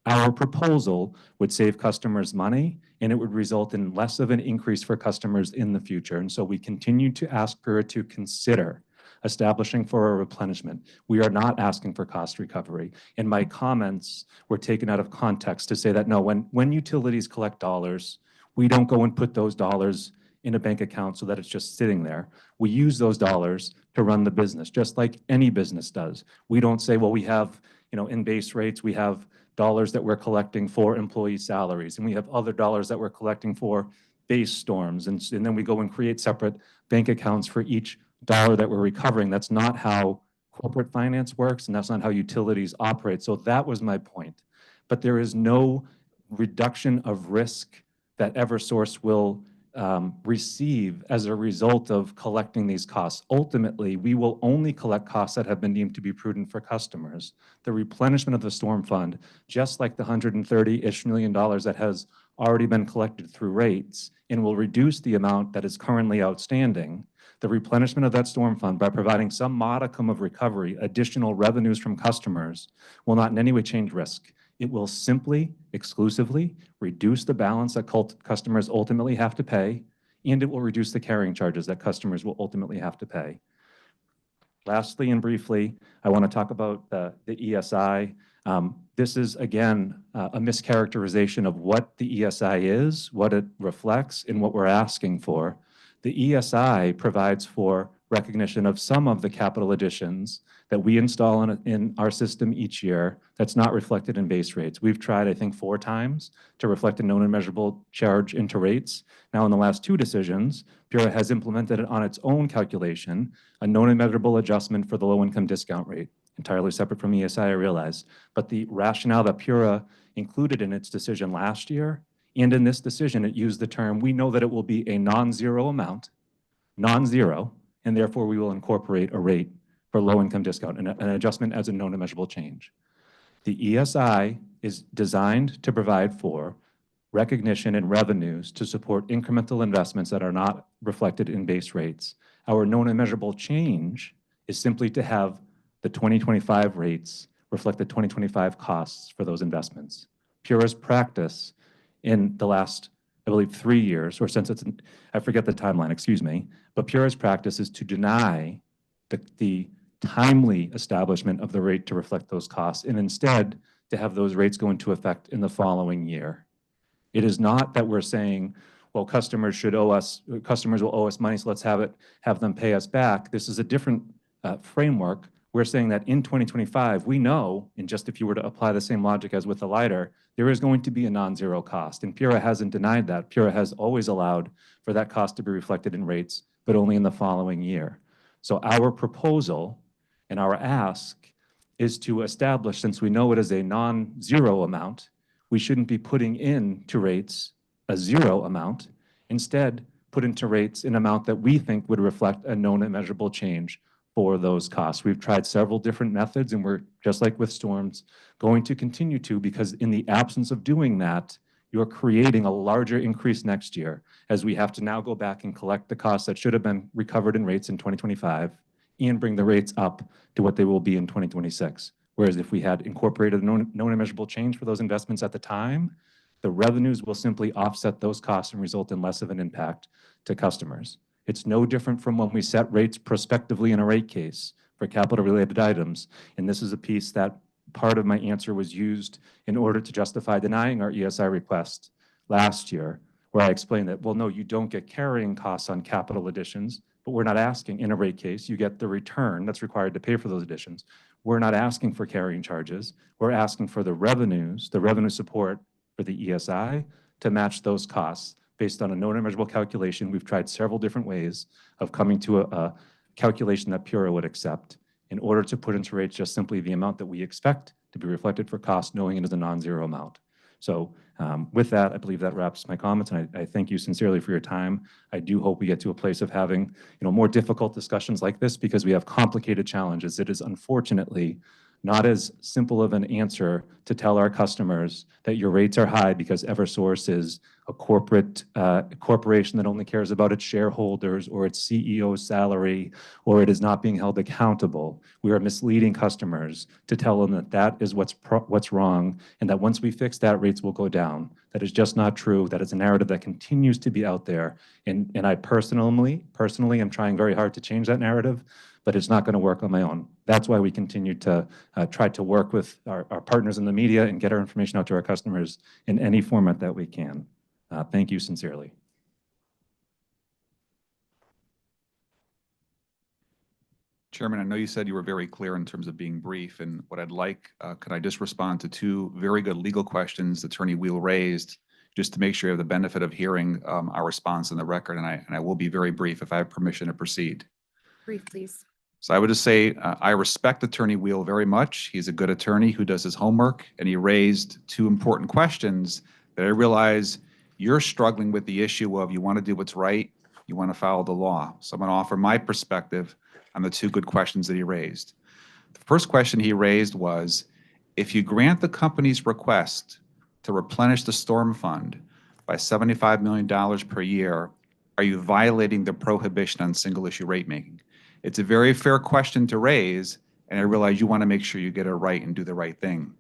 Our proposal would save customers money, and it would result in less of an increase for customers in the future. And so we continue to ask PURA to consider establishing for a replenishment. We are not asking for cost recovery. And my comments were taken out of context to say that, no, when utilities collect dollars, we don't go and put those dollars in a bank account so that it's just sitting there. We use those dollars to run the business, just like any business does. We don't say, well, we have, in base rates, we have dollars that we're collecting for employee salaries, and we have other dollars that we're collecting for base storms, and then we go and create separate bank accounts for each dollar that we're recovering. That's not how corporate finance works, and that's not how utilities operate. So that was my point. But there is no reduction of risk that Eversource will receive as a result of collecting these costs. Ultimately, we will only collect costs that have been deemed to be prudent for customers. The replenishment of the storm fund, just like the $130-ish million that has already been collected through rates and will reduce the amount that is currently outstanding, the replenishment of that storm fund by providing some modicum of recovery, additional revenues from customers, will not in any way change risk. It will simply, exclusively reduce the balance that customers ultimately have to pay, and it will reduce the carrying charges that customers will ultimately have to pay. Lastly and briefly, I want to talk about the ESI. This is, again, a mischaracterization of what the ESI is, what it reflects, and what we're asking for. The ESI provides for recognition of some of the capital additions that we install in our system each year that's not reflected in base rates. We've tried, I think, 4 times to reflect a known and measurable charge into rates. Now, in the last 2 decisions, PURA has implemented on its own calculation a known and measurable adjustment for the low-income discount rate, entirely separate from ESI, I realize. But the rationale that PURA included in its decision last year, and in this decision, it used the term, we know that it will be a non-zero amount, non-zero, and therefore we will incorporate a rate for low-income discount, an adjustment as a known and measurable change. The ESI is designed to provide for recognition and revenues to support incremental investments that are not reflected in base rates. Our known and measurable change is simply to have the 2025 rates reflect the 2025 costs for those investments. PURA's practice in the last, I believe, 3 years, or since I forget the timeline, excuse me, but PURA's practice is to deny the timely establishment of the rate to reflect those costs, and instead to have those rates go into effect in the following year. It is not that we're saying, well, customers will owe us money, so let's have them pay us back. This is a different framework. We're saying that in 2025, we know, and just if you were to apply the same logic as with the LIDAR, there is going to be a non-zero cost, and PURA hasn't denied that. PURA has always allowed for that cost to be reflected in rates, but only in the following year. So our proposal and our ask is to establish, since we know it is a non-zero amount, we shouldn't be putting into rates a zero amount. Instead, put into rates an amount that we think would reflect a known and measurable change for those costs. We've tried several different methods, and we're, just like with storms, going to continue to, because in the absence of doing that, you're creating a larger increase next year, as we have to now go back and collect the costs that should have been recovered in rates in 2025 and bring the rates up to what they will be in 2026. Whereas if we had incorporated a known and measurable change for those investments at the time, the revenues will simply offset those costs and result in less of an impact to customers. It's no different from when we set rates prospectively in a rate case for capital-related items. And this is a piece that part of my answer was used in order to justify denying our ESI request last year, where I explained that, well, no, you don't get carrying costs on capital additions, but we're not asking in a rate case, you get the return that's required to pay for those additions. We're not asking for carrying charges. We're asking for the revenues, the revenue support for the ESI to match those costs based on a known and measurable calculation. We've tried several different ways of coming to a calculation that PURA would accept in order to put into rates just simply the amount that we expect to be reflected for cost, knowing it is a non-zero amount. So with that, I believe that wraps my comments, and I thank you sincerely for your time. I do hope we get to a place of having more difficult discussions like this, because we have complicated challenges. It is unfortunately not as simple of an answer to tell our customers that your rates are high because Eversource is a corporation that only cares about its shareholders or its CEO's salary, or it is not being held accountable. We are misleading customers to tell them that that is what's wrong, and that once we fix that, rates will go down. That is just not true. That is a narrative that continues to be out there. And I personally am trying very hard to change that narrative, but it's not going to work on my own. That's why we continue to try to work with our partners in the media and get our information out to our customers in any format that we can. Thank you sincerely. Chairman, I know you said you were very clear in terms of being brief, and what I'd like, could I just respond to 2 very good legal questions Attorney Wheel raised, just to make sure you have the benefit of hearing our response in the record, and I will be very brief if I have permission to proceed. Brief, please. So I would just say I respect Attorney Wheel very much. He's a good attorney who does his homework, and he raised 2 important questions that I realize you're struggling with the issue of you want to do what's right, you want to follow the law. So I'm going to offer my perspective on the 2 good questions that he raised. The first question he raised was, if you grant the company's request to replenish the storm fund by $75 million per year, are you violating the prohibition on single-issue rate making? It's a very fair question to raise, and I realize you want to make sure you get it right and do the right thing.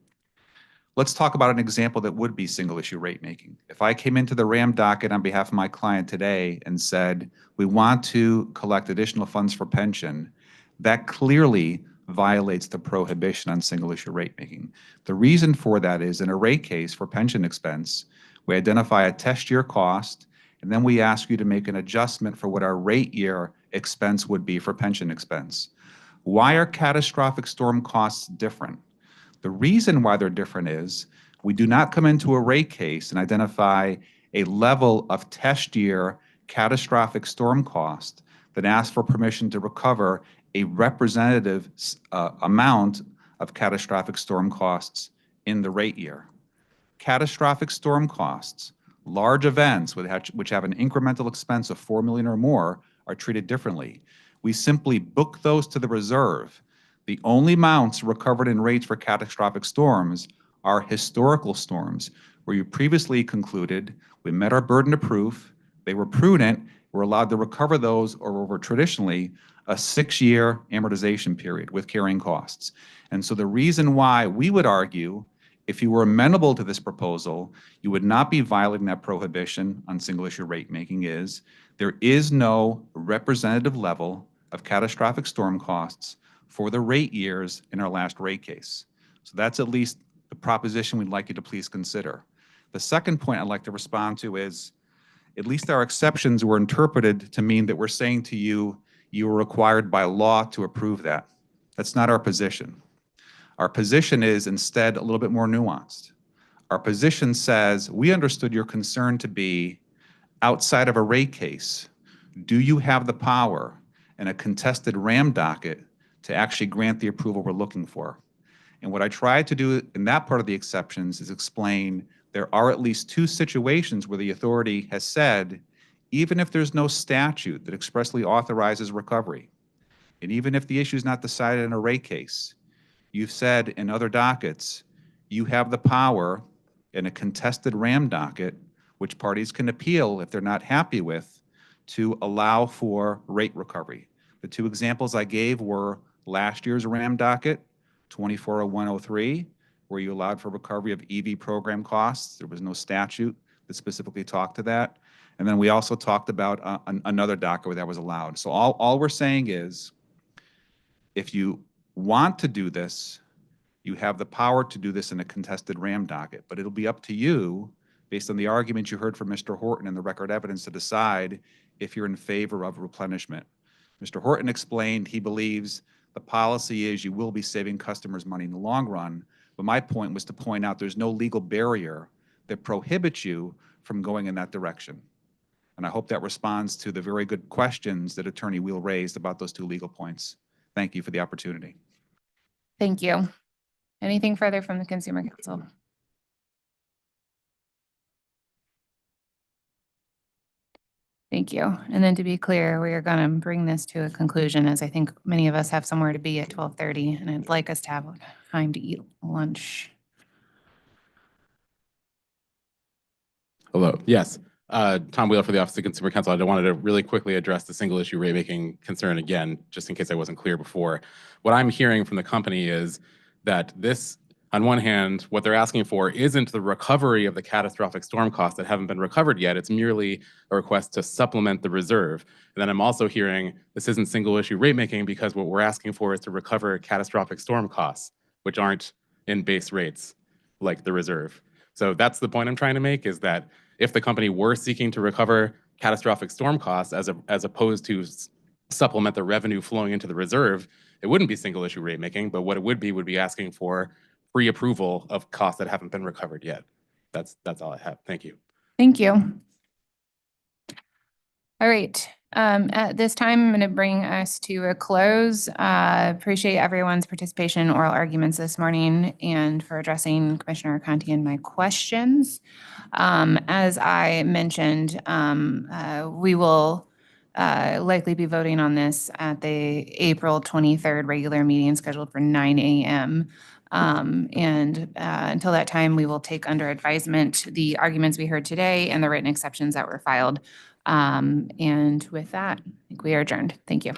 Let's talk about an example that would be single-issue rate making. If I came into the RAM docket on behalf of my client today and said, we want to collect additional funds for pension, that clearly violates the prohibition on single-issue rate making. The reason for that is in a rate case for pension expense, we identify a test year cost, and then we ask you to make an adjustment for what our rate year expense would be for pension expense. Why are catastrophic storm costs different? The reason why they're different is we do not come into a rate case and identify a level of test year catastrophic storm cost that asks for permission to recover a representative amount of catastrophic storm costs in the rate year. Catastrophic storm costs, large events which have an incremental expense of $4 million or more, are treated differently. We simply book those to the reserve. The only amounts recovered in rates for catastrophic storms are historical storms, where you previously concluded we met our burden of proof, they were prudent, we're allowed to recover those over traditionally a 6-year amortization period with carrying costs. And so the reason why we would argue, if you were amenable to this proposal, you would not be violating that prohibition on single-issue rate making is there is no representative level of catastrophic storm costs for the rate years in our last rate case. So that's at least the proposition we'd like you to please consider. The second point I'd like to respond to is, at least our exceptions were interpreted to mean that we're saying to you, you are required by law to approve that. That's not our position. Our position is instead a little bit more nuanced. Our position says, we understood your concern to be outside of a rate case. Do you have the power in a contested RAM docket to actually grant the approval we're looking for? And what I tried to do in that part of the exceptions is explain there are at least 2 situations where the authority has said, even if there's no statute that expressly authorizes recovery, and even if the issue is not decided in a rate case, you've said in other dockets, you have the power in a contested RAM docket, which parties can appeal if they're not happy with, to allow for rate recovery. The 2 examples I gave were last year's RAM docket, 240103, where you allowed for recovery of EV program costs. There was no statute that specifically talked to that. And then we also talked about another docket where that was allowed. So all we're saying is, if you want to do this, you have the power to do this in a contested RAM docket, but it'll be up to you, based on the arguments you heard from Mr. Horton and the record evidence, to decide if you're in favor of replenishment. Mr. Horton explained he believes the policy is you will be saving customers money in the long run, but my point was to point out there's no legal barrier that prohibits you from going in that direction. And I hope that responds to the very good questions that Attorney Wheel raised about those 2 legal points. Thank you for the opportunity. Thank you. Anything further from the Consumer Council? Thank you. And then to be clear, we are going to bring this to a conclusion, as I think many of us have somewhere to be at 12:30, and I'd like us to have time to eat lunch. Hello. Yes. Tom Wheeler for the Office of Consumer Counsel. I wanted to really quickly address the single issue rate making concern again, just in case I wasn't clear before. What I'm hearing from the company is that this, on one hand, what they're asking for isn't the recovery of the catastrophic storm costs that haven't been recovered yet. It's merely a request to supplement the reserve. And then I'm also hearing this isn't single issue rate making because what we're asking for is to recover catastrophic storm costs, which aren't in base rates like the reserve. So that's the point I'm trying to make, is that if the company were seeking to recover catastrophic storm costs as opposed to supplement the revenue flowing into the reserve, it wouldn't be single issue rate making, but what it would be asking for pre-approval of costs that haven't been recovered yet. That's all I have. Thank you. Thank you. All right. At this time, I'm going to bring us to a close. Appreciate everyone's participation in oral arguments this morning and for addressing Commissioner Conti and my questions. As I mentioned, we will likely be voting on this at the April 23rd regular meeting scheduled for 9 a.m. Until that time, we will take under advisement the arguments we heard today and the written exceptions that were filed. And with that, I think we are adjourned. Thank you.